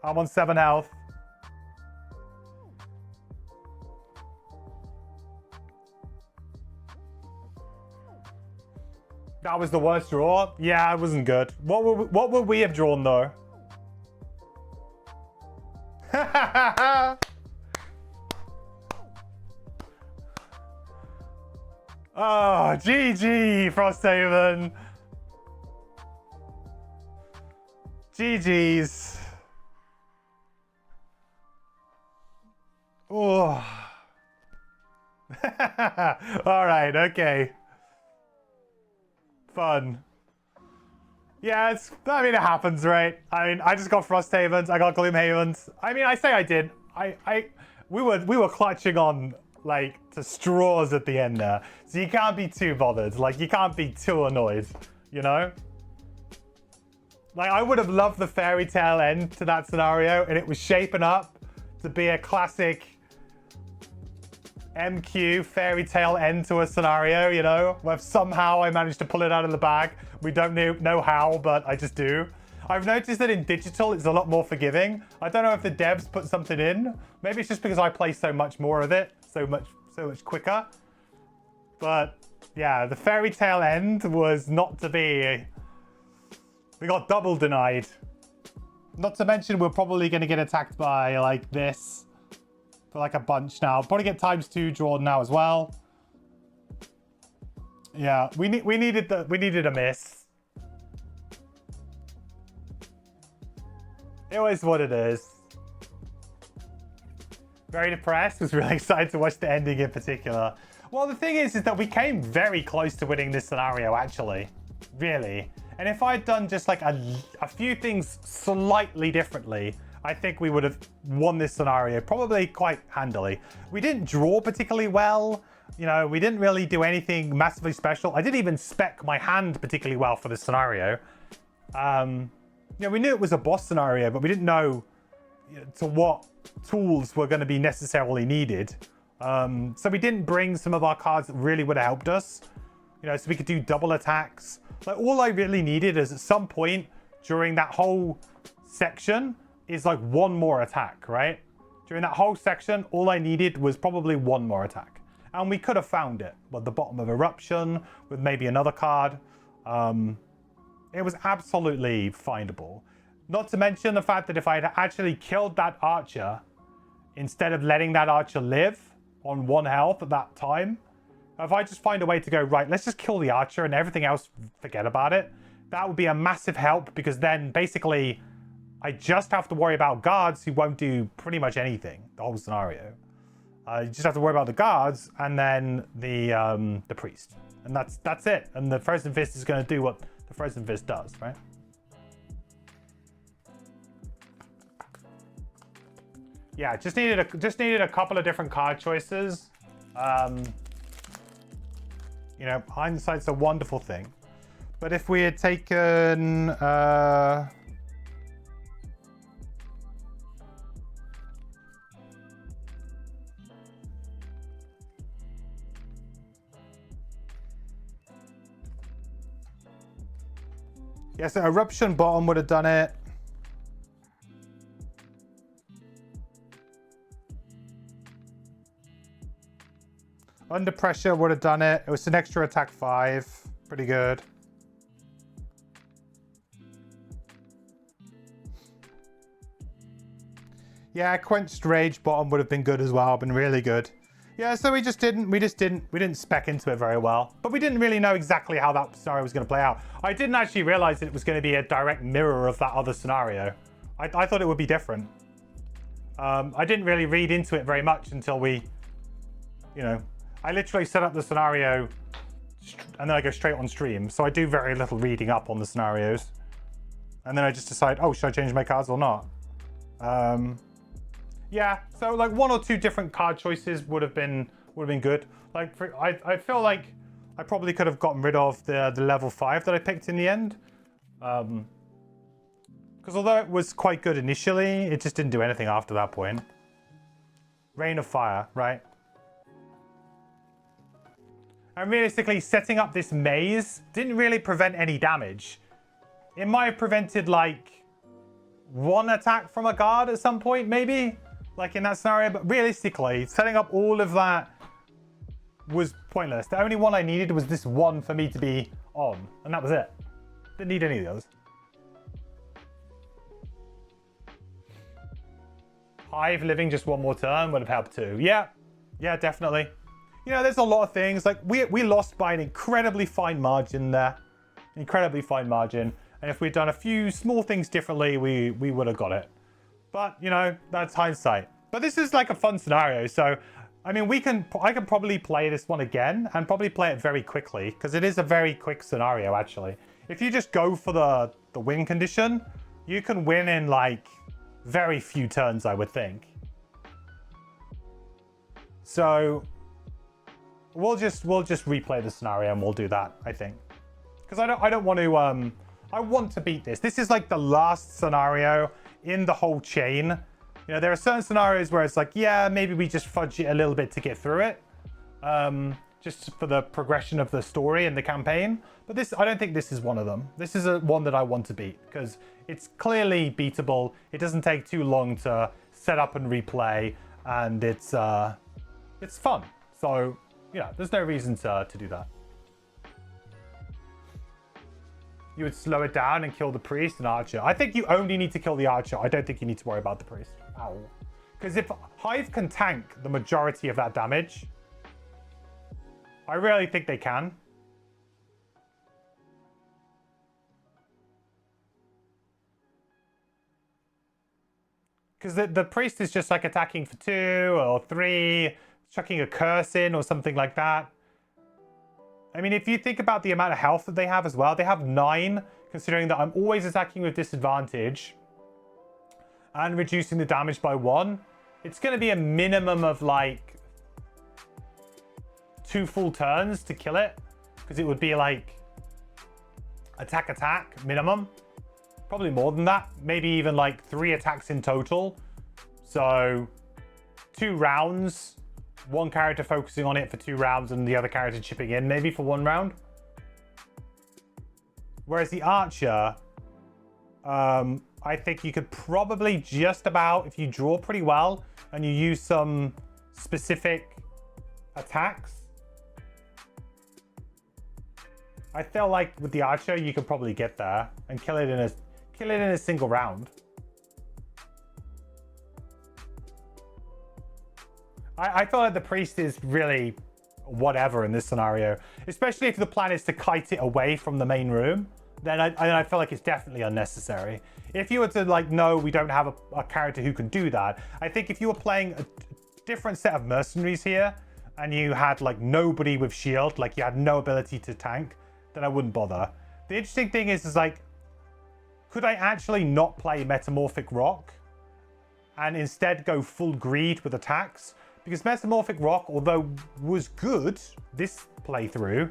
I'm on 7 health. That was the worst draw. Yeah, it wasn't good. What would we have drawn though? Oh, GG, Frosthaven. GG's. Oh. All right, okay. Fun. Yeah, I mean, it happens, right? I mean, I just got Frosthavens, I got Gloomhavens. I mean, I say I did. We were clutching on, like, to straws at the end there. So you can't be too bothered. Like, you can't be too annoyed, you know? Like, I would have loved the fairy tale end to that scenario, and it was shaping up to be a classic MQ fairy tale end to a scenario, you know, where somehow I managed to pull it out of the bag. We don't know how, but I just do. I've noticed that in digital, it's a lot more forgiving. I don't know if the devs put something in. Maybe it's just because I play so much more of it, so much quicker. But yeah, the fairy tale end was not to be. We got double denied. Not to mention, we're probably going to get attacked by like this. For like a bunch now. Probably get ×2 drawn now as well. Yeah, we needed a miss. It was what it is. Very depressed. Was really excited to watch the ending in particular. Well, the thing is that we came very close to winning this scenario, actually. Really. And if I'd done just like a few things slightly differently, I think we would have won this scenario probably quite handily. We didn't draw particularly well. You know, we didn't really do anything massively special. I didn't even spec my hand particularly well for this scenario. You know, we knew it was a boss scenario, but we didn't know to what tools were going to be necessarily needed. So we didn't bring some of our cards that really would have helped us. You know, so we could do double attacks. Like, all I really needed is at some point during that whole section is like one more attack, right? During that whole section, all I needed was probably one more attack. And we could have found it at the bottom of Eruption with maybe another card. It was absolutely findable. Not to mention the fact that if I had actually killed that archer, instead of letting that archer live on 1 health at that time, if I just find a way to go, right, let's just kill the archer and everything else, forget about it. That would be a massive help, because then basically I just have to worry about guards who won't do pretty much anything, the whole scenario. You just have to worry about the guards and then the priest. And that's it. And the Frozen Fist is going to do what the Frozen Fist does, right? Yeah, just needed a couple of different card choices. You know, hindsight's a wonderful thing. But if we had taken yes, so Eruption bottom would have done it. Under pressure would have done it. It was an extra attack 5. Pretty good. Yeah, quenched rage bottom would have been good as well. Been really good. Yeah, so we didn't spec into it very well. But we didn't really know exactly how that scenario was going to play out. I didn't actually realize that it was going to be a direct mirror of that other scenario. I thought it would be different. I didn't really read into it very much until we, you know, I literally set up the scenario and then I go straight on stream. So I do very little reading up on the scenarios. And then I just decide, oh, should I change my cards or not? Yeah, so like 1 or 2 different card choices would have been good. Like I feel like I probably could have gotten rid of the level 5 that I picked in the end. Because although it was quite good initially, it just didn't do anything after that point. Rain of Fire, right? And realistically, setting up this maze didn't really prevent any damage. It might have prevented like 1 attack from a guard at some point, maybe, like in that scenario. But realistically, setting up all of that was pointless. The only one I needed was this one for me to be on, and that was it. Didn't need any of the others. Hive living just 1 more turn would have helped too. Yeah, definitely. You know, there's a lot of things. Like, we lost by an incredibly fine margin there. Incredibly fine margin. And if we'd done a few small things differently, we would have got it. But, you know, that's hindsight. But this is like a fun scenario. So, I mean, I can probably play this one again and probably play it very quickly. Because it is a very quick scenario, actually. If you just go for the win condition, you can win in, like, very few turns, I would think. So we'll just replay the scenario and we'll do that, I think, because I don't want to I want to beat this. This is like the last scenario in the whole chain. You know, there are certain scenarios where it's like, yeah, maybe we just fudge it a little bit to get through it, just for the progression of the story and the campaign. But this, I don't think this is one of them. This is one that I want to beat because it's clearly beatable. It doesn't take too long to set up and replay, and it's fun. So, yeah, there's no reason to do that. You would slow it down and kill the priest and archer. I think you only need to kill the archer. I don't think you need to worry about the priest. Ow. Because if Hive can tank the majority of that damage, I really think they can. Because the priest is just like attacking for 2 or 3, chucking a curse in or something like that. I mean, if you think about the amount of health that they have as well, they have 9, considering that I'm always attacking with disadvantage and reducing the damage by 1. It's going to be a minimum of like 2 full turns to kill it, because it would be like attack minimum. Probably more than that, maybe even like 3 attacks in total. So 2 rounds, 1 character focusing on it for 2 rounds and the other character chipping in maybe for 1 round. Whereas the archer, I think you could probably just about, if you draw pretty well and you use some specific attacks, I feel like with the archer you could probably get there and kill it in a single round. I feel like the priest is really whatever in this scenario, especially if the plan is to kite it away from the main room. Then I feel like it's definitely unnecessary. If you were to like, no, we don't have a character who can do that. I think if you were playing a different set of mercenaries here and you had like nobody with shield, like you had no ability to tank, then I wouldn't bother. The interesting thing is like, could I actually not play Metamorphic Rock and instead go full greed with attacks? Because Metamorphic Rock, although was good this playthrough,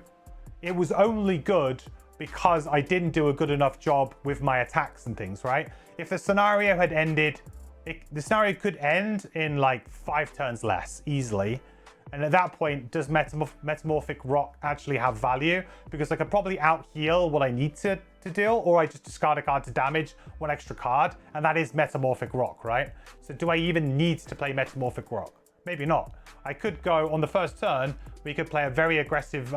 it was only good because I didn't do a good enough job with my attacks and things, right? If the scenario had ended, the scenario could end in like 5 turns less easily. And at that point, does Metamorphic Rock actually have value? Because I could probably out-heal what I need to deal, or I just discard a card to damage 1 extra card, and that is Metamorphic Rock, right? So do I even need to play Metamorphic Rock? Maybe not. I could go on the first turn, we could play a very aggressive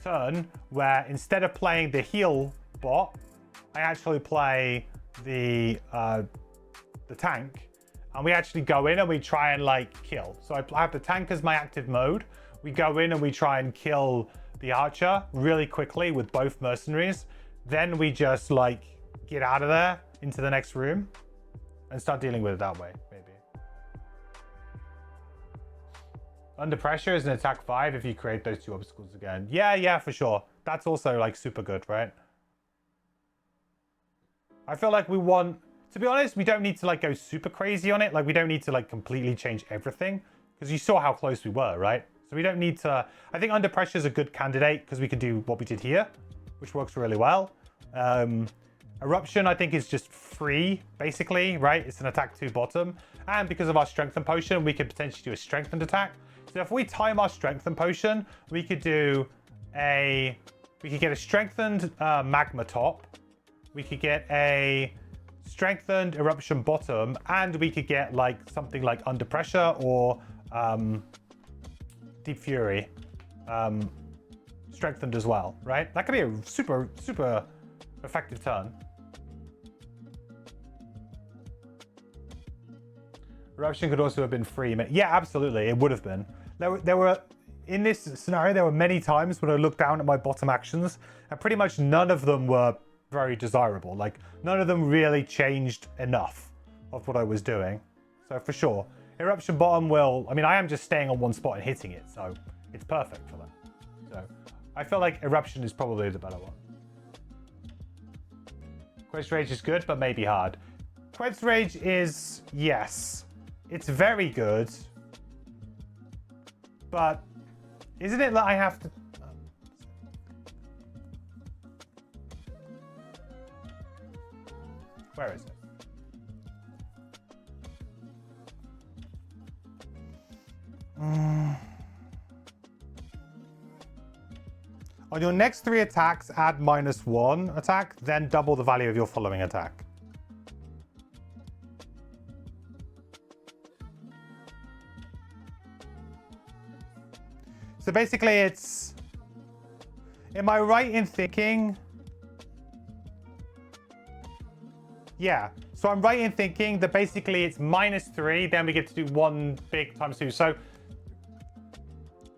turn where instead of playing the heal bot, I actually play the tank, and we actually go in and we try and like kill. So I have the tank as my active mode. We go in and we try and kill the archer really quickly with both mercenaries. Then we just like get out of there into the next room and start dealing with it that way, maybe. Under pressure is an attack 5 if you create those 2 obstacles again. Yeah, for sure. That's also like super good, right? I feel like we want, to be honest, we don't need to like go super crazy on it. Like we don't need to like completely change everything because you saw how close we were, right? So we don't need to, I think under pressure is a good candidate because we can do what we did here, which works really well. Eruption, I think, is just free, basically, right? It's an attack 2 bottom. And because of our strengthen potion, we could potentially do a strengthened attack. So if we time our strengthen potion, we could do we could get a strengthened magma top. We could get a strengthened eruption bottom, and we could get like something like under pressure or deep fury strengthened as well, right? That could be a super effective turn. Eruption could also have been free. Yeah, absolutely, it would have been. There were in this scenario, there were many times when I looked down at my bottom actions, and pretty much none of them were very desirable. Like none of them really changed enough of what I was doing. So for sure, eruption bottom will. I mean, I am just staying on one spot and hitting it, so it's perfect for that. So I feel like eruption is probably the better one. Quest Rage is good, but maybe hard. Quest Rage is, yes, it's very good, but isn't it that I have to... Where is it? On your next 3 attacks, add -1 attack, then double the value of your following attack. So basically it's... Am I right in thinking... Yeah, so I'm right in thinking that basically it's -3, then we get to do 1 big times 2. So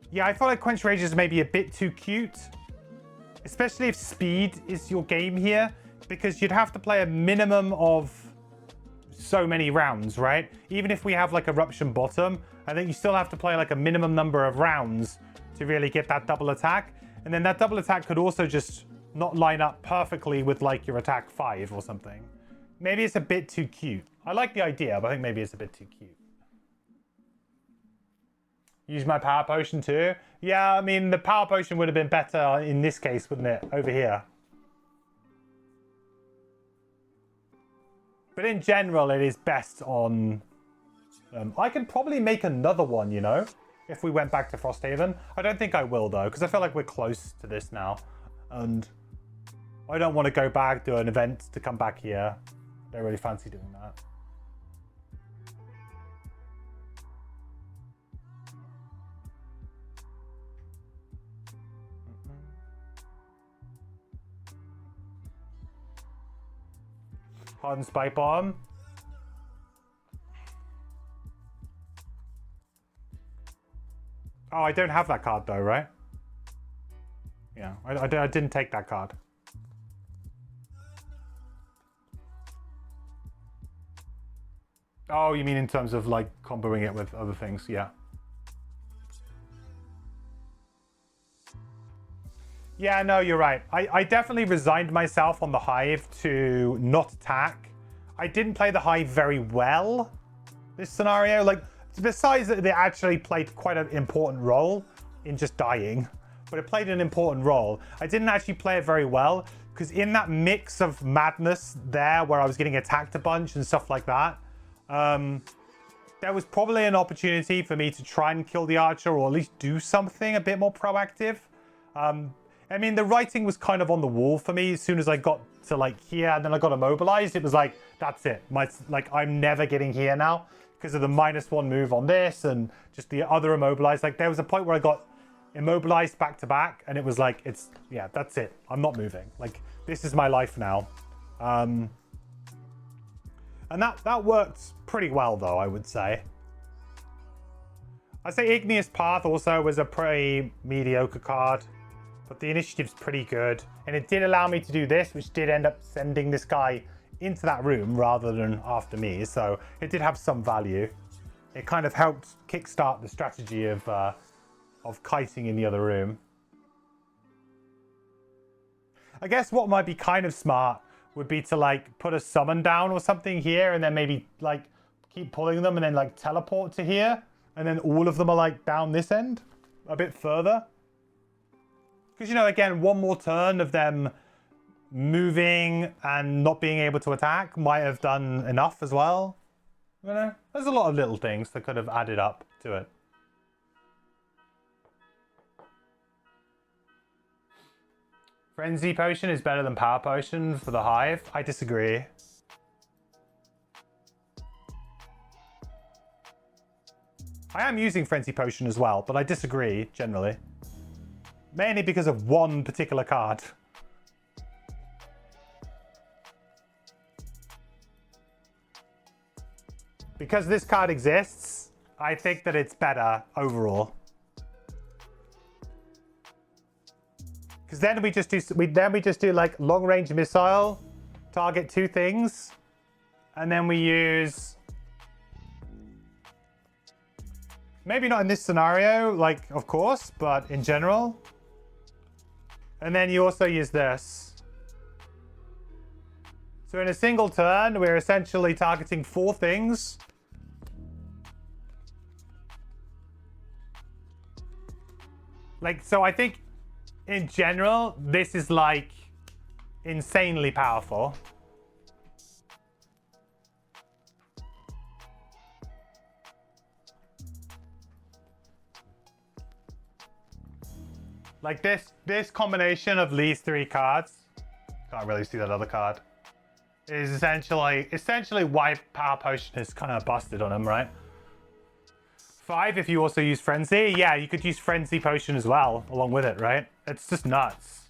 yeah, I feel like Quench Rage is maybe a bit too cute, especially if speed is your game here, because you'd have to play a minimum of so many rounds, right? Even if we have like Eruption bottom, I think you still have to play like a minimum number of rounds to really get that double attack. And then that double attack could also just not line up perfectly with like your attack 5 or something. Maybe it's a bit too cute. I like the idea, but I think maybe it's a bit too cute. Use my power potion too? Yeah, I mean, the power potion would have been better in this case, wouldn't it? Over here. But in general, it is best on... I can probably make another one, you know? If we went back to Frosthaven. I don't think I will, though, because I feel like we're close to this now. And I don't want to go back to an event to come back here. I don't really fancy doing that. Hardened Spike Bomb. Oh, I don't have that card though, right? Yeah, I didn't take that card. Oh, you mean in terms of like comboing it with other things? Yeah. Yeah, no, you're right. I definitely resigned myself on the Hive to not attack. I didn't play the Hive very well this scenario. Like, besides that, they actually played quite an important role in just dying, but it played an important role. I didn't actually play it very well because in that mix of madness there where I was getting attacked a bunch and stuff like that, there was probably an opportunity for me to try and kill the archer or at least do something a bit more proactive. I mean, the writing was kind of on the wall for me. As soon as I got to like here and then I got immobilized, it was like, that's it. Like, I'm never getting here now because of the -1 move on this and just the other immobilized. Like there was a point where I got immobilized back to back and it was like, yeah, that's it. I'm not moving. Like this is my life now. And that worked pretty well though, I would say. I'd say Igneous Path also was a pretty mediocre card, but the initiative's pretty good. And it did allow me to do this, which did end up sending this guy into that room rather than after me. So it did have some value. It kind of helped kickstart the strategy of kiting in the other room. I guess what might be kind of smart would be to like put a summon down or something here and then maybe like keep pulling them and then like teleport to here. And then all of them are like down this end a bit further. Because, you know, again, one more turn of them moving and not being able to attack might have done enough as well. You know, there's a lot of little things that could have added up to it. Frenzy Potion is better than Power Potion for the Hive. I disagree. I am using Frenzy Potion as well, but I disagree generally. Mainly because of one particular card. Because this card exists, I think that it's better overall. Because then we just do like long range missile, target 2 things, and then we use. Maybe not in this scenario, like, of course, but in general. And then you also use this. So in a single turn, we're essentially targeting 4 things. Like, so I think, in general, this is, like, insanely powerful. Like this combination of these 3 cards, can't really see that other card, is essentially why Power Potion is kind of busted on him, right? 5 if you also use Frenzy. Yeah, you could use Frenzy Potion as well, along with it, right? It's just nuts.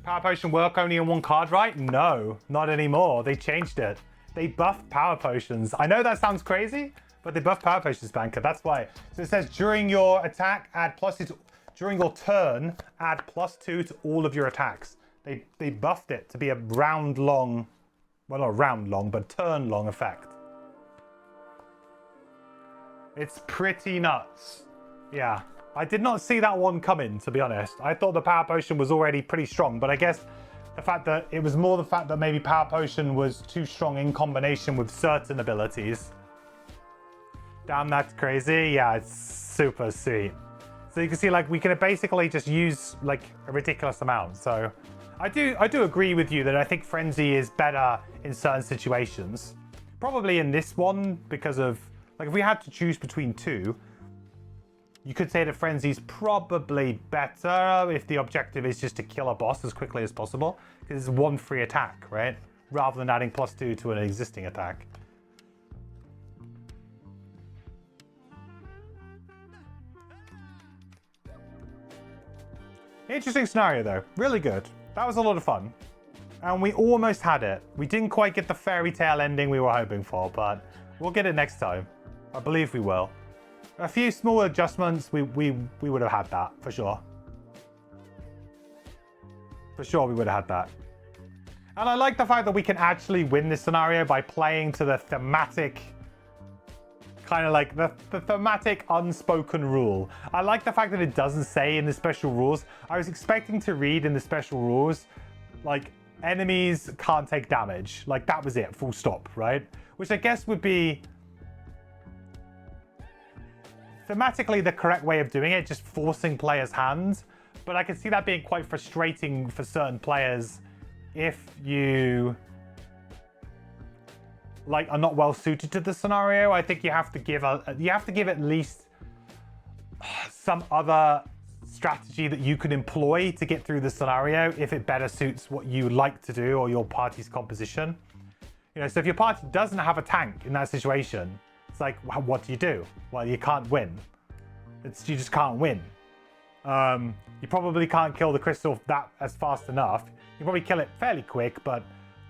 Power Potion work only on 1 card, right? No, not anymore. They changed it. They buffed Power Potions. I know that sounds crazy, but they buffed Power Potions, Banker. That's why. So it says during your attack, add +2 during your turn, add +2 to all of your attacks. They buffed it to be a round long, well, not round long, but turn long effect. It's pretty nuts. Yeah, I did not see that one coming, to be honest. I thought the Power Potion was already pretty strong, but I guess the fact that it was more the fact that maybe Power Potion was too strong in combination with certain abilities. Damn, that's crazy. Yeah, it's super sweet. So you can see, like, we can basically just use like a ridiculous amount. So I do agree with you that I think Frenzy is better in certain situations. Probably in this one because of, like, if we had to choose between 2, you could say that Frenzy's probably better if the objective is just to kill a boss as quickly as possible, because it's 1 free attack, right? Rather than adding +2 to an existing attack. Interesting scenario though, really good. That was a lot of fun. And we almost had it. We didn't quite get the fairy tale ending we were hoping for, but we'll get it next time. I believe we will. A few small adjustments, we would have had that, for sure. For sure we would have had that. And I like the fact that we can actually win this scenario by playing to the thematic, kind of like the thematic unspoken rule. I like the fact that it doesn't say in the special rules. I was expecting to read in the special rules, like, enemies can't take damage. Like, that was it, full stop, right? Which I guess would be thematically the correct way of doing it, just forcing players' hands. But I can see that being quite frustrating for certain players if you, like, are not well suited to the scenario. I think you have to give at least some other strategy that you can employ to get through the scenario if it better suits what you like to do or your party's composition. You know, so if your party doesn't have a tank in that situation, it's like, what do you do? Well, you can't win. You just can't win. You probably can't kill the crystal that as fast enough. You probably kill it fairly quick, but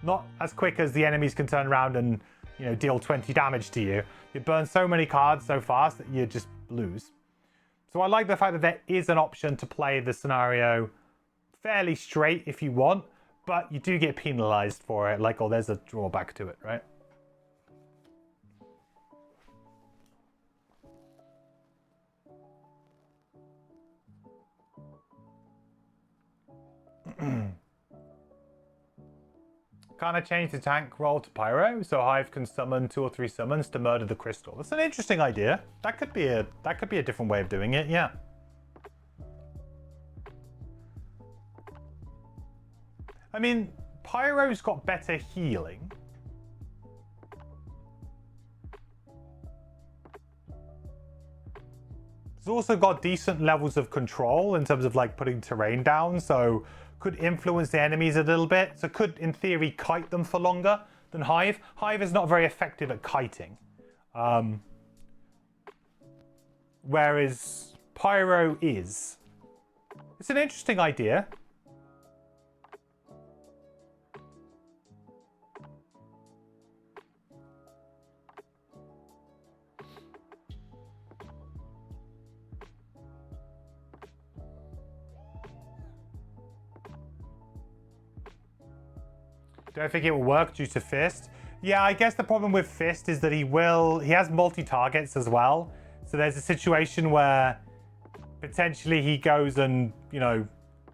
not as quick as the enemies can turn around and, you know, deal 20 damage to you. You burn so many cards so fast that you just lose. So I like the fact that there is an option to play the scenario fairly straight if you want, but you do get penalized for it. Like, oh, there's a drawback to it, right? Can't I change the tank roll to pyro so Hive can summon 2 or 3 summons to murder the crystal? That's an interesting idea. That could be a different way of doing it, yeah. I mean, pyro's got better healing. It's also got decent levels of control in terms of like putting terrain down, so could influence the enemies a little bit. So could, in theory, kite them for longer than Hive. Hive is not very effective at kiting. Whereas Pyro is. It's an interesting idea. Don't think it will work due to Fist. Yeah, I guess the problem with Fist is that he has multi-targets as well. So there's a situation where potentially he goes and, you know,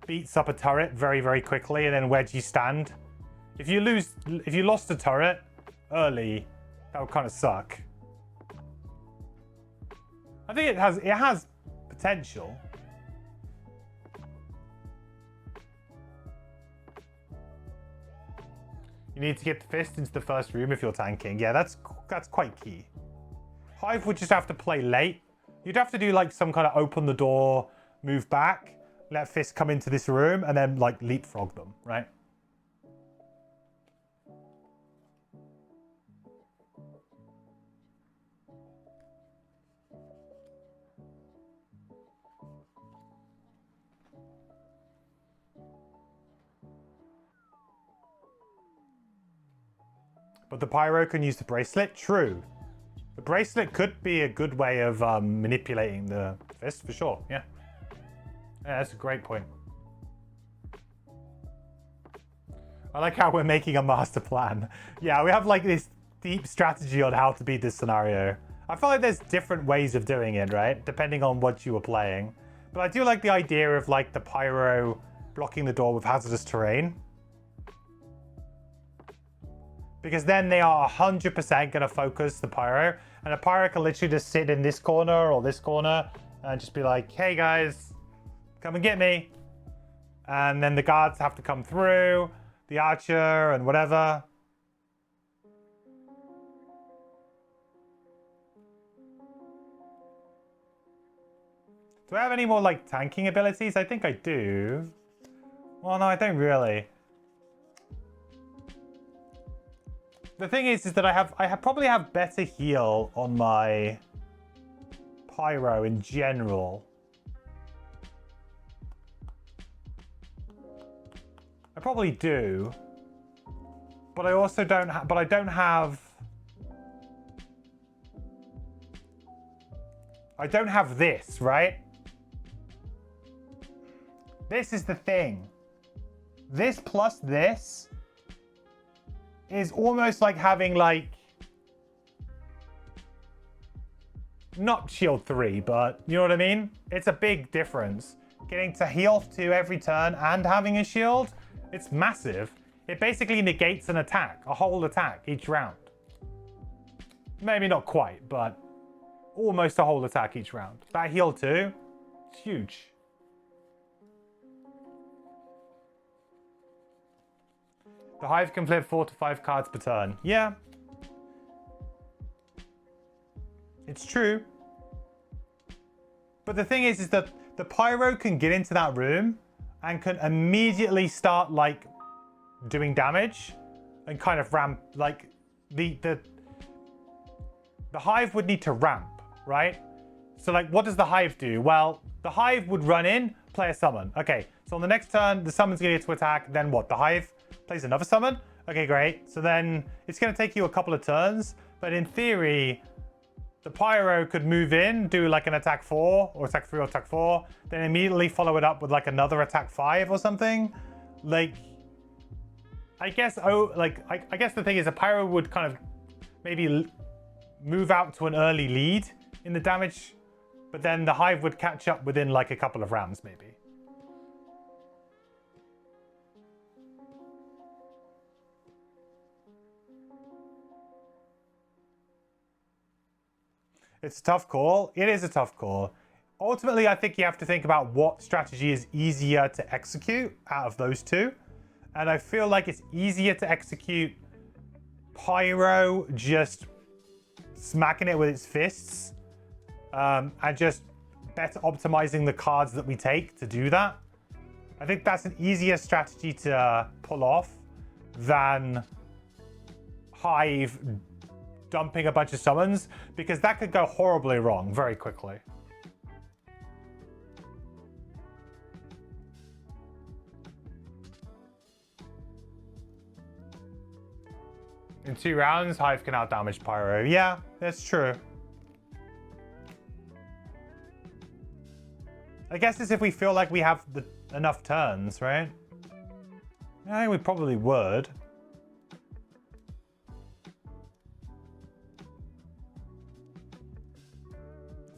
beats up a turret very, very quickly, and then where do you stand? If you lost a turret early, that would kind of suck. I think it has potential. You need to get the Fist into the first room if you're tanking. Yeah, that's quite key. Hive would just have to play late. You'd have to do like some kind of open the door, move back, let Fist come into this room, and then like leapfrog them, right? But the Pyro can use the bracelet? True. The bracelet could be a good way of manipulating the Fist, for sure. Yeah. Yeah, that's a great point. I like how we're making a master plan. Yeah, we have like this deep strategy on how to beat this scenario. I feel like there's different ways of doing it, right? Depending on what you were playing. But I do like the idea of like the Pyro blocking the door with hazardous terrain. Because then they are 100% going to focus the Pyro. And the Pyro can literally just sit in this corner or this corner and just be like, hey guys, come and get me. And then the guards have to come through, the archer and whatever. Do I have any more like tanking abilities? I think I do. Well, no, I don't really. The thing is that I probably have better heal on my Pyro in general. I probably do, but I also don't. But I don't have. I don't have this, right? This is the thing. This plus this is almost like having like, not shield 3, but you know what I mean? It's a big difference. Getting to heal 2 every turn and having a shield, it's massive. It basically negates an attack, a whole attack each round. Maybe not quite, but almost a whole attack each round. That heal 2, it's huge. The Hive can flip 4 to 5 cards per turn. Yeah. It's true. But the thing is that the Pyro can get into that room and can immediately start like doing damage and kind of ramp, like the hive would need to ramp, right? So like, what does the hive do? Well, the hive would run in, play a summon. Okay, so on the next turn, the summon's gonna get to attack, then what? The hive plays another summon? Okay, great. So then it's gonna take you a couple of turns, but in theory, the Pyro could move in, do like an attack 4, or attack 3 or attack 4, then immediately follow it up with like another attack 5 or something. Like, I guess, I guess the thing is a Pyro would kind of maybe move out to an early lead in the damage, but then the hive would catch up within like a couple of rounds maybe. It's a tough call. It is a tough call. Ultimately, I think you have to think about what strategy is easier to execute out of those two. And I feel like it's easier to execute Pyro just smacking it with its fists and just better optimizing the cards that we take to do that. I think that's an easier strategy to pull off than Hive dumping a bunch of summons, because that could go horribly wrong very quickly. In 2 rounds, Hive can outdamage Pyro. Yeah, that's true. I guess it's if we feel like we have enough turns, right? I think we probably would.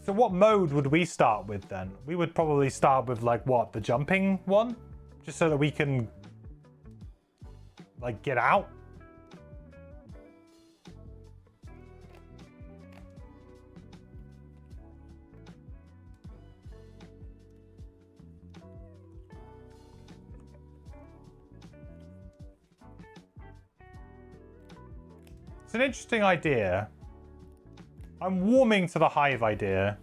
So what mode would we start with then? We would probably start with like what, the jumping one? Just so that we can like get out? It's an interesting idea. I'm warming to the hive idea.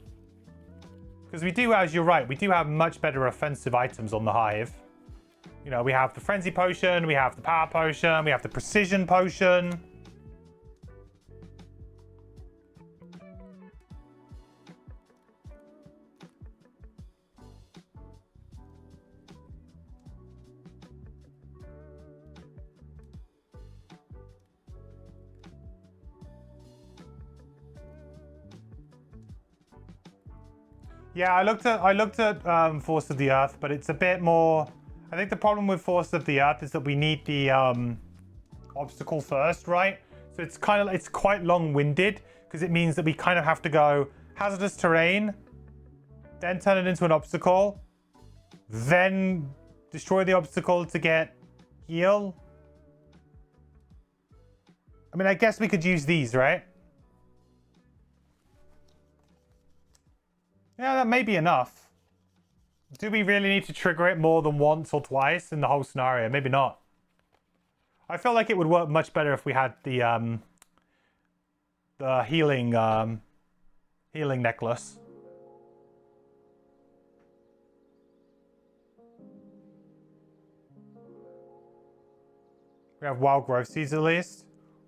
Because we do, as you're right, we do have much better offensive items on the hive. You know, we have the frenzy potion, we have the power potion, we have the precision potion. Yeah, I looked at Force of the Earth, but it's a bit more. I think the problem with Force of the Earth is that we need the obstacle first, right? So it's quite long-winded because it means that we kind of have to go hazardous terrain, then turn it into an obstacle, then destroy the obstacle to get heal. I mean, I guess we could use these, right? Yeah, that may be enough. Do we really need to trigger it more than once or twice in the whole scenario? Maybe not. I feel like it would work much better if we had the healing healing necklace. We have wild growth seeds at least.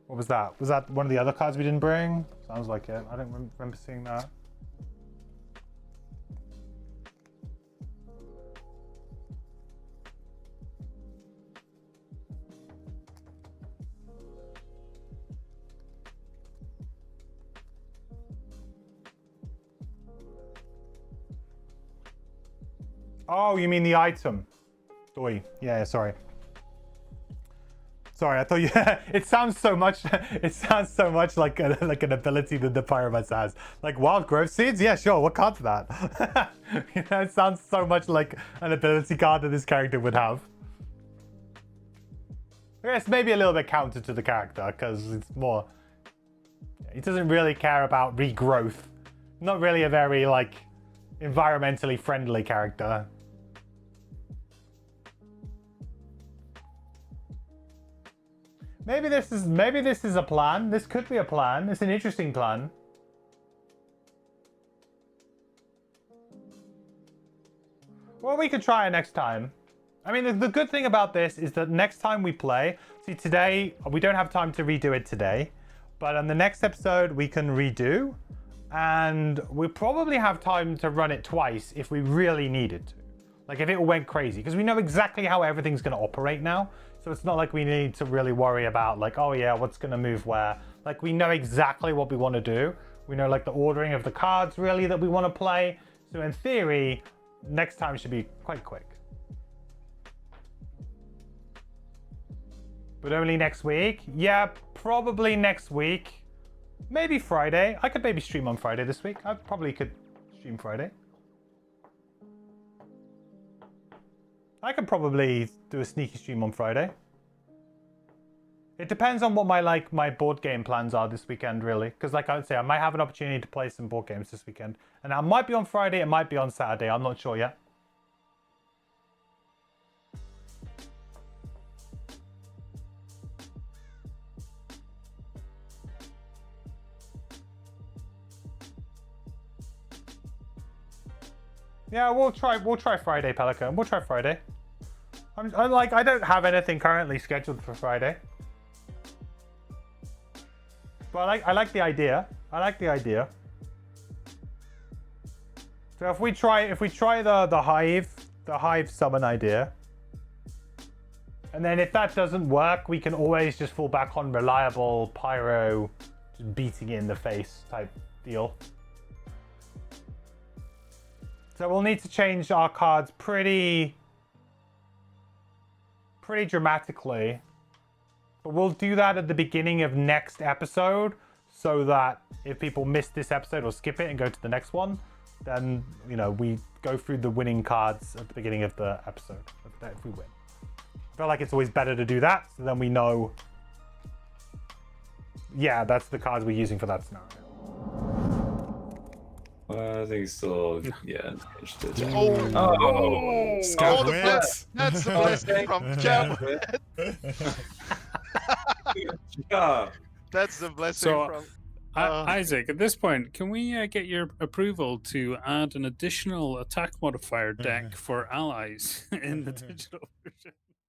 What was that? Was that one of the other cards we didn't bring? Sounds like it. I don't remember seeing that. Oh, you mean the item? Oi, yeah, sorry. Sorry, I thought you. It sounds so much. It sounds so much like an ability that the Pyromancer has. Like wild growth seeds. Yeah, sure. What card's that? You know, it sounds so much like an ability card that this character would have. I guess maybe a little bit counter to the character because it's more. He doesn't really care about regrowth. Not really a very like environmentally friendly character. Maybe this is a plan. This could be a plan. It's an interesting plan. Well, we could try it next time. I mean, the good thing about this is that next time we play, see today, we don't have time to redo it today, But on the next episode, we can redo. And we probably have time to run it twice if we really needed to. Like if it went crazy. Because we know exactly how everything's going to operate now. So it's not like we need to really worry about like, oh yeah, what's going to move where. Like we know exactly what we want to do. We know like the ordering of the cards really that we want to play. So in theory, next time should be quite quick. But only next week? Yeah, probably next week. Maybe Friday. I could maybe stream on Friday this week. I probably could stream Friday. I could probably do a sneaky stream on Friday. It depends on what my board game plans are this weekend, really. Because like I would say, I might have an opportunity to play some board games this weekend. And it might be on Friday, it might be on Saturday. I'm not sure yet. Yeah, we'll try Friday, Pelican. We'll try Friday. I'm like, I don't have anything currently scheduled for Friday. But I like the idea. I like the idea. So if we try the hive summon idea. And then if that doesn't work, we can always just fall back on reliable pyro, just beating it in the face type deal. So we'll need to change our cards pretty dramatically. But we'll do that at the beginning of next episode so that if people miss this episode or skip it and go to the next one, then, you know, we go through the winning cards at the beginning of the episode if we win. I feel like it's always better to do that so then we know, yeah, that's the cards we're using for that scenario. I think still, yeah. Oh, Scout that's the blessing from Cam. Yeah. That's the blessing from. Isaac, at this point, can we get your approval to add an additional attack modifier deck for allies in the digital version?